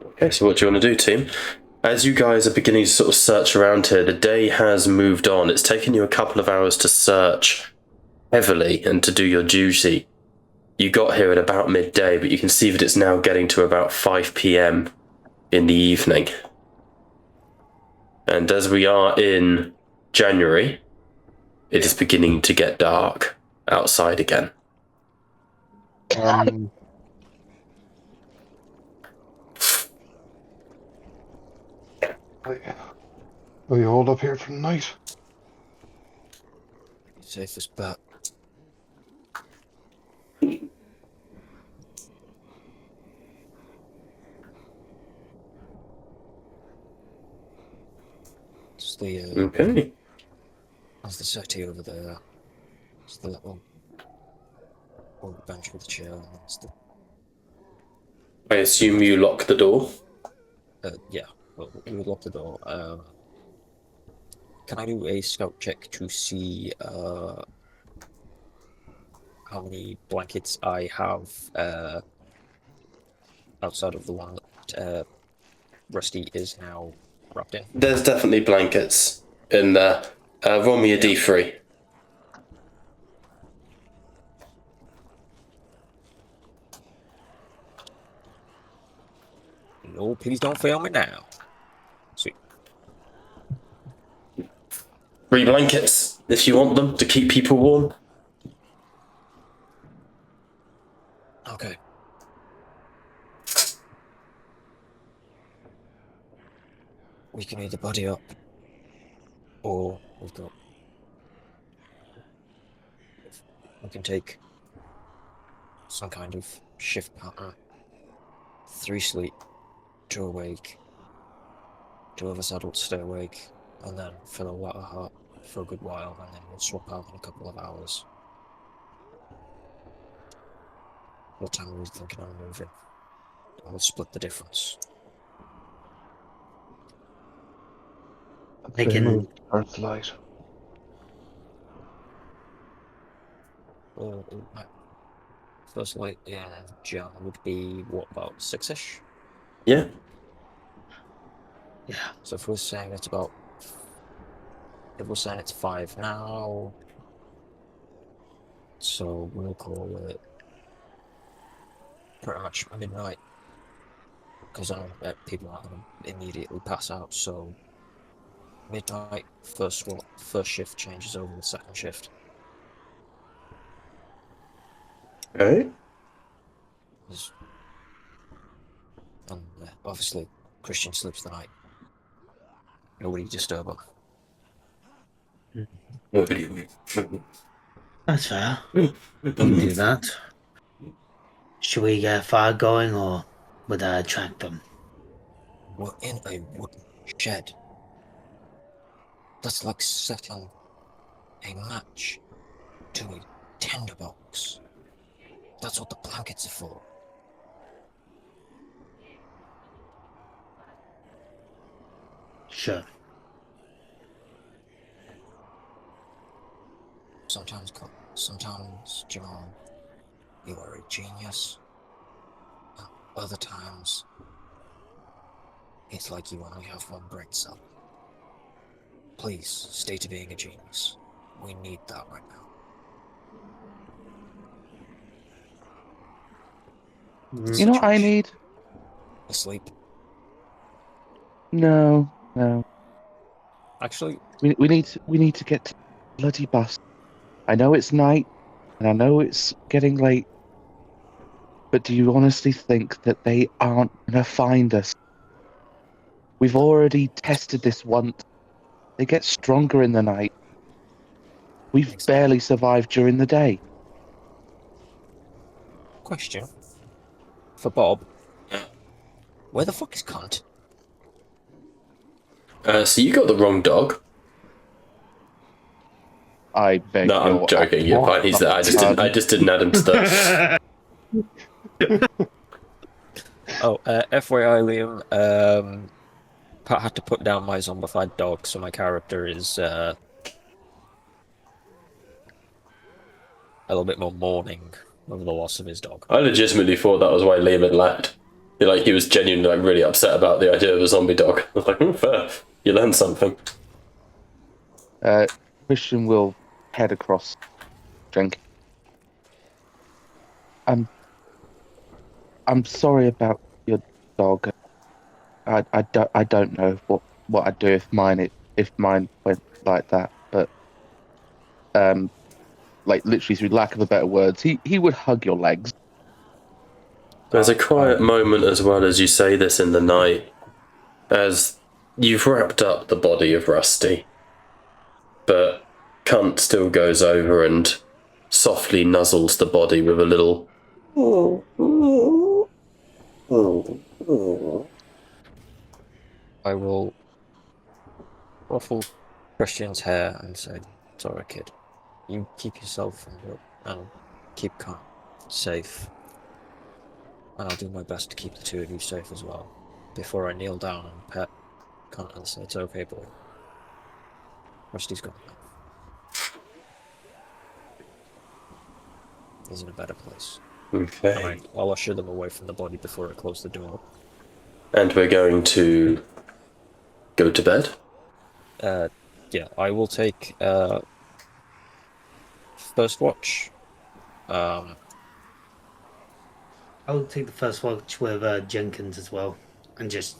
Okay, so what do you want to do, team? As you guys are beginning to sort of search around here, the day has moved on. It's taken you a couple of hours to search heavily and to do your duty. You got here at about midday, but you can see that it's now getting to about 5 p.m. in the evening. And as we are in January, it is beginning to get dark outside again. Will you hold up here for the night? Safest bet. It's the Okay. There's the settee over there. It's the little bench with a chair. And it's the I assume you lock the door. yeah. Well, we would lock the door. Can I do a scout check to see how many blankets I have outside of the one that Rusty is now wrapped in? There's definitely blankets in there. Roll me a D3. No, please don't fail me now. Sweet. 3 blankets, if you want them, to keep people warm. Okay. We can either buddy up, or we can take some kind of shift pattern. 3 sleep, 2 awake, 2 of us adults stay awake, and then for the latter half for a good while, and then we'll swap out in a couple of hours. What time are we thinking of moving? And we'll split the difference. They can- move towards light. First light, yeah, Jan would be what, about 6ish? Yeah. Yeah. So if we're saying it's 5 now, so we'll call it pretty much midnight, because I know that people aren't going to immediately pass out. So midnight, first shift changes over the second shift. Okay. And obviously, Christian sleeps the night. Nobody disturb him. That's fair. We can do that. Should we get fire going, or would I attract them? We're in a wooden shed. That's like setting a match to a tinderbox. That's what the blankets are for. Sure. Sometimes, John, you are a genius. Other times, it's like you only have one brain cell. Please, stay to being a genius. We need that right now. You know what I need? Asleep. No. Actually, We need to get to the bloody bus. I know it's night, and I know it's getting late. But do you honestly think that they aren't gonna find us? We've already tested this once. They get stronger in the night. We've Exactly. barely survived during the day. question for Bob. Where the fuck is cunt? So you got the wrong dog. I beg No, your I'm joking. You're fine. He's there. I just didn't add him to the. Oh, FYI, Liam. Pat had to put down my zombified dog, so my character is a little bit more mourning over the loss of his dog. I legitimately thought that was why Liam had left. He was genuinely really upset about the idea of a zombie dog. I was like, fair. You learned something. Christian will head across Jenkins. I'm sorry about your dog. I don't know what I'd do if mine went like that, but like literally through lack of a better words, he would hug your legs. There's a quiet moment as well as you say this in the night, as you've wrapped up the body of Rusty, but Cunt still goes over and softly nuzzles the body with a little. I will ruffle Christian's hair and say, "Sorry, kid. You keep yourself and keep Cunt safe. And I'll do my best to keep the two of you safe as well." Before I kneel down and pet Cunt and say, "It's okay, boy. Rusty's gone now. He's in a better place." Okay. I'll usher them away from the body before I close the door. And we're going to go to bed? Yeah, I will take first watch. I'll take the first watch with Jenkins as well, and just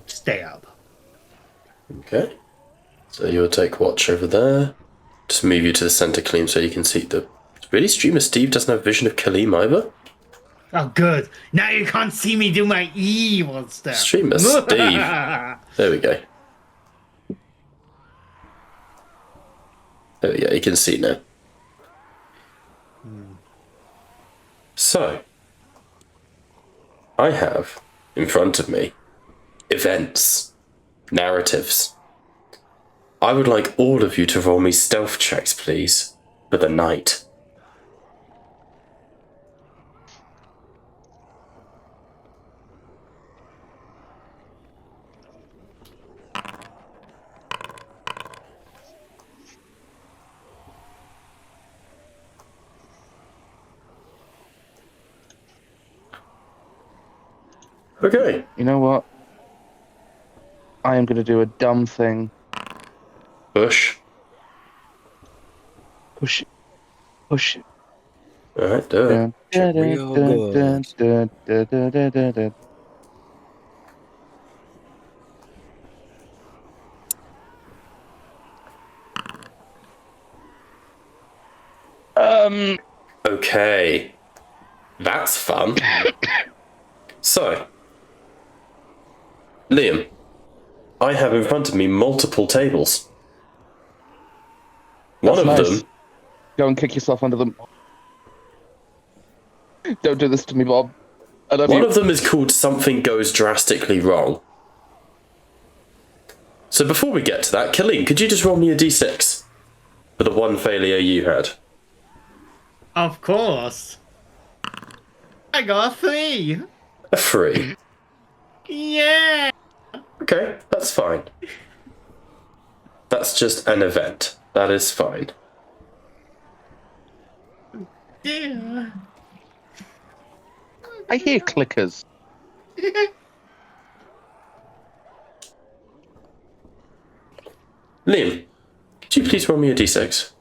stay up. Okay. So you'll take watch over there. Just move you to the center, Kaleem, so you can see the... Really? Streamer Steve doesn't have vision of Kaleem either? Oh, good. Now you can't see me do my evil stuff. Streamer Steve. There we go. There we go, you can see now. So, I have in front of me events, narratives. I would like all of you to roll me stealth checks, please, for the night. Okay. You know what? I am going to do a dumb thing. Bush. Push. Alright, do it. Real good. Okay. That's fun. So, Liam, I have in front of me multiple tables. One of That's nice. them... Go and kick yourself under them. Don't do this to me, Bob. I love One you. of them is called Something Goes Drastically Wrong. So before we get to that, Kaleem, could you just roll me a d6 for the one failure you had? Of course. I got a 3. A 3. Yeah. Okay, that's fine. That's just an event. That is fine. Yeah. I hear clickers. Liam, could you please roll me a d6?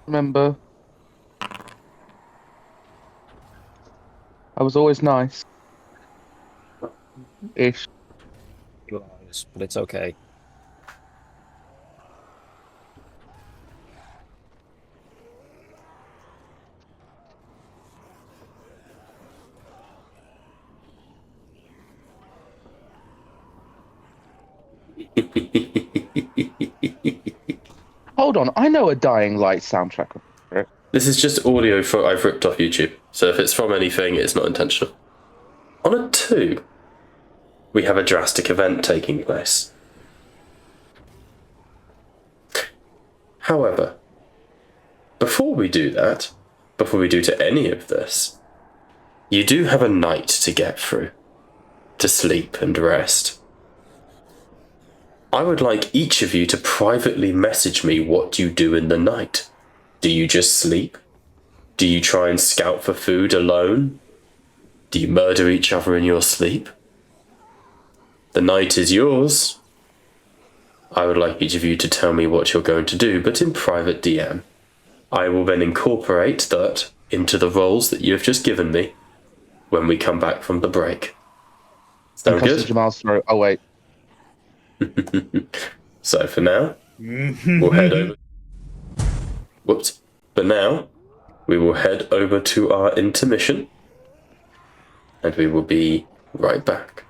Remember, I was always nice. Ish. Lies, but it's okay. Hold on, I know a Dying Light soundtrack. This is just audio I've ripped off YouTube, so if it's from anything, it's not intentional. On a 2, we have a drastic event taking place. However, before we do that, before we do to any of this, you do have a night to get through, to sleep and rest. I would like each of you to privately message me what you do in the night. Do you just sleep? Do you try and scout for food alone? Do you murder each other in your sleep? The night is yours. I would like each of you to tell me what you're going to do, but in private DM. I will then incorporate that into the roles that you have just given me when we come back from the break. Sound good? Jamal's throat. Oh, wait. So for now, we'll head over. Whoops. For now, we will head over to our intermission, and we will be right back.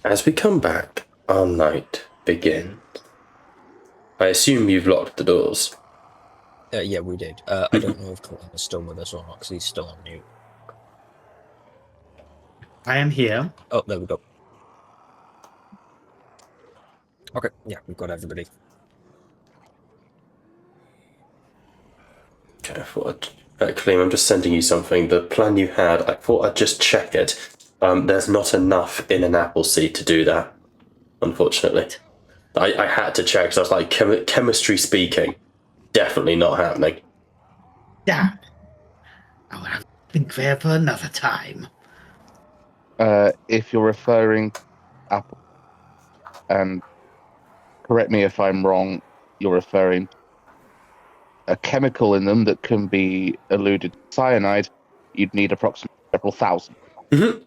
As we come back, our night begins. I assume you've locked the doors. Yeah, we did. I don't know if Colin is still with us or not, because he's still on mute. I am here. Oh, there we go. Okay, yeah, we've got everybody. Okay, I thought Clem, I'm just sending you something. The plan you had, I thought I'd just check it. There's not enough in an apple seed to do that, unfortunately. I had to check, so I was like, chemistry speaking, definitely not happening. Damn. I would have to think there for another time. If you're referring to apple, and correct me if I'm wrong, you're referring to a chemical in them that can be eluded cyanide, you'd need approximately several thousand. Mm-hmm.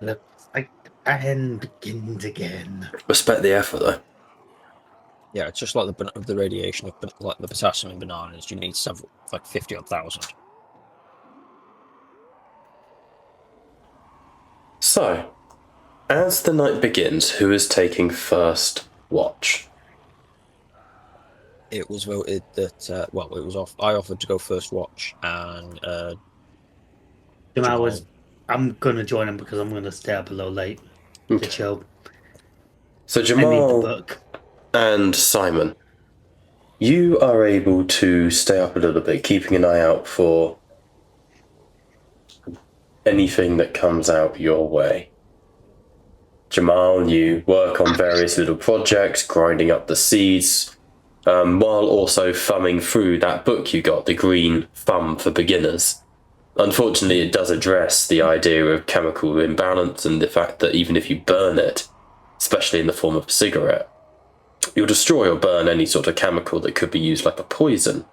Looks like the end begins again. Respect the effort, though. Yeah, it's just like the radiation of like the potassium in bananas. You need several, like 50 odd thousand. So, as the night begins, who is taking first watch? It was voted that it was off. I offered to go first watch, and Jamal was. I'm gonna join him because I'm gonna stay up a little late to chill. So I need the Jamal book. and Simon, you are able to stay up a little bit, keeping an eye out for anything that comes out your way. Jamal, you work on various little projects, grinding up the seeds, while also thumbing through that book you got, The Green Thumb for Beginners. Unfortunately, it does address the idea of chemical imbalance and the fact that even if you burn it, especially in the form of a cigarette, you'll destroy or burn any sort of chemical that could be used like a poison.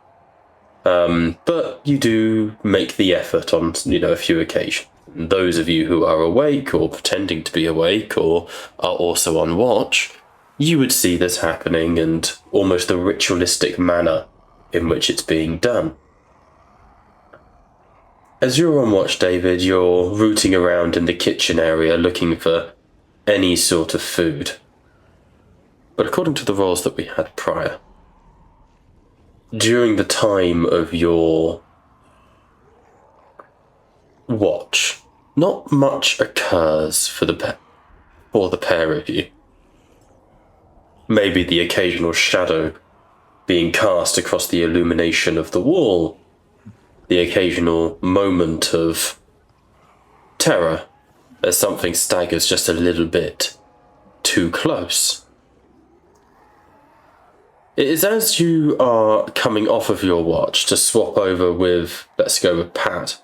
But you do make the effort on, a few occasions. And those of you who are awake or pretending to be awake or are also on watch, you would see this happening and almost the ritualistic manner in which it's being done. As you're on watch, David, you're rooting around in the kitchen area looking for any sort of food. But according to the roles that we had prior, during the time of your watch, not much occurs for the pair of you. Maybe the occasional shadow being cast across the illumination of the wall, the occasional moment of terror as something staggers just a little bit too close. It is as you are coming off of your watch to swap over with, let's go with Pat,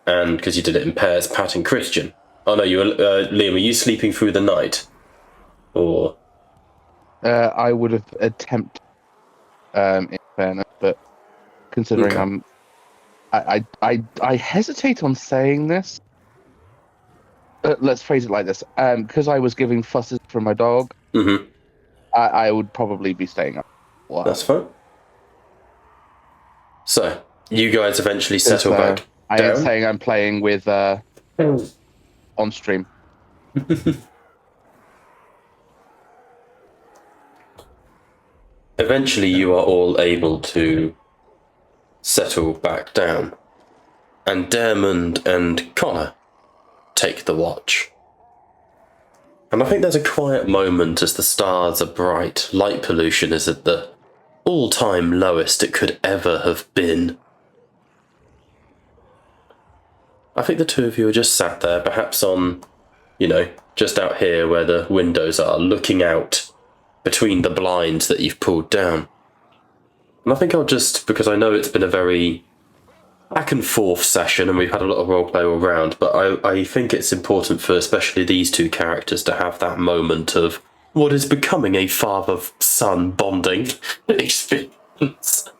and because you did it in pairs, Pat and Christian. Oh no, Liam, are you sleeping through the night? Or? I would have attempted, in fairness, but considering Okay. I hesitate on saying this. Let's phrase it like this: because I was giving fusses for my dog, I would probably be staying up. That's fine. So you guys eventually settle back I down. am saying I'm playing with on stream. Eventually, you are all able to settle back down, and Dermond and Connor take the watch. And I think there's a quiet moment as the stars are bright. Light pollution is at the all-time lowest it could ever have been. I think the two of you are just sat there, perhaps on, just out here where the windows are, looking out between the blinds that you've pulled down. And I think I'll just, because I know it's been a very back and forth session and we've had a lot of roleplay all round, but I think it's important for especially these two characters to have that moment of what is becoming a father-son bonding experience.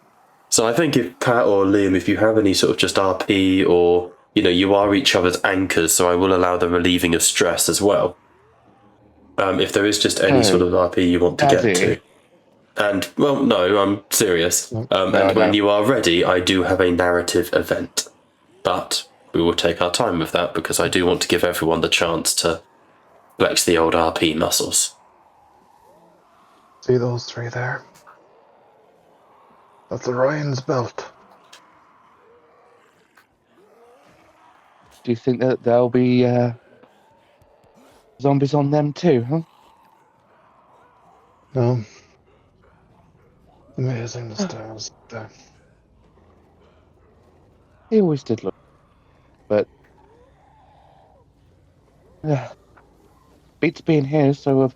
So I think if Pat or Liam, if you have any sort of just RP or, you are each other's anchors, so I will allow the relieving of stress as well. If there is just any sort of RP you want to get to. And, well, no, I'm serious. When you are ready, I do have a narrative event. But we will take our time with that because I do want to give everyone the chance to flex the old RP muscles. See those three there? That's Orion's belt. Do you think that there'll be zombies on them too, huh? No. Amazing, the stars there. He always did look, but beats being here. So if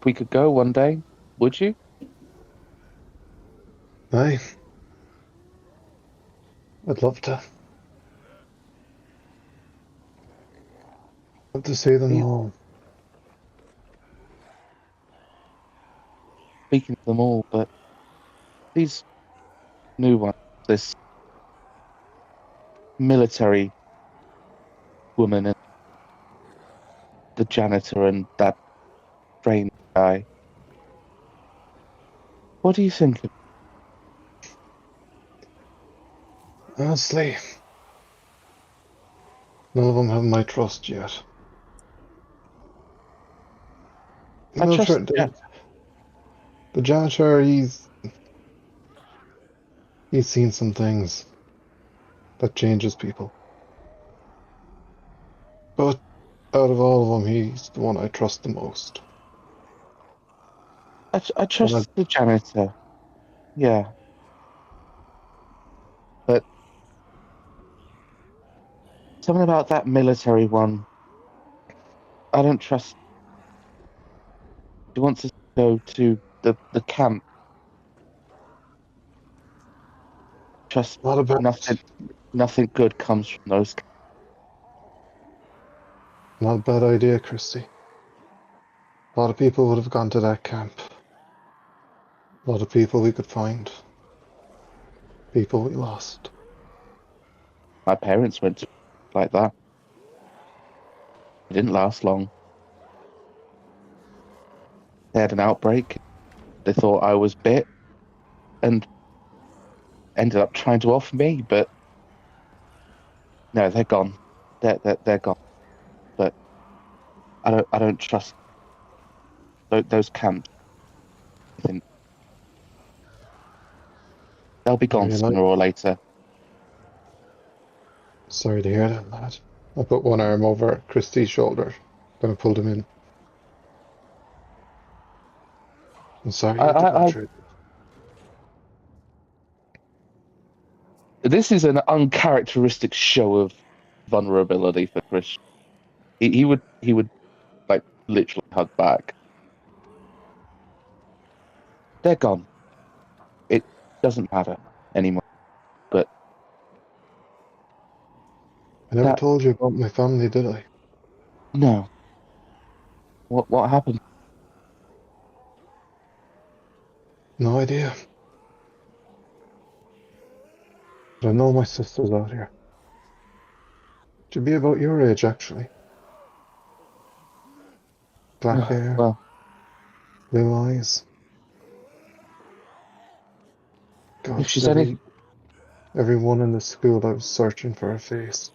we could go one day, would you? Aye. I'd love to. Love to see them all. Speaking of them all, but these new ones, this military woman and the janitor and that train guy. What do you think of? Honestly, none of them have my trust yet. I trust The janitor, he's seen some things that changes people. But out of all of them, he's the one I trust the most. I trust the janitor. Yeah. But something about that military one, I don't trust. He wants us to go to the camp. Trust Not about nothing good comes from those. Not a bad idea, Christy. A lot of people would have gone to that camp. A lot of people we could find. People we lost. My parents went to like that. It didn't last long. They had an outbreak. They thought I was bit and ended up trying to off me, but no, they're gone. They're gone. But I don't trust those camps. I think they'll be gone sooner or later. Sorry to hear that, lad. I put one arm over Christie's shoulder. Gonna pull him in. I'm sorry you had to go through. This is an uncharacteristic show of vulnerability for Chris. He would like literally hug back. They're gone. It doesn't matter anymore. But I never told you about my family, did I? No. What happened? No idea. But I know my sister's out here. She'd be about your age, actually. Black hair, blue eyes. God, if she's everyone in the school, I was searching for her face.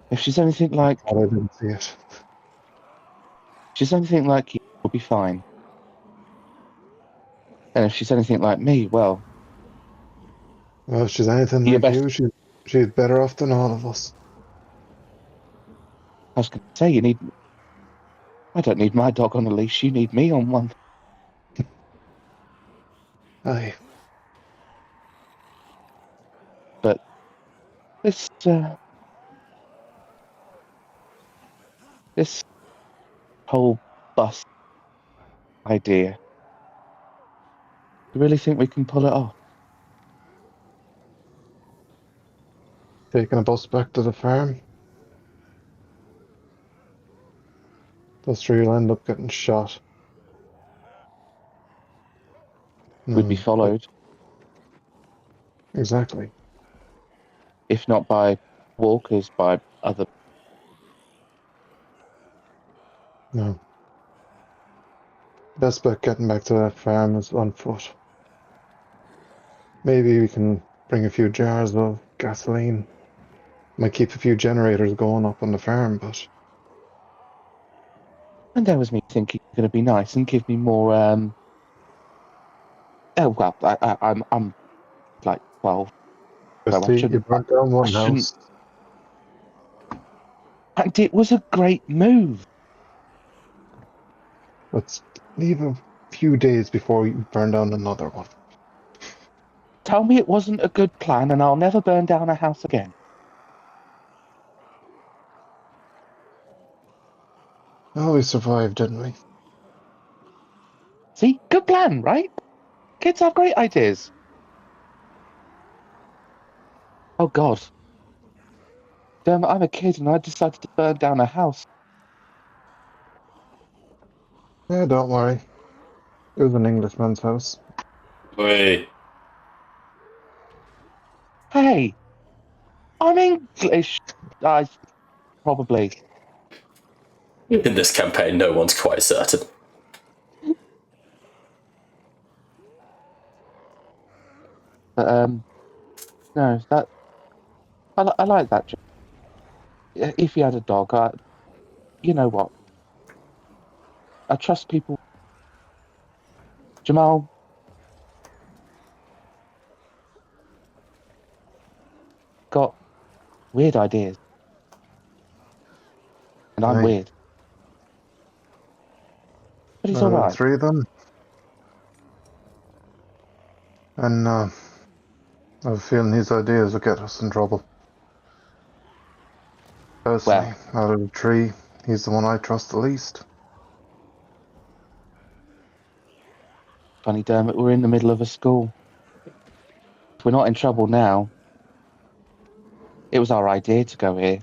If she's anything like, God, I didn't see it. If she's anything like you, we'll be fine. And if she's anything like me, well, if she's anything like you, she's better off than all of us. I was going to say, I don't need my dog on a leash, you need me on one. Aye. But this whole bus idea, you really think we can pull it off? Taking a bus back to the farm? Those three will end up getting shot. We'd be followed. Exactly. If not by walkers, by other. No. Best bet getting back to that farm is on foot. Maybe we can bring a few jars of gasoline. Might keep a few generators going up on the farm, but And there was me thinking you're going to be nice and give me more. Oh well, I'm like 12. So I see, you shouldn't. burnt down one shouldn't- house. And it was a great move. Let's leave a few days before you burn down another one. Tell me it wasn't a good plan, and I'll never burn down a house again. Oh, we survived, didn't we? See, good plan, right? Kids have great ideas. Oh God, damn! I'm a kid, and I decided to burn down a house. Yeah, don't worry. It was an Englishman's house. Wait. Hey, I'm English. I probably. In this campaign, no one's quite certain. But no, that I like that. If you had a dog, you know what? I trust people. Jamal, got weird ideas, and I'm Right. weird. But he's all right. 3 of them. And I have a feeling these ideas will get us in trouble. Personally, out of the 3, he's the one I trust the least. Funny, Dermot, we're in the middle of a school. We're not in trouble now. It was our idea to go here.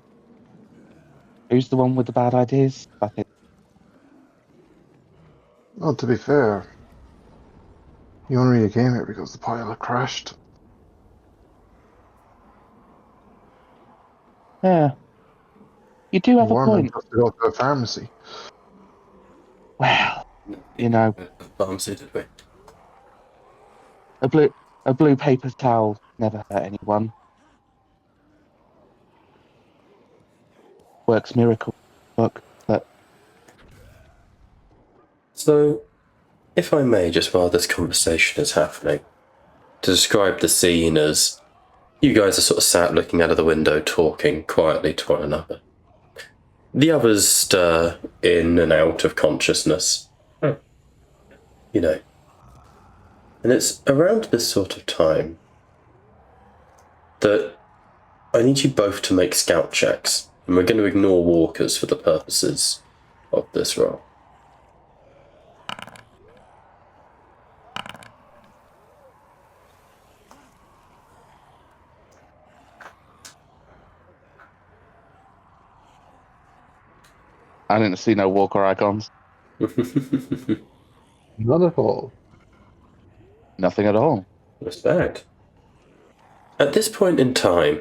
Who's the one with the bad ideas? I think. Well, to be fair, you only really came here because the pilot crashed. Yeah. You do have a Warman point. has to go to a pharmacy. Well, you know, Pharmacy, did we? a blue paper towel never hurt anyone. Works miracle. Look, but So, if I may, just while this conversation is happening, to describe the scene as you guys are sort of sat looking out of the window, talking quietly to one another. The others stir in and out of consciousness. You know. And it's around this sort of time that I need you both to make scout checks, and we're going to ignore walkers for the purposes of this role. I didn't see no walker icons. None at all. Nothing at all. Respect. At this point in time,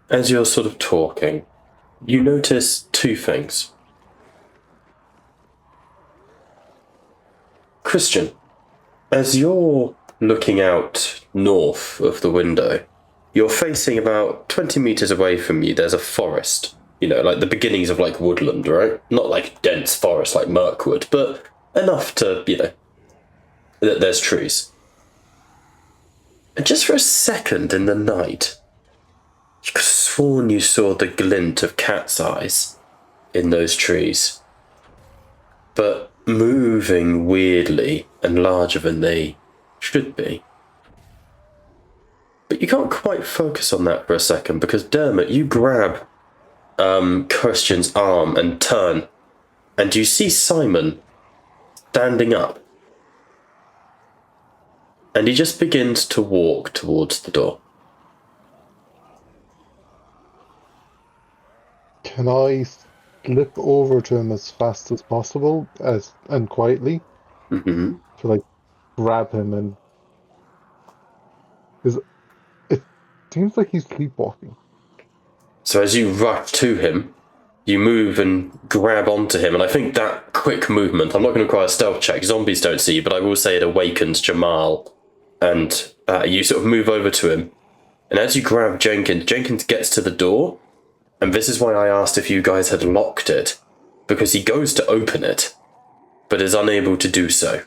as you're sort of talking, you notice 2 things. Christian, as you're looking out north of the window, you're facing about 20 meters away from you, there's a forest. You know, like the beginnings of like woodland, right? Not like dense forest like Mirkwood, but enough to, you know, that there's trees. And just for a second in the night, you could have sworn you saw the glint of cat's eyes in those trees. But moving weirdly and larger than they should be. But you can't quite focus on that for a second because Dermot, you grab Christian's arm and turn, and you see Simon standing up. And he just begins to walk towards the door. Can I slip over to him as fast as possible, and quietly, Mm-hmm. to like grab him and? It seems like he's sleepwalking. So as you rush to him, you move and grab onto him, and I think that quick movement, I'm not going to require a stealth check, zombies don't see you, but I will say it awakens Jamal, and you sort of move over to him, And as you grab Jenkins gets to the door, and this is why I asked if you guys had locked it, because he goes to open it, but is unable to do so.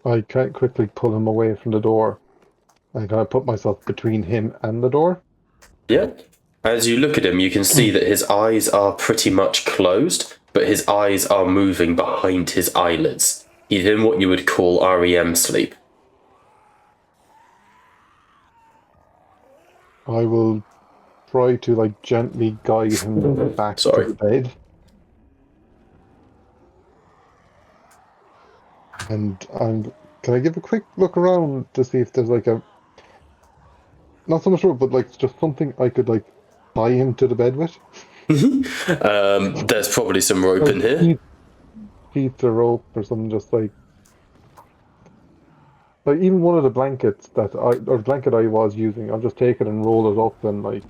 I can't quickly pull him away from the door. I kind of put myself between him and the door. Yeah. As you look at him, you can see that his eyes are pretty much closed, but his eyes are moving behind his eyelids. He's in what you would call REM sleep. I will try to like gently guide him back to the bed. And can I give a quick look around to see if there's like a, not so much rope, but like just something I could like tie him to the bed with? There's probably some rope in here. Sheets or rope or something, just like even one of the blankets blanket I was using, I'll just take it and roll it up and like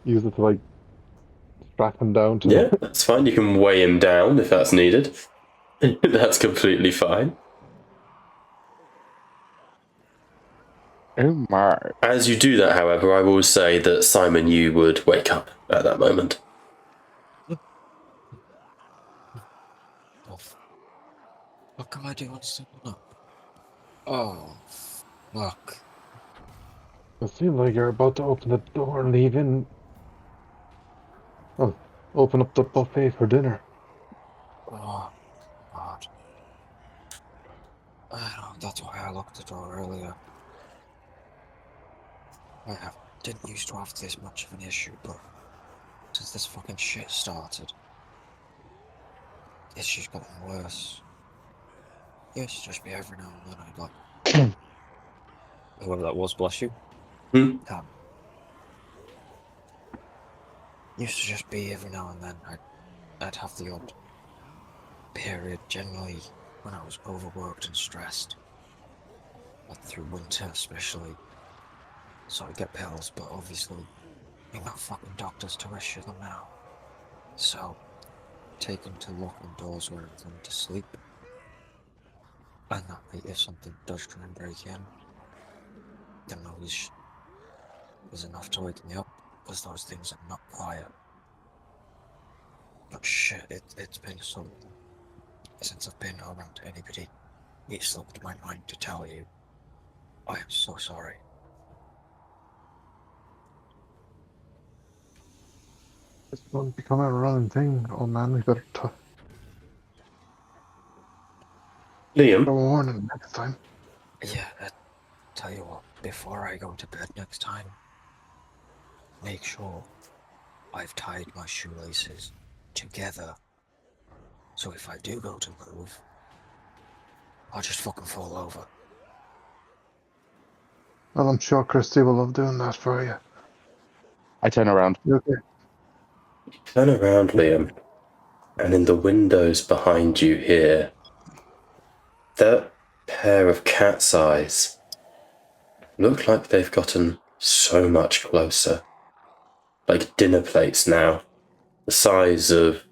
use it to like strap him down to. Yeah, that's fine. You can weigh him down if that's needed. That's completely fine. Oh my. As you do that, however, I will say that Simon, you would wake up at that moment. What can I do on something up? Oh, fuck. It seems like you're about to open the door and leave in. Oh, open up the buffet for dinner. Oh, God. I know, that's why I locked the door earlier. I didn't used to have this much of an issue, but since this fucking shit started, it's just gotten worse. It used to just be every now and then I'd like... Whoever that was, bless you. Used to just be every now and then I'd have the odd period, generally when I was overworked and stressed. Like through winter especially. So I'd get pills, but obviously we got fucking doctors to issue them now. So take them to locking doors where I'm going to sleep. And that way if something does try and break in, then always was enough to wake me up, because those things are not quiet. But shit, it's been so... Since I've been around anybody, it slipped my mind to tell you. I am so sorry. This won't become a running thing. Oh man, we better Liam? a warning next time. Yeah, tell you what, before I go to bed next time, make sure I've tied my shoelaces together. So if I do go to move, I'll just fucking fall over. Well, I'm sure Christy will love doing that for you. I turn around. You okay? Turn around, Liam, and in the windows behind you here, that pair of cat's eyes look like they've gotten so much closer. Like dinner plates now, the size of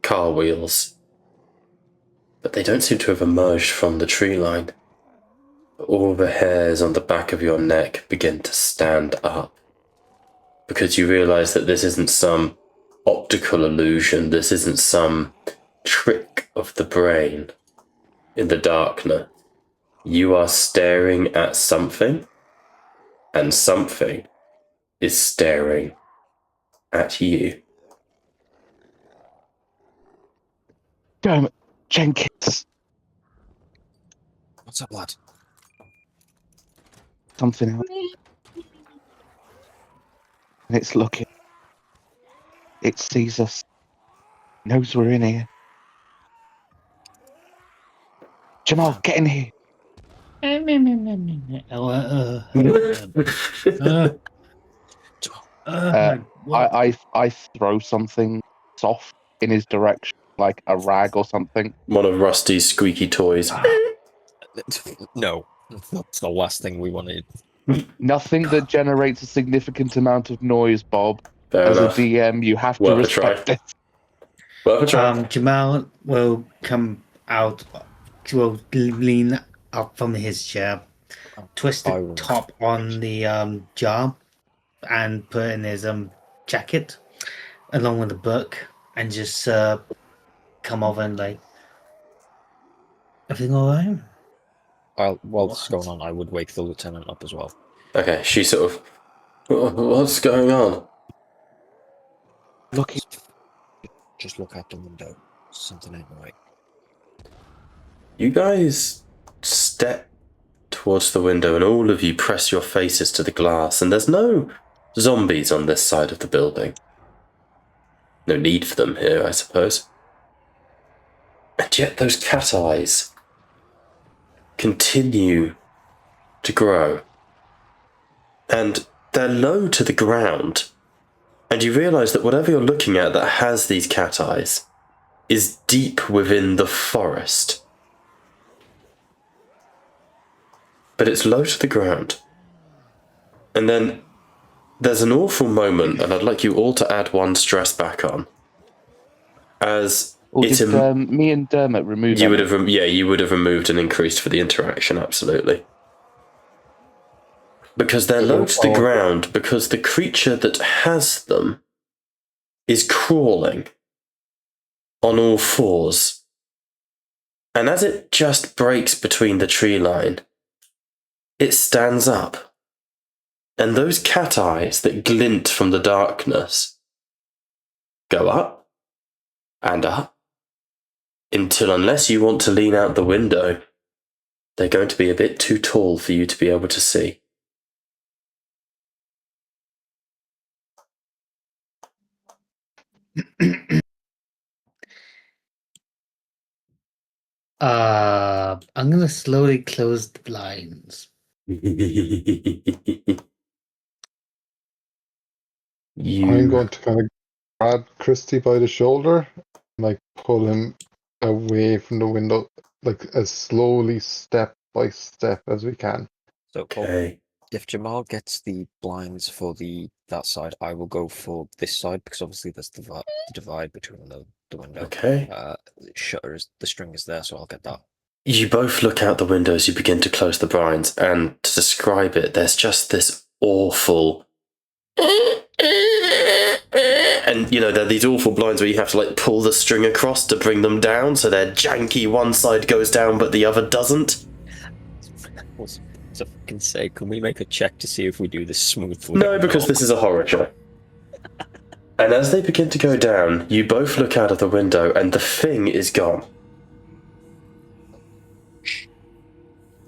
car wheels. But they don't seem to have emerged from the tree line. All the hairs on the back of your neck begin to stand up. Because you realise that this isn't some optical illusion, this isn't some trick of the brain in the darkness. You are staring at something, and something is staring at you. Damn it, Jenkins. What's up, lad? Something else. And it's looking. It sees us. Knows we're in here. Jamal, get in here. I throw something soft in his direction, like a rag or something. One of Rusty's squeaky toys. No, that's the last thing we wanted. Nothing that generates a significant amount of noise, Bob. Fair As enough. a DM, you have to Worth a respect try. it. Worth a try. Jamal will come out, will lean up from his chair, twist the top on the jar and put it in his jacket along with the book and just come over and like, everything all right? While this is going on, I would wake the lieutenant up as well. Okay, she sort of, what's going on? Just look out the window. Something ain't right. You guys step towards the window and all of you press your faces to the glass, and there's no zombies on this side of the building. No need for them here, I suppose. And yet those cat eyes continue to grow. And they're low to the ground. And you realise that whatever you're looking at that has these cat eyes is deep within the forest. But it's low to the ground. And then there's an awful moment, and I'd like you all to add 1 stress back on. As did me and Dermot remove you would have, you would have removed and increased for the interaction, absolutely. Because they're low to the ground, because the creature that has them is crawling on all fours. And as it just breaks between the tree line, it stands up. And those cat eyes that glint from the darkness go up and up until, unless you want to lean out the window, they're going to be a bit too tall for you to be able to see. I'm gonna slowly close the blinds. I'm going to kind of grab Christy by the shoulder and like pull him away from the window, like as slowly, step by step as we can. So Okay. if Jamal gets the blinds for that side, I will go for this side because obviously there's the divide between the window. Okay. The string is there, so I'll get that. You both look out the window as you begin to close the blinds, and to describe it, there's just this awful... And, there are these awful blinds where you have to, like, pull the string across to bring them down, so they're janky, one side goes down but the other doesn't. So fucking say, can we make a check to see if we do this smoothly? No, because this is a horror show. And as they begin to go down, you both look out of the window and the thing is gone.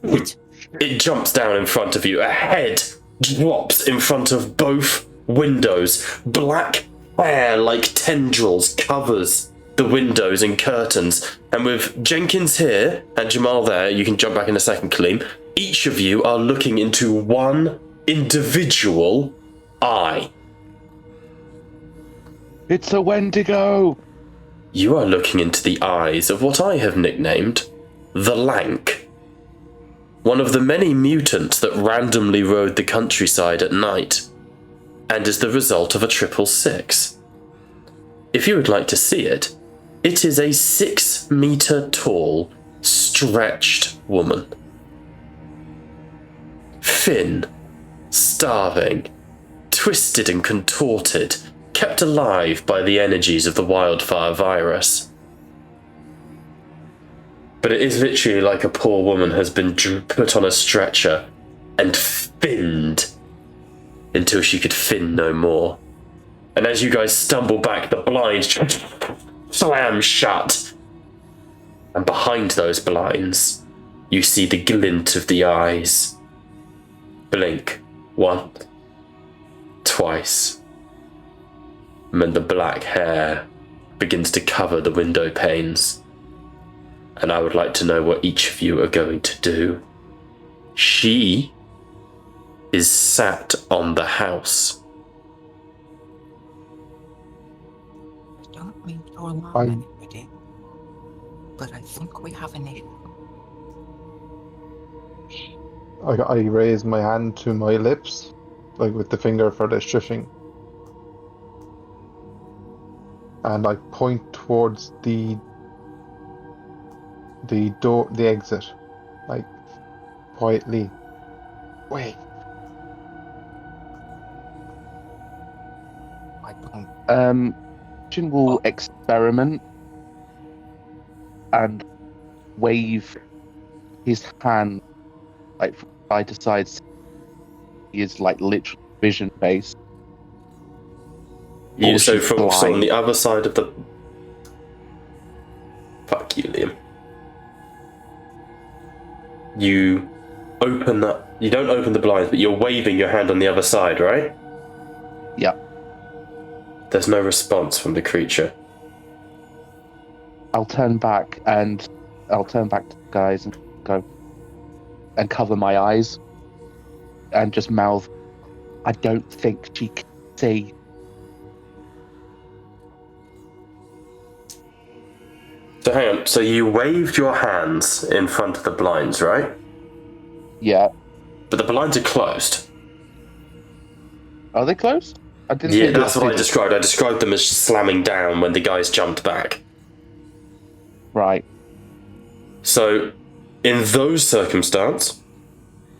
It jumps down in front of you. A head drops in front of both windows. Black hair like tendrils covers the windows and curtains. And with Jenkins here and Jamal there, you can jump back in a second, Kaleem. Each of you are looking into one individual eye. It's a Wendigo! You are looking into the eyes of what I have nicknamed the Lank. One of the many mutants that randomly rode the countryside at night, and is the result of a 666. If you would like to see it, it is a 6-meter tall, stretched woman. Thin, starving, twisted and contorted, kept alive by the energies of the wildfire virus. But it is literally like a poor woman has been put on a stretcher and finned until she could fin no more. And as you guys stumble back, the blinds slam shut. And behind those blinds, you see the glint of the eyes. Blink once, twice, and then the black hair begins to cover the window panes. And I would like to know what each of you are going to do. She is sat on the house. I don't mean to alarm anybody, but I think we have an issue. I raise my hand to my lips, like with the finger for the shushing. And I point towards the door, the exit, like quietly Wait. I don't. Jin will experiment and wave his hand like from side to side. He is like literally vision based. You Or so she's from so on blind. the other side of the. Fuck you, Liam. You open the. You don't open the blinds, but you're waving your hand on the other side, right? Yeah. There's no response from the creature. I'll turn back to the guys and go and cover my eyes and just mouth, I don't think she can see. So hang on. So you waved your hands in front of the blinds, right? Yeah. But the blinds are closed. Are they closed? I didn't Yeah, think that's they what I did. described. I described them as slamming down when the guys jumped back. Right. So, in those circumstances,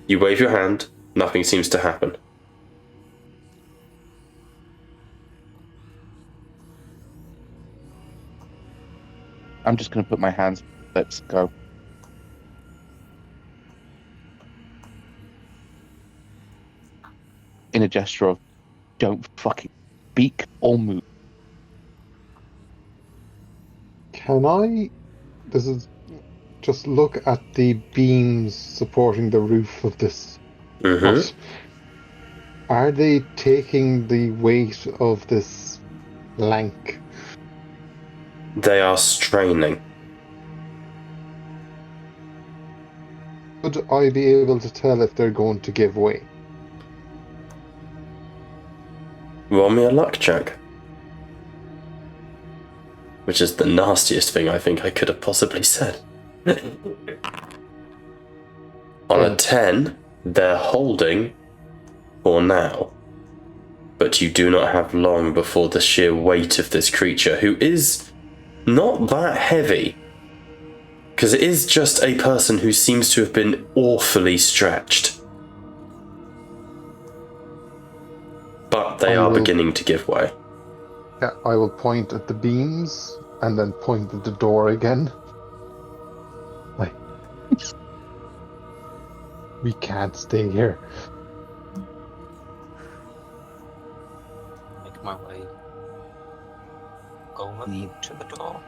you wave your hand, nothing seems to happen. I'm just going to put my hands. Let's go. In a gesture of, don't fucking speak or move. Can I? This is just look at the beams supporting the roof of this Mm-hmm. hut. Are they taking the weight of this lank? They are straining. Would I be able to tell if they're going to give way? Roll me a luck check. Which is the nastiest thing I think I could have possibly said. On a 10, they're holding for now. But you do not have long before the sheer weight of this creature, who is not that heavy, because it is just a person who seems to have been awfully stretched. But they are beginning to give way. Yeah, I will point at the beams and then point at the door again. Like, we can't stay here. Make my way over to the door.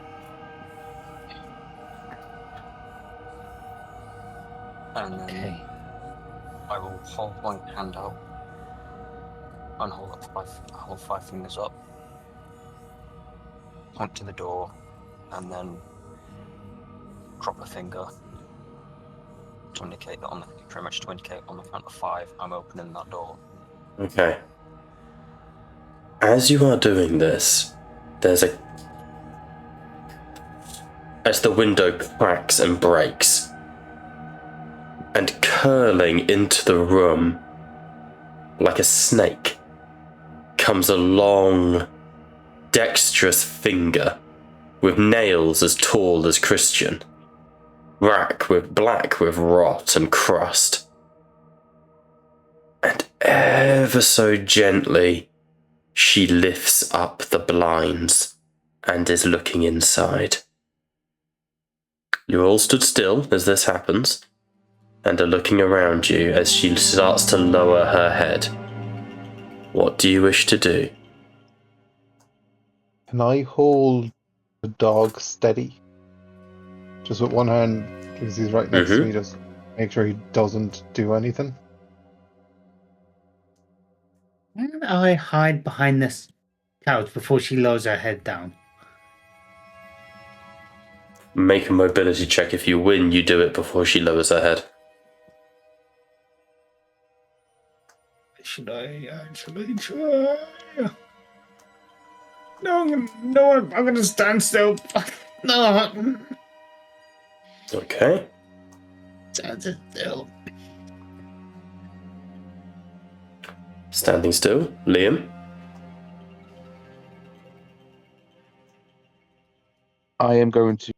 And then I will hold my hand out and hold five fingers up, point to the door, and then drop a finger to indicate that pretty much to indicate on the count of 5, I'm opening that door. Okay. As you are doing this, as the window cracks and breaks, and curling into the room like a snake comes a long, dexterous finger with nails as tall as Christian, black with rot and crust. And ever so gently, she lifts up the blinds and is looking inside. You all stood still as this happens, and are looking around you as she starts to lower her head. What do you wish to do? Can I hold the dog steady? Just with one hand, because he's right next to me, just make sure he doesn't do anything. Can I hide behind this couch before she lowers her head down? Make a mobility check. If you win, you do it before she lowers her head. Should I actually try? No, I'm gonna stand still. No. Okay. Stand still. Standing still. Liam? I am going to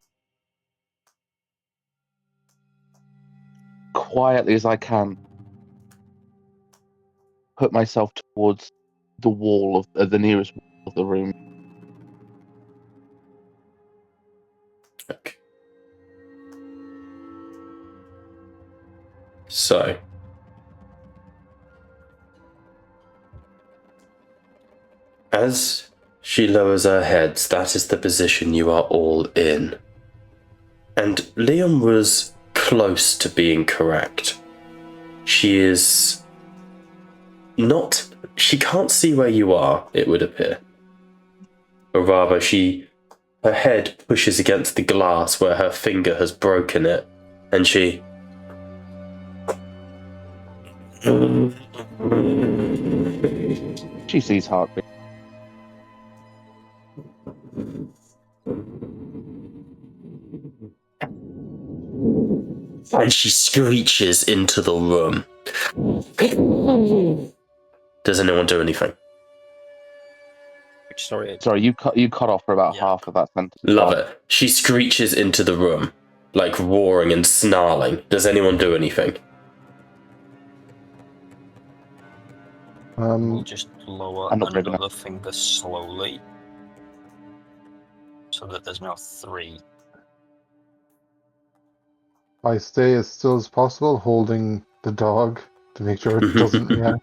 quietly as I can put myself towards the wall of the nearest wall of the room. Okay. So, as she lowers her head, that is the position you are all in. And Liam was close to being correct. She is not... She can't see where you are, it would appear. Or rather, her head pushes against the glass where her finger has broken it, and she... She sees heartbeat. And she screeches into the room. Does anyone do anything? Sorry. Sorry, you cut off for about half of that sentence. Love it. She screeches into the room, like roaring and snarling. Does anyone do anything? We'll just lower I'm not brave another finger slowly, so that there's now 3. I stay as still as possible, holding the dog to make sure it doesn't react.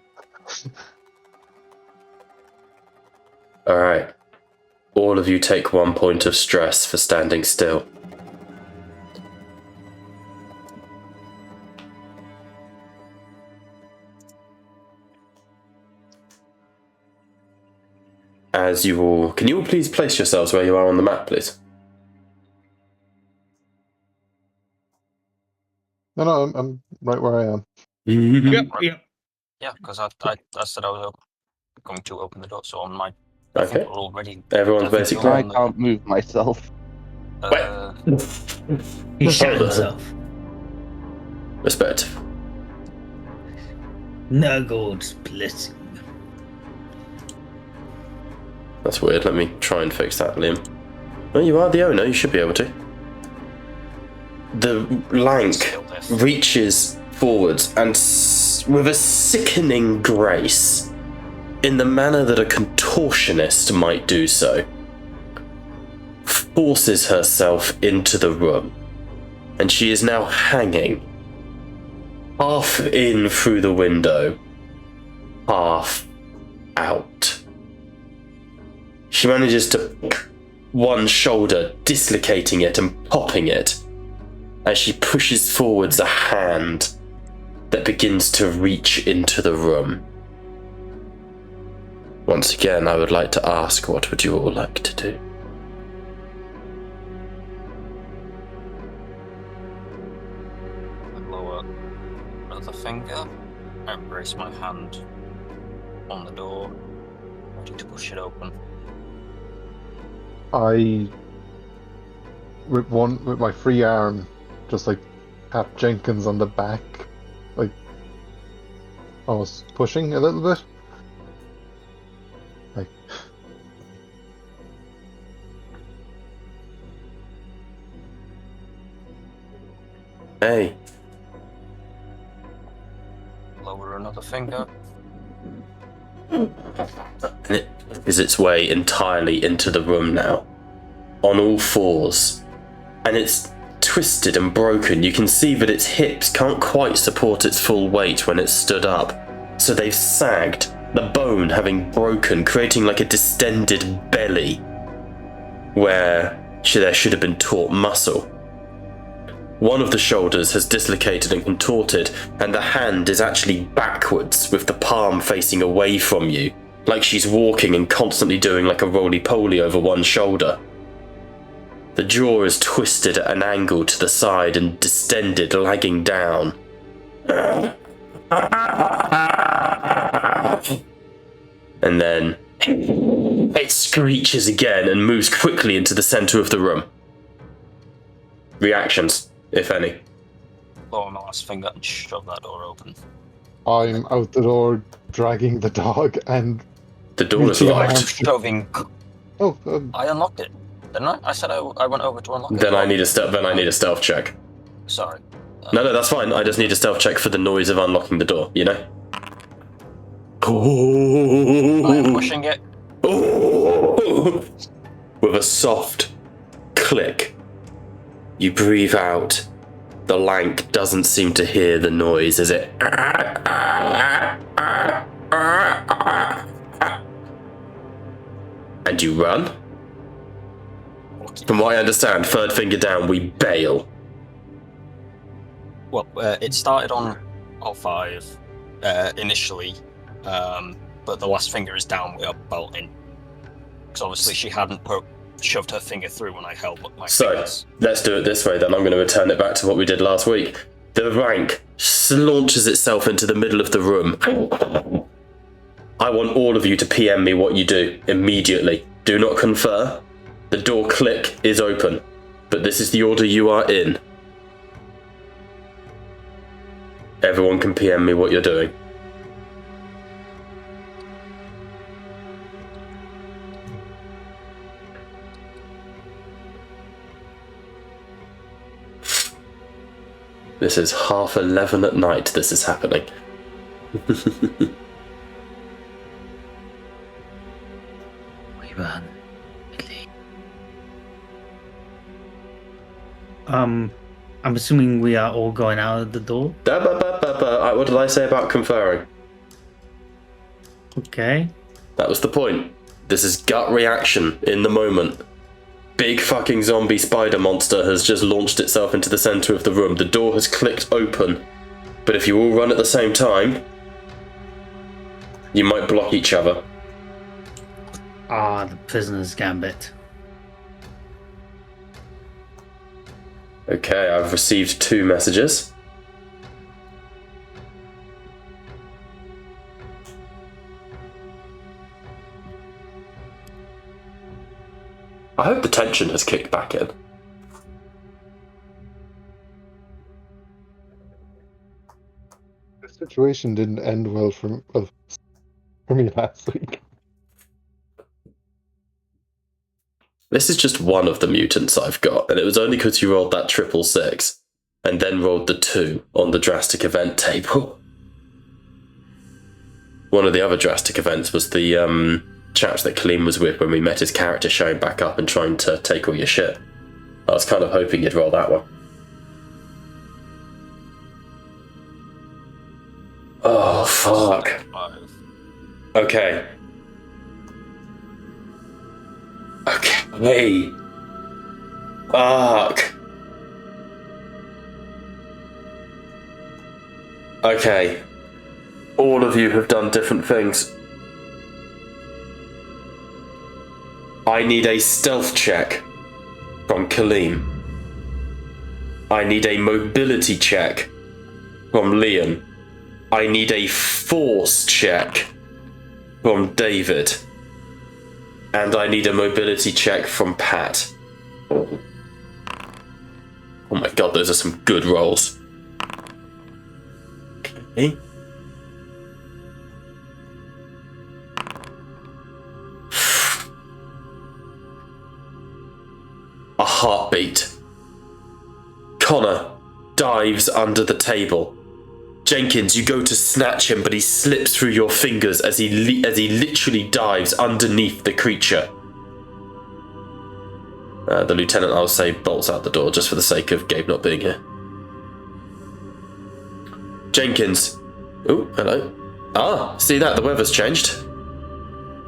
Alright. All of you take 1 point of stress for standing still. As you all... Can you all please place yourselves where you are on the map, please? No, I'm right where I am. Yep. Yeah, because I said I was going to open the door, so on my... Okay. We're already... Everyone's basically... I can't move myself. He shot himself. Respect. Nurgle's blessing. That's weird. Let me try and fix that, Liam. Well, you are the owner. You should be able to. The lank reaches forwards and with a sickening grace, in the manner that a contortionist might do so, forces herself into the room. And she is now hanging, half in through the window, half out. She manages to one shoulder, dislocating it and popping it, as she pushes forwards a hand that begins to reach into the room. Once again, I would like to ask, what would you all like to do? I lower another finger, I embrace my hand on the door, ready to push it open. I, with my free arm, just like tap Jenkins on the back, like almost pushing a little bit. Like, Hey. Lower another finger. And it is its way entirely into the room now, on all fours. And it's twisted and broken. You can see that its hips can't quite support its full weight when it's stood up, so they've sagged, the bone having broken, creating like a distended belly where there should have been taut muscle. One of the shoulders has dislocated and contorted, and the hand is actually backwards with the palm facing away from you, like she's walking and constantly doing like a roly-poly over one shoulder. The jaw is twisted at an angle to the side and distended, lagging down. And then it screeches again and moves quickly into the center of the room. Reactions, if any. Lower my last finger and shove that door open. I'm out the door, dragging the dog, and The door is Yeah. locked. Shoving. oh, I unlocked it, didn't I? I said I went over to unlock it. Then I need a stealth check. Sorry. No, that's fine. I just need a stealth check for the noise of unlocking the door, you know? I'm pushing it. With a soft click, you breathe out. The lank doesn't seem to hear the noise as it. And you run? From what I understand, third finger down, we bail. Well, it started on R5 initially, but the last finger is down with a bolt in. Because obviously she hadn't shoved her finger through when I held up my fingers. Let's do it this way then. I'm going to return it back to what we did last week. The rank launches itself into the middle of the room. I want all of you to PM me what you do immediately. Do not confer. The door click is open, but this is the order you are in. Everyone can PM me what you're doing. This is 11:30 at night this is happening. We run. I'm assuming we are all going out of the door. What did I say about conferring? Okay. That was the point. This is gut reaction in the moment. Big fucking zombie spider monster has just launched itself into the center of the room. The door has clicked open. But if you all run at the same time, you might block each other. Ah, the prisoner's gambit. Okay, I've received 2 messages. I hope the tension has kicked back in. The situation didn't end well for me last week. This is just one of the mutants I've got, and it was only because you rolled that 666, and then rolled the 2 on the drastic event table. One of the other drastic events was the chaps that Kaleem was with when we met his character showing back up and trying to take all your shit. I was kind of hoping you'd roll that one. Oh, fuck. Okay. Okay. Fuck. Okay. All of you have done different things. I need a stealth check from Kaleem. I need a mobility check from Liam. I need a force check from David. And I need a mobility check from Pat. Oh my god, those are some good rolls. Okay. A heartbeat. Connor dives under the table. Jenkins, you go to snatch him, but he slips through your fingers as he literally dives underneath the creature. The lieutenant, I'll say, bolts out the door just for the sake of Gabe not being here. Jenkins. Oh, hello. Ah, see that? The weather's changed.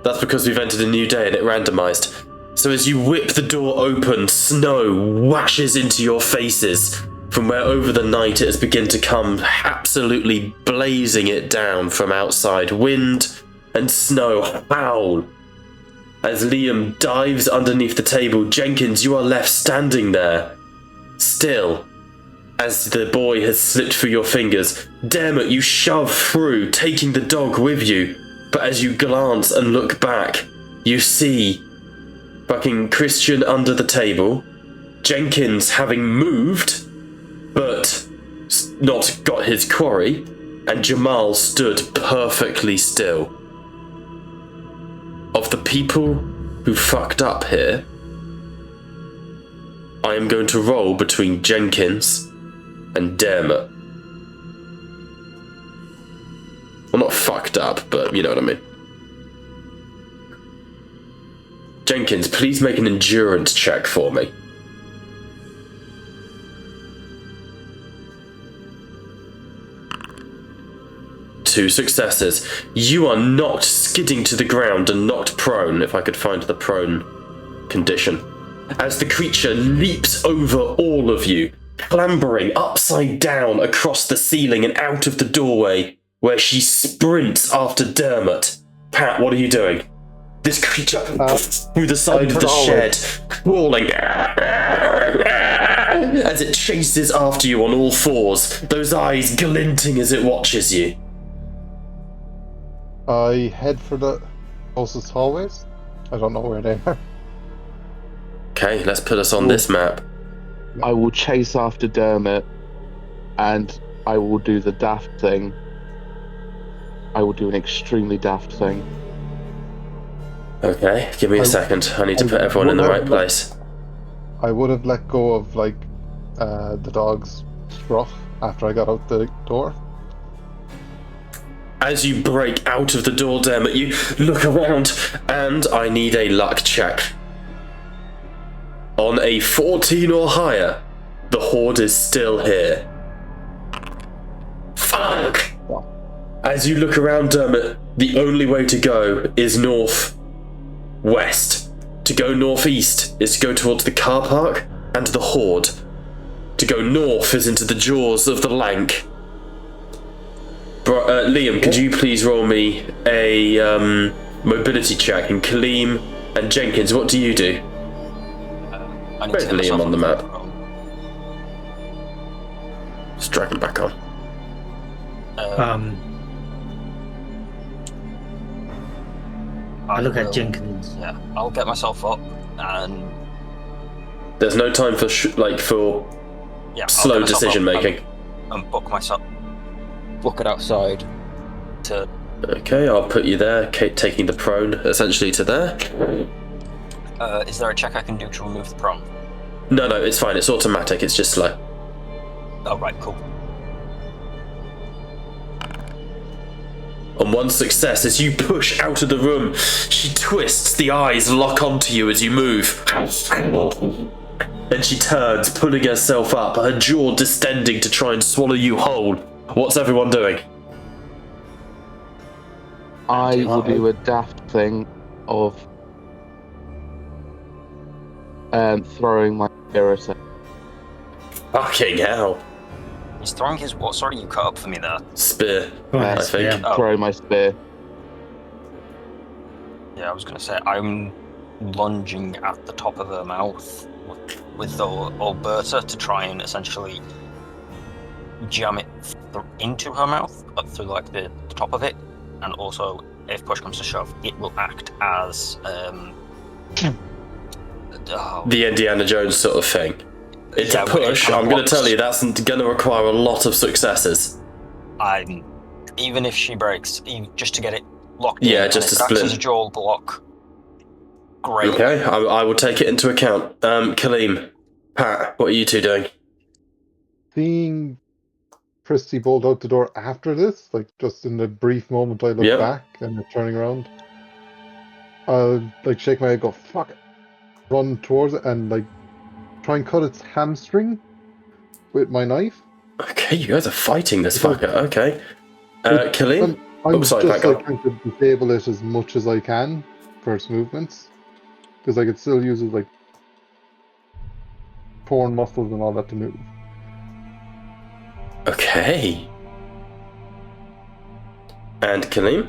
That's because we've entered a new day and it randomized. So as you whip the door open, snow washes into your faces from where over the night it has begun to come, absolutely blazing it down from outside. Wind and snow howl. As Liam dives underneath the table, Jenkins, you are left standing there, still, as the boy has slipped through your fingers. Dermot, you shove through, taking the dog with you, but as you glance and look back, you see fucking Christian under the table, Jenkins having moved, but not got his quarry, and Jamal stood perfectly still. Of the people who fucked up here, I am going to roll between Jenkins and Dermot. Well, not fucked up, but you know what I mean. Jenkins, please make an endurance check for me. Two successes. You are knocked skidding to the ground and knocked prone, if I could find the prone condition, as the creature leaps over all of you, clambering upside down across the ceiling and out of the doorway, where she sprints after Dermot. Pat, what are you doing? This creature through the side of the shed, crawling as it chases after you on all fours, those eyes glinting as it watches you. I head for the closest hallways. I don't know where they are. Okay, let's put us on this map. I will chase after Dermot, and I will do the daft thing. I will do an extremely daft thing. Okay, give me a second. I need to put everyone in the right place. I would have let go of the dog's scruff after I got out the door. As you break out of the door, Dermot, you look around, and I need a luck check. On a 14 or higher, the horde is still here. Fuck! As you look around, Dermot, the only way to go is north-west. To go northeast is to go towards the car park and the horde. To go north is into the jaws of the Lank. Liam, could you please roll me a mobility check? And Kaleem and Jenkins, what do you do? I need Where's to get Liam myself on the map? roll. Let's drag him back on. I look at will- Jenkins. Yeah, I'll get myself up and There's no time for yeah, I'll slow get myself decision up making. and book it outside. to. Okay, I'll put you there, taking the prone essentially to there. Is there a check I can do to remove the prong? No, it's fine. It's automatic. It's just slow. Oh right, cool. On one success, as you push out of the room, she twists, the eyes lock onto you as you move. Then she turns, pulling herself up, her jaw distending to try and swallow you whole. What's everyone doing? I will do a daft thing of throwing my spear at her. Fucking hell. He's throwing his what? Sorry, you cut up for me there. Spear, Right, I think. yeah. Oh. Throw my spear. Yeah, I was gonna say I'm lunging at the top of her mouth with the Alberta to try and essentially jam it into her mouth up through like the top of it, and also if push comes to shove, it will act as The Indiana Jones sort of thing. It's Yeah, a but it push. kinda I'm going to blocks. tell you that's going to require a lot of successes. Even if she breaks, just to get it locked Yeah, in, just and to if it acts split. as a jaw block. Great. Okay, I will take it into account. Kaleem, Pat, what are you two doing? Seeing Christy bolt out the door after this, just in the brief moment I look Yep. back and they're turning around, I'll shake my head, go fuck it, run towards it, and try and cut its hamstring with my knife. Okay, you guys are fighting this fucker. Okay. Kaleem? I'm sorry, just Pat, go. trying to disable it as much as I can for its movements, because it still uses torn muscles and all that to move. Okay. And Kaleem?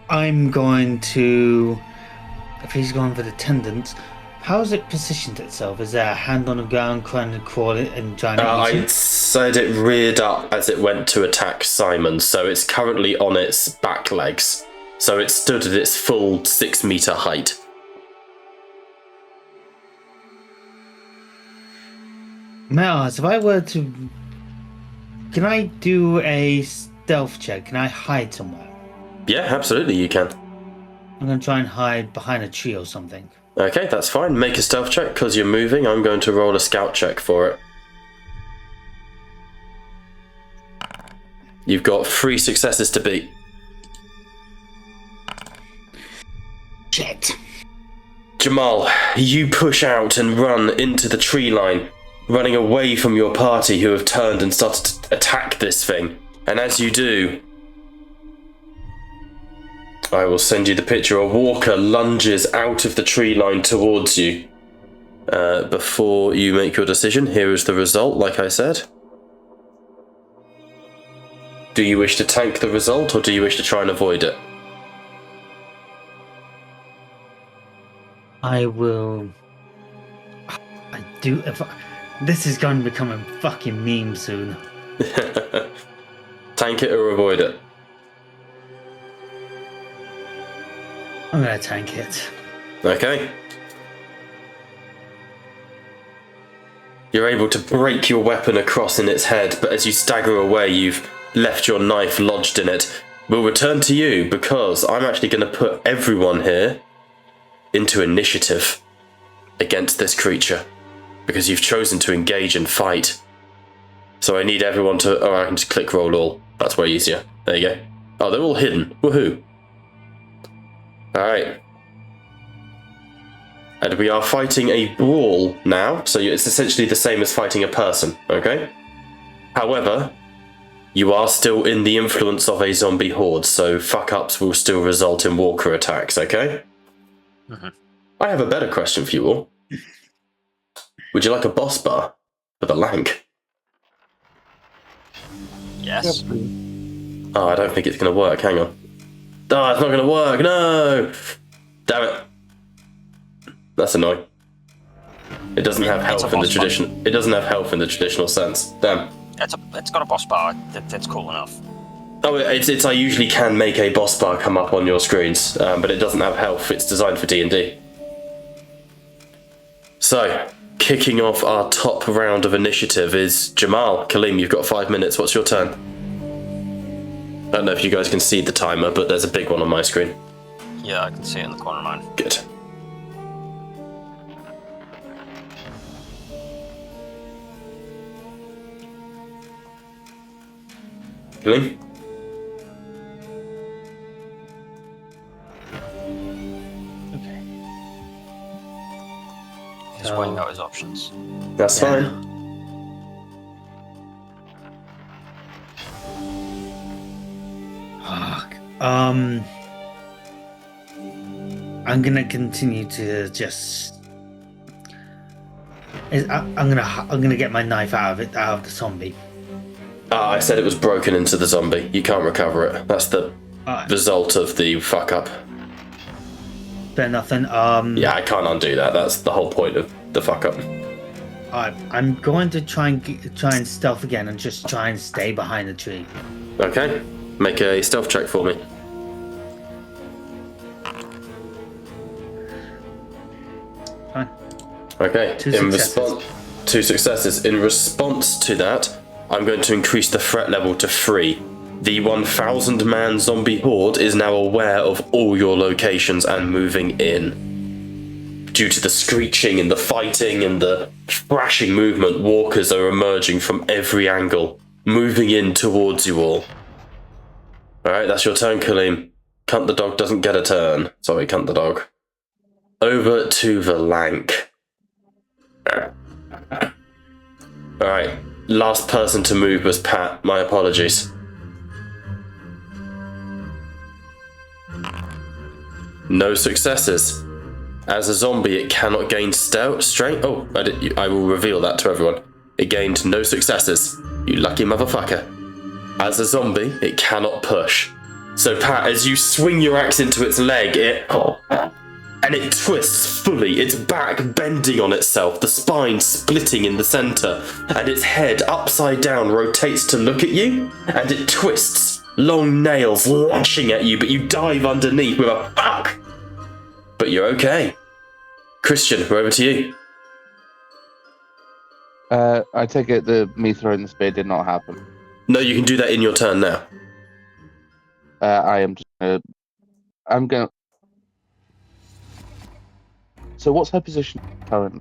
I'm going to. If he's going for the tendons, how has it positioned itself? Is there a hand on the ground trying to crawl it and trying to eat I it? said it reared up as it went to attack Simon, so it's currently on its back legs. So it stood at its full 6-meter height. May I ask, if I were to. Can I do a stealth check? Can I hide somewhere? Yeah, absolutely, you can. I'm going to try and hide behind a tree or something. Okay, that's fine. Make a stealth check because you're moving. I'm going to roll a scout check for it. You've got 3 successes to beat. Shit. Jamal, you push out and run into the tree line, running away from your party who have turned and started to attack this thing. And as you do, I will send you the picture. A walker lunges out of the tree line towards you. Before you make your decision, here is the result, like I said. Do you wish to tank the result, or do you wish to try and avoid it? I will. I do. This is going to become a fucking meme soon. Tank it or avoid it? I'm gonna tank it. Okay. You're able to break your weapon across in its head, but as you stagger away, you've left your knife lodged in it. We'll return to you because I'm actually going to put everyone here into initiative against this creature because you've chosen to engage and fight. So I need everyone to... Oh, I can just click roll all. That's way easier. There you go. Oh, they're all hidden. Woohoo. Alright. And we are fighting a brawl now, so it's essentially the same as fighting a person, okay? However, you are still in the influence of a zombie horde, so fuck-ups will still result in walker attacks, okay? Mm-hmm. I have a better question for you all. Would you like a boss bar for the lank? Yes. Oh, I don't think it's going to work. Hang on. Oh, it's not going to work. No! Damn it. That's annoying. It doesn't have health in the tradition. It doesn't have health in the traditional sense. Damn. It's got a boss bar. That's cool enough. Oh, it's I usually can make a boss bar come up on your screens, but it doesn't have health. It's designed for D&D. So, kicking off our top round of initiative is Jamal. Kaleem, you've got 5 minutes. What's your turn? I don't know if you guys can see the timer, but there's a big one on my screen. Yeah, I can see it in the corner of mine. Good. Kaleem? Okay. He's weighing out his options. That's fine. Fuck. I'm gonna continue to just. I'm gonna get my knife out of the zombie. I said it was broken into the zombie. You can't recover it. That's the result of the fuck up. Fair nothing. Yeah, I can't undo that. That's the whole point of the fuck up. I'm going to try and stealth again and just try and stay behind the tree. Okay, make a stealth check for me. Fine. Okay, 2 successes. 2 successes. In response to that, I'm going to increase the threat level to 3. The 1,000-man zombie horde is now aware of all your locations and moving in. Due to the screeching and the fighting and the thrashing movement, walkers are emerging from every angle, moving in towards you all. Alright, that's your turn, Kaleem. Cunt the dog doesn't get a turn. Sorry, Cunt the dog. Over to the lank. Alright, last person to move was Pat. My apologies. No successes. As a zombie, it cannot gain strength. Oh, I will reveal that to everyone. It gained no successes. You lucky motherfucker. As a zombie, it cannot push. So Pat, as you swing your axe into its leg, and it twists fully, its back bending on itself, the spine splitting in the center, and its head upside down rotates to look at you, and it twists, long nails lashing at you, but you dive underneath with a fuck. But you're okay. Christian, we're over to you. I take it that me throwing the spear did not happen. No, you can do that in your turn now. I'm going. So what's her position currently?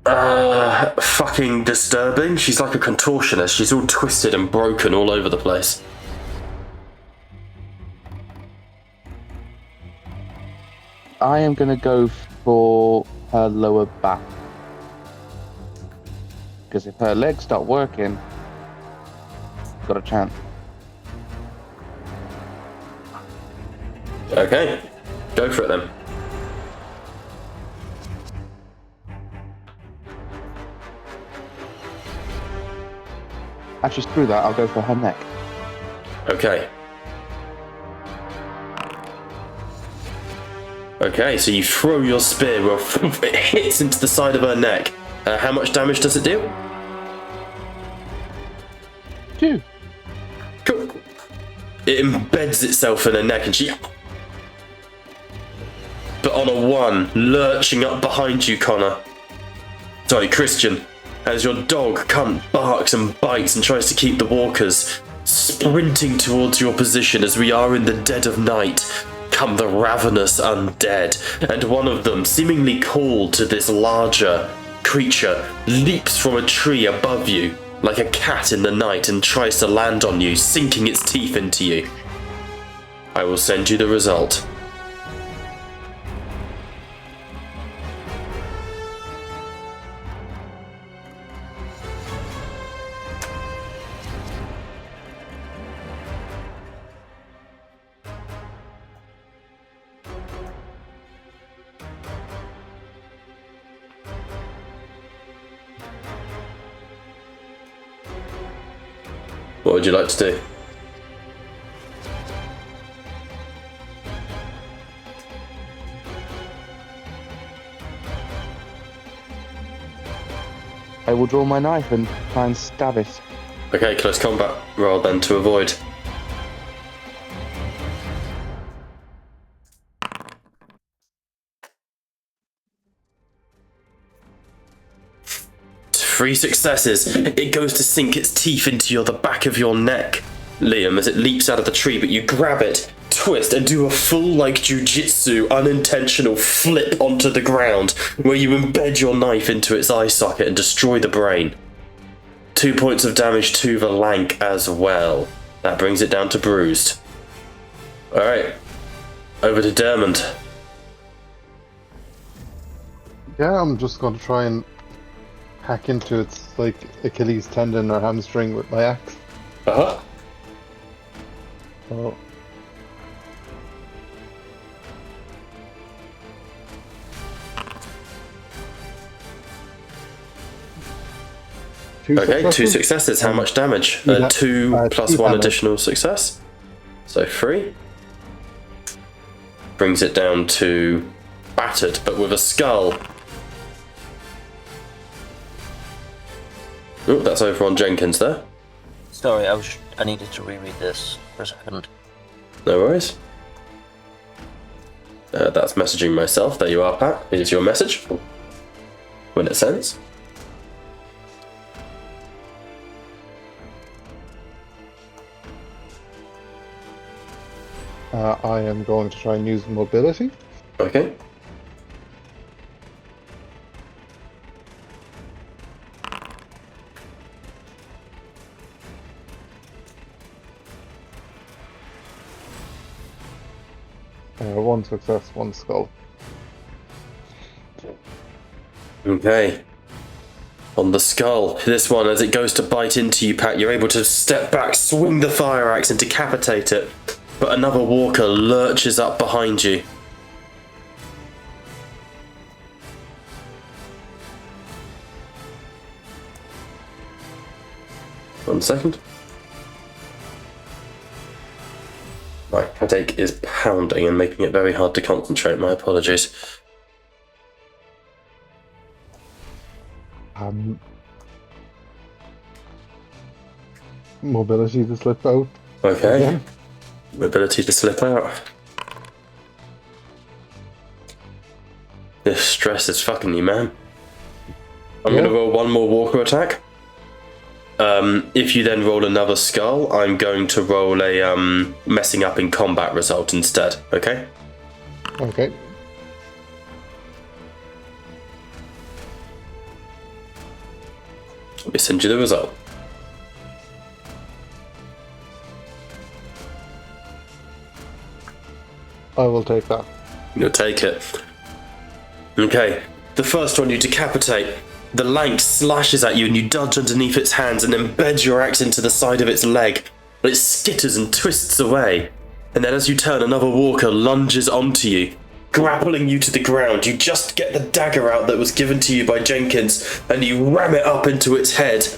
Fucking disturbing. She's like a contortionist. She's all twisted and broken all over the place. I am going to go for her lower back. Because if her legs start working, got a chance. Okay, go for it then. Actually, screw that, I'll go for her neck. Okay. Okay, so you throw your spear, well, it hits into the side of her neck. How much damage does it do? 2. Cool. It embeds itself in her neck and she... But on a 1, lurching up behind you, Connor. Sorry, Christian. As your dog cunt barks and bites and tries to keep the walkers sprinting towards your position as we are in the dead of night, come the ravenous undead, and one of them, seemingly called to this larger creature, leaps from a tree above you like a cat in the night and tries to land on you, sinking its teeth into you. I will send you the result. What would you like to do? I will draw my knife and try and stab it. Okay, close combat roll then to avoid. Three successes. It goes to sink its teeth into the back of your neck, Liam, as it leaps out of the tree, but you grab it, twist, and do a full, like, jujitsu, unintentional flip onto the ground, where you embed your knife into its eye socket and destroy the brain. 2 points of damage to the lank as well. That brings it down to bruised. Alright, over to Dermond. Yeah, I'm just going to try and hack into its, like, Achilles tendon or hamstring with my axe. Uh-huh. So... Okay, 2 successes. How much damage? 2 plus 1 additional success. So 3. Brings it down to battered, but with a skull. Oh, that's over on Jenkins there. Sorry, I needed to reread this for a second. No worries. That's messaging myself. There you are, Pat. Here's your message. When it sends. I am going to try and use mobility. Okay. One success, one skull. Okay. On the skull. This one, as it goes to bite into you, Pat, you're able to step back, swing the fire axe and decapitate it. But another walker lurches up behind you. One second. My headache is pounding and making it very hard to concentrate. My apologies. Mobility to slip out. Okay. Yeah. Ability to slip out. This stress is fucking you, man. I'm going to roll one more walker attack. If you then roll another skull, I'm going to roll a messing up in combat result instead, okay? Okay. We send you the result. I will take that. You'll take it. Okay, the first one you decapitate. The lank slashes at you and you dodge underneath its hands and embed your axe into the side of its leg. It skitters and twists away. And then as you turn, another walker lunges onto you, grappling you to the ground. You just get the dagger out that was given to you by Jenkins and you ram it up into its head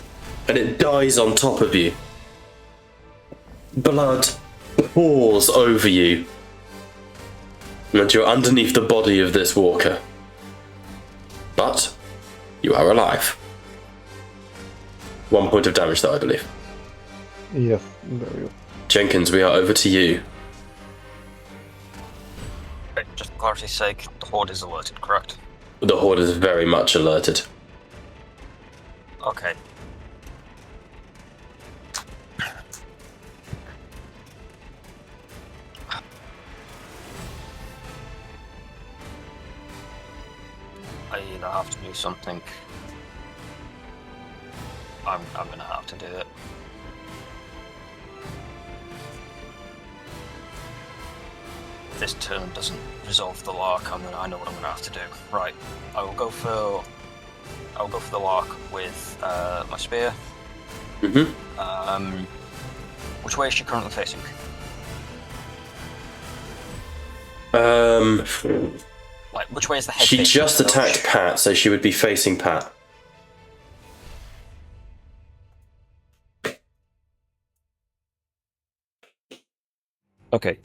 and it dies on top of you. Blood pours over you. And you're underneath the body of this walker. But you are alive. 1 point of damage though, I believe. Yes, there we go. Jenkins, we are over to you. Okay, just for clarity's sake, the Horde is alerted, correct? The Horde is very much alerted. Okay. I either have to do something. I'm gonna have to do it. If this turn doesn't resolve the lark, I know what I'm gonna have to do. Right, I will go for the lark with my spear. Mm-hmm. Which way is she currently facing? Like, which way is the head She facing? just attacked Pat, so she would be facing Pat. Okay,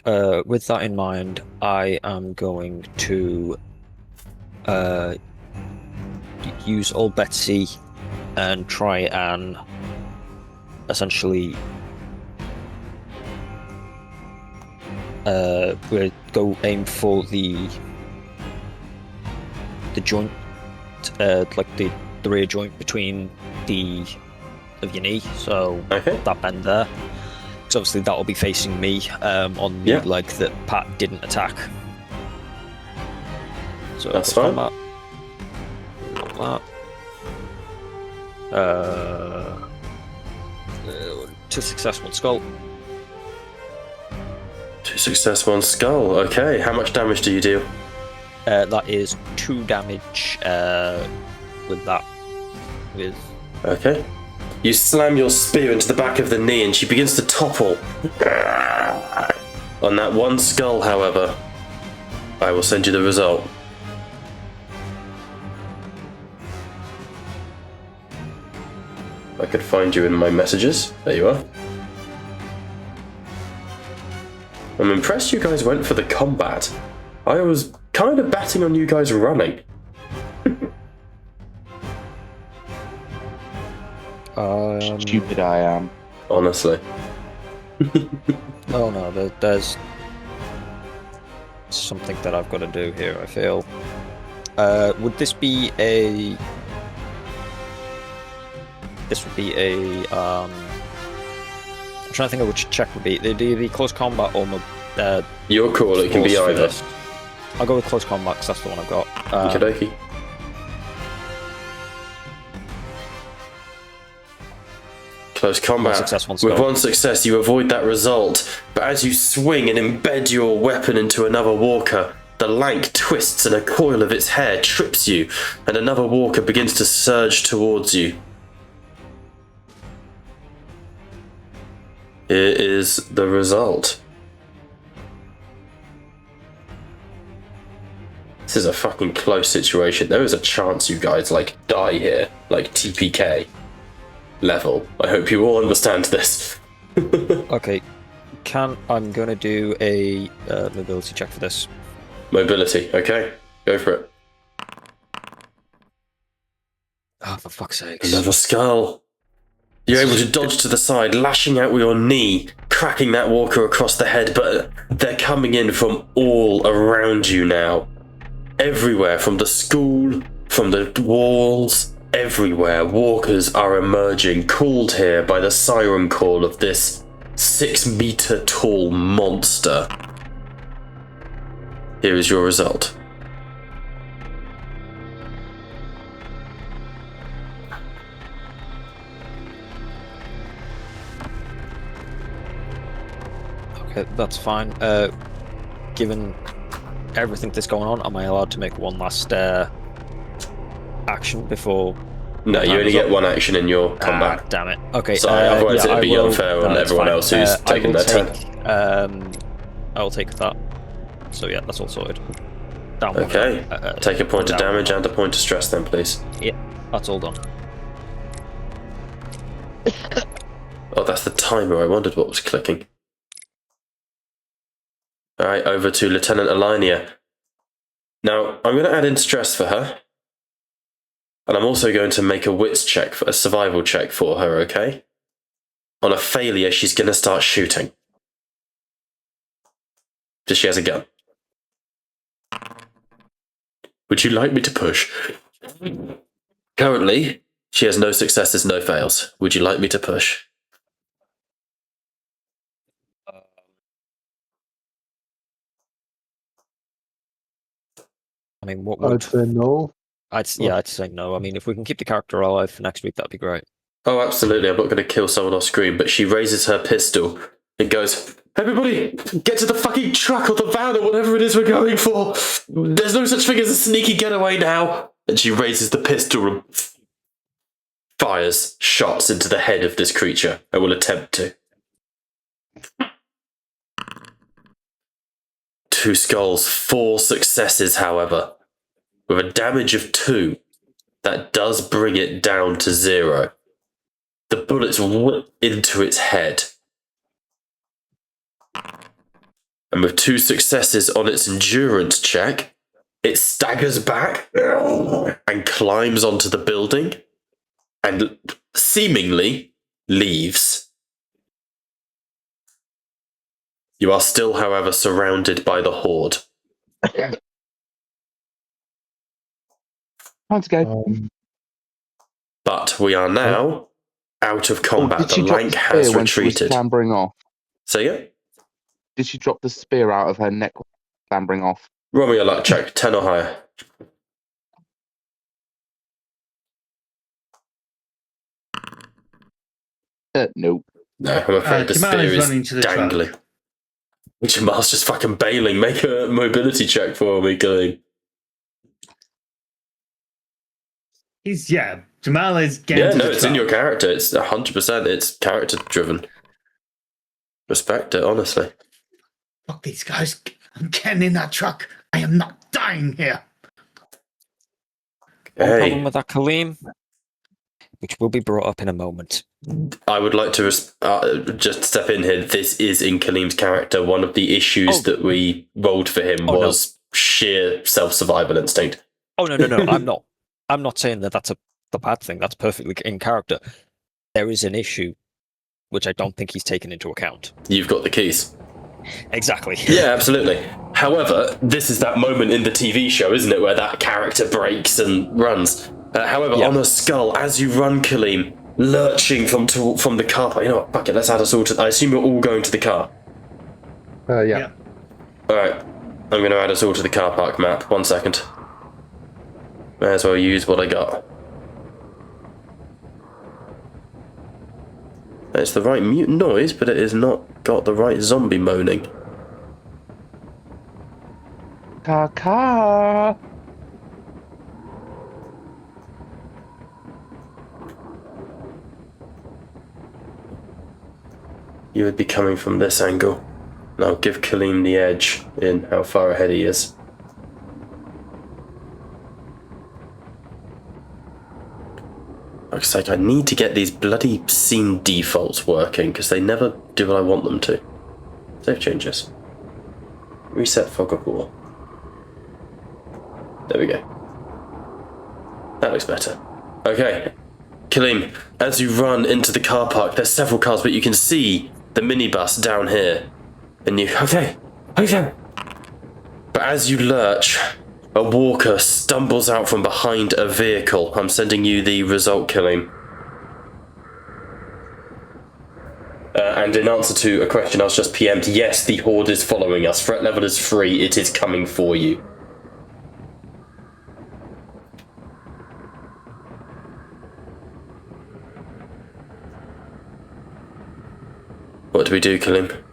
with that in mind, I am going to use Old Betsy and try and essentially we'll go aim for the joint, like the rear joint between of your knee, so Okay. that bend there. So obviously that will be facing me on the leg that Pat didn't attack. So That's fine. That. Two success, one skull. 2 success, 1 skull. Okay, how much damage do you do? That is 2 damage with that. Okay. You slam your spear into the back of the knee and she begins to topple. On that 1 skull, however, I will send you the result. I could find you in my messages. There you are. I'm impressed you guys went for the combat. I was kind of betting on you guys running. Stupid I am. Honestly. Oh no, there's something that I've got to do here, I feel. Would this be a... This would be a... I'm trying to think of which check would be. The close combat or... Your call, it can be force either. fist. I'll go with close combat because that's the one I've got. Okey-dokey. Close combat. 1 success, 1 With skull. 1 success, you avoid that result, but as you swing and embed your weapon into another walker, the lank twists and a coil of its hair trips you, and another walker begins to surge towards you. Here is the result. This is a fucking close situation. There is a chance you guys, die here. Like, TPK level. I hope you all understand this. Okay, I'm going to do a mobility check for this. Mobility, okay. Go for it. Oh, for fuck's sake. Another skull. You're able to dodge to the side, lashing out with your knee, cracking that walker across the head, but they're coming in from all around you now. Everywhere, from the school, from the walls, everywhere, walkers are emerging, called here by the siren call of this 6-meter tall monster. Here is your result. That's fine. Given everything that's going on, am I allowed to make one last action before? No, you only get one action in your combat. Damn it. Okay. Sorry, otherwise it'd be unfair on it's everyone fine. else who's taking their turn. I will take that. So yeah, that's all sorted. Down one. Okay. Take a point of down damage and a point of stress then, please. Yeah, that's all done. Oh, that's the timer. I wondered what was clicking. Alright, over to Lieutenant Alinea. Now, I'm going to add in stress for her. And I'm also going to make a wits check, a survival check for her, okay? On a failure, she's going to start shooting. Does she has a gun? Would you like me to push? Currently, she has no successes, no fails. Would you like me to push? I mean, what I'd would... say no. I'd say no. I mean, if we can keep the character alive for next week, that'd be great. Oh, absolutely. I'm not going to kill someone off screen, but she raises her pistol and goes, "Everybody, get to the fucking truck or the van or whatever it is we're going for. There's no such thing as a sneaky getaway now." And she raises the pistol and fires shots into the head of this creature. I will attempt to. 2 skulls, 4 successes, however. With a damage of 2, that does bring it down to 0. The bullets whip into its head. And with 2 successes on its endurance check, it staggers back and climbs onto the building and seemingly leaves. You are still, however, surrounded by the horde. Time to go. But we are now out of combat. Did she The drop Lank the has spear when she was retreated. clambering off? Say it. Did she drop the spear out of her neck clambering off? Roll me a luck check, 10 or higher. Nope. No, I'm afraid the Jamal spear is is running to the dangling. Jamal's just fucking bailing. Make a mobility check for me, Gillian. Jamal is getting Yeah, to no, the it's in truck. your character. It's 100%. It's character driven. Respect it, honestly. Fuck these guys. I'm getting in that truck. I am not dying here. One Hey, problem with that, Kaleem, which will be brought up in a moment. I would like to just step in here. This is in Kaleem's character. One of the issues that we rolled for him was sheer self-survival instinct. Oh, no, I'm not saying that that's the bad thing. That's perfectly in character. There is an issue which I don't think he's taken into account. You've got the keys. Exactly. Yeah, absolutely. However, this is that moment in the TV show, isn't it, where that character breaks and runs. However, on a skull, as you run, Kaleem, lurching from the car park. You know what? Fuck it. Let's add us all to. I assume you're all going to the car. Yeah. All right. I'm going to add us all to the car park map. 1 second. May as well use what I got. It's the right mutant noise, but it has not got the right zombie moaning. Caca. You would be coming from this angle. And I'll give Kaleem the edge in how far ahead he is. Looks like I need to get these bloody scene defaults working, because they never do what I want them to. Save changes. Reset fog of war. There we go. That looks better. Okay. Kaleem, as you run into the car park, there's several cars, but you can see the minibus down here. And you... Okay. But as you lurch, a walker stumbles out from behind a vehicle. I'm sending you the result, Kaleem. And in answer to a question I was just PM'd, yes, the horde is following us. Threat level is 3. It is coming for you. What do we do, Kaleem?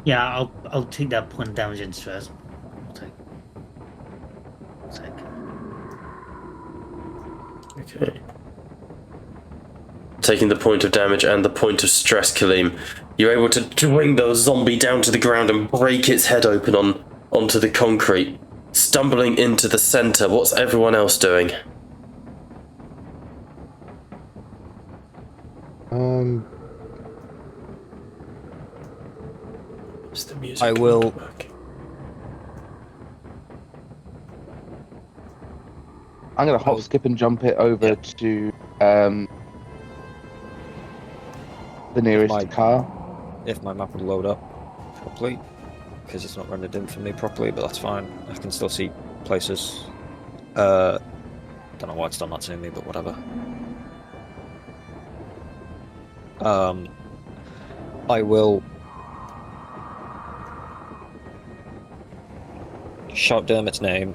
Yeah, I'll take that point of damage and stress. I'll take. Okay. Taking the point of damage and the point of stress, Kaleem, you're able to bring the zombie down to the ground and break its head open onto the concrete, stumbling into the center. What's everyone else doing? Is the music I will- working? I'm going to hop, skip, and jump it over to the nearest My- car. If my map would load up properly, because it's not rendered in for me properly, but that's fine. I can still see places. Don't know why it's done that to me, but whatever. I will shout Dermot's name.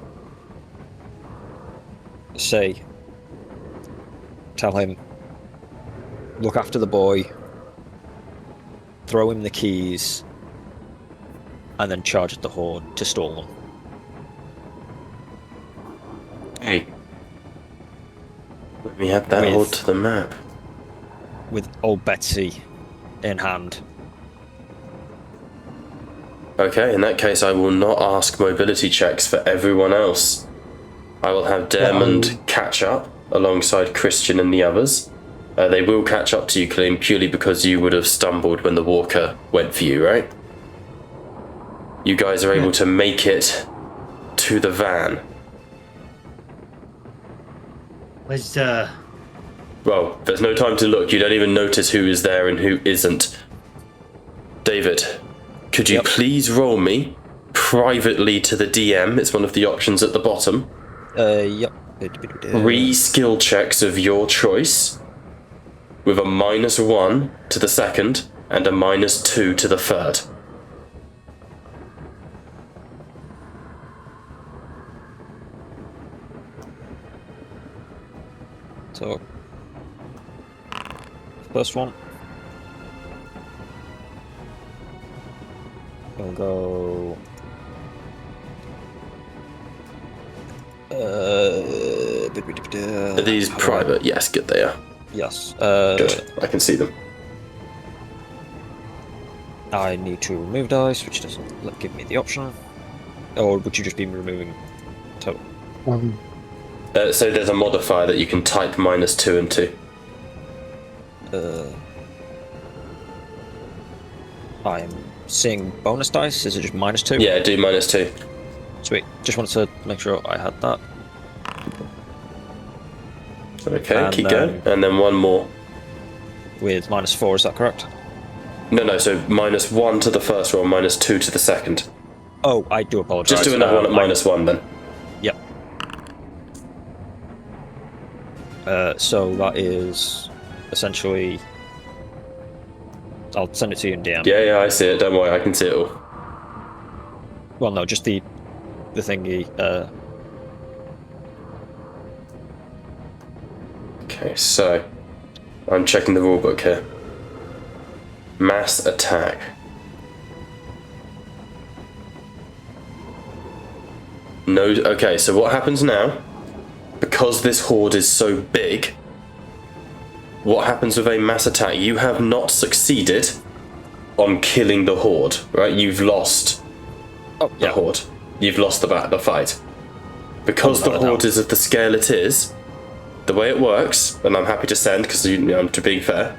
Tell him, look after the boy, throw him the keys, and then charge at the horde to stall them. Hey. Let me add that With- horde to the map. With old Betsy in hand. Okay, in that case, I will not ask mobility checks for everyone else. I will have Dermond catch up alongside Christian and the others. They will catch up to you, Kaleem, purely because you would have stumbled when the walker went for you, right? You guys are able to make it to the van. Where's Well, there's no time to look. You don't even notice who is there and who isn't. David, could you Yep. please roll me privately to the DM? It's one of the options at the bottom. Yep. 3 skill checks of your choice, with a -1 to the second and a -2 to the third. So, first one. We'll go. Are these private? Yes, good they are. Yes. Good, I can see them. I need to remove dice, which doesn't give me the option. Or would you just be removing total? So there's a modifier that you can type -2 and 2. I'm seeing bonus dice. Is it just -2? Yeah, do -2. Sweet. Just wanted to make sure I had that. Okay, And keep then- going. And then one more. With -4, is that correct? No, so -1 to the first roll, -2 to the second. Oh, I do apologize. Just do another one at -1 then. Yep. So that is essentially. I'll send it to you in DM. Yeah, I see it. Don't worry, I can see it all. Well, no, just the thingy. Okay, so I'm checking the rulebook here. Mass attack. No, okay, so what happens now? Because this horde is so big, what happens with a mass attack? You have not succeeded on killing the horde, right? You've lost Oh, the yeah. horde. You've lost the fight. Because the without a horde doubt. is of the scale it is, the way it works, and I'm happy to send because I'm to being fair,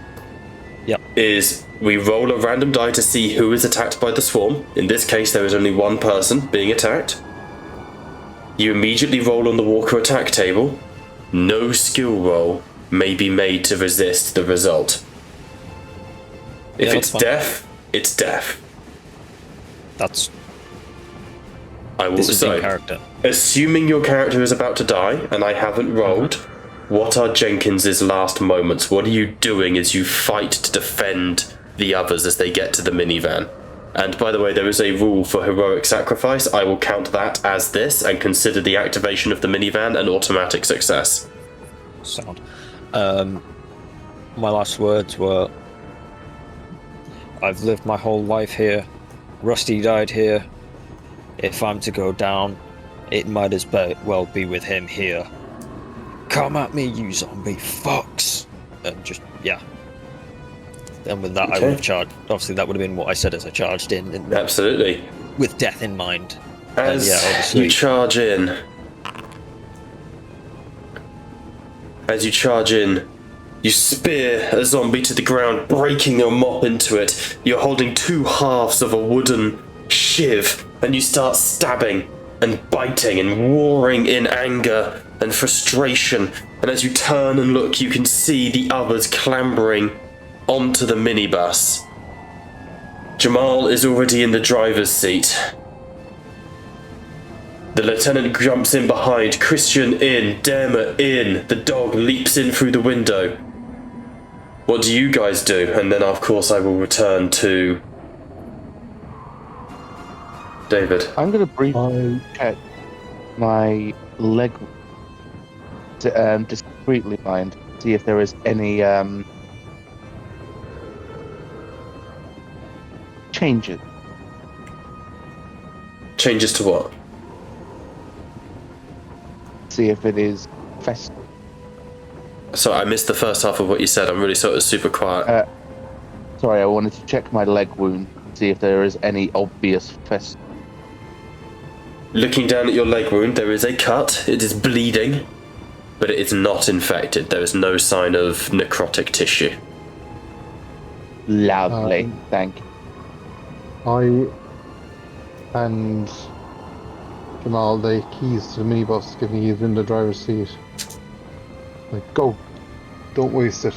Yep. is we roll a random die to see who is attacked by the swarm. In this case, there is only one person being attacked. You immediately roll on the walker attack table. No skill roll may be made to resist the result. If Yeah, it's that's fine. death, it's death. That's I will this is say, in character. assuming your character is about to die, and I haven't rolled, what are Jenkins's last moments? What are you doing as you fight to defend the others as they get to the minivan? And by the way, there is a rule for heroic sacrifice. I will count that as this and consider the activation of the minivan an automatic success. Sound. My last words were, I've lived my whole life here. Rusty died here. If I'm to go down, it might as well be with him here. Come at me, you zombie fucks! And just, yeah. And with that, I would have charged. Obviously, that would have been what I said as I charged in. Absolutely. With death in mind. As yeah, obviously. you charge in, you spear a zombie to the ground, breaking your mop into it. You're holding two halves of a wooden shiv, and you start stabbing and biting and roaring in anger and frustration. And as you turn and look, you can see the others clambering onto the minibus. Jamal is already in the driver's seat. The lieutenant jumps in behind, Christian in, Dermot in, the dog leaps in through the window. What do you guys do? And then, of course, I will return to David. I'm going to briefly check my leg discreetly, mind, see if there is any changes. Changes to what? See if it is festive. Sorry, I missed the first half of what you said. I'm really sorry, it was super quiet. Sorry, I wanted to check my leg wound, see if there is any obvious fest. Looking down at your leg wound, there is a cut. It is bleeding, but it is not infected. There is no sign of necrotic tissue. Lovely, thank you. I and Jamal the keys to the minibus, given he's in the driver's seat. Like, go. Don't waste it.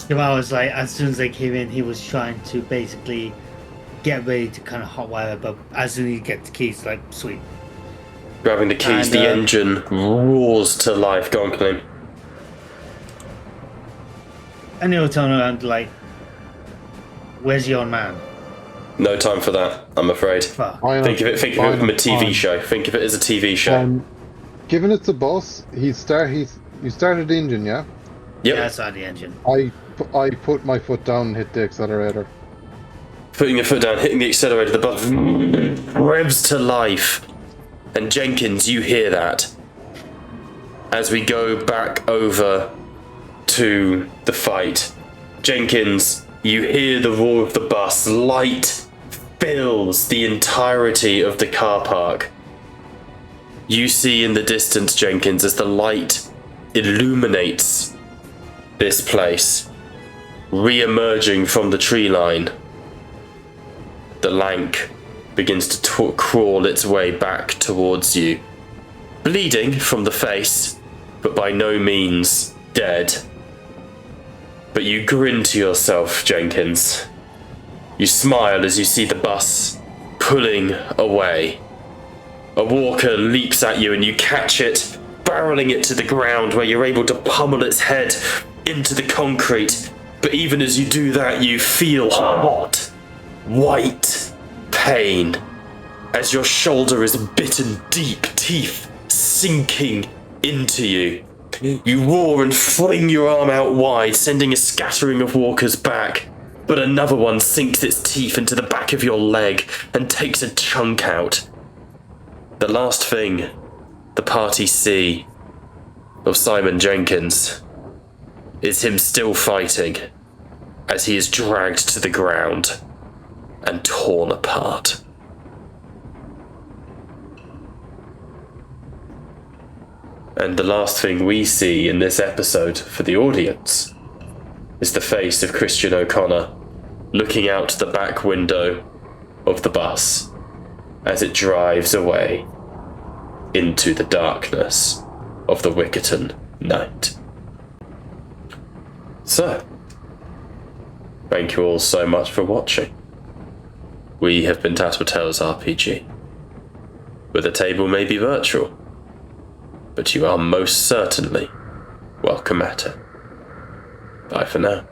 Jamal was like, as soon as they came in, he was trying to basically get ready to kind of hotwire, but as soon as you get the keys, like, sweet. Grabbing the keys, And, the engine roars to life. Go on, Kalim. And he'll turn around like, where's your man? No time for that, I'm afraid. Fuck. Think of it from a TV show. Think of it as a TV show. Given it's a bus, you started the engine, yeah? Yep. Yeah, outside the engine. I put my foot down and hit the accelerator. Putting your foot down, hitting the accelerator, the bus revs to life. And Jenkins, you hear that. As we go back over to the fight. Jenkins, you hear the roar of the bus. Light fills the entirety of the car park. You see in the distance, Jenkins, as the light illuminates this place, re-emerging from the tree line. The lank begins to crawl its way back towards you, bleeding from the face, but by no means dead. But you grin to yourself, Jenkins. You smile as you see the bus pulling away. A walker leaps at you and you catch it, barreling it to the ground where you're able to pummel its head into the concrete. But even as you do that, you feel hot, white pain as your shoulder is bitten deep, teeth sinking into you. You roar and fling your arm out wide, sending a scattering of walkers back. But another one sinks its teeth into the back of your leg and takes a chunk out. The last thing the party see of Simon Jenkins is him still fighting as he is dragged to the ground and torn apart. And the last thing we see in this episode for the audience is the face of Christian O'Connor looking out the back window of the bus as it drives away into the darkness of the Wickerton night. So, thank you all so much for watching. We have been TattleTalesRPG, where the table may be virtual, but you are most certainly welcome at it. Bye for now.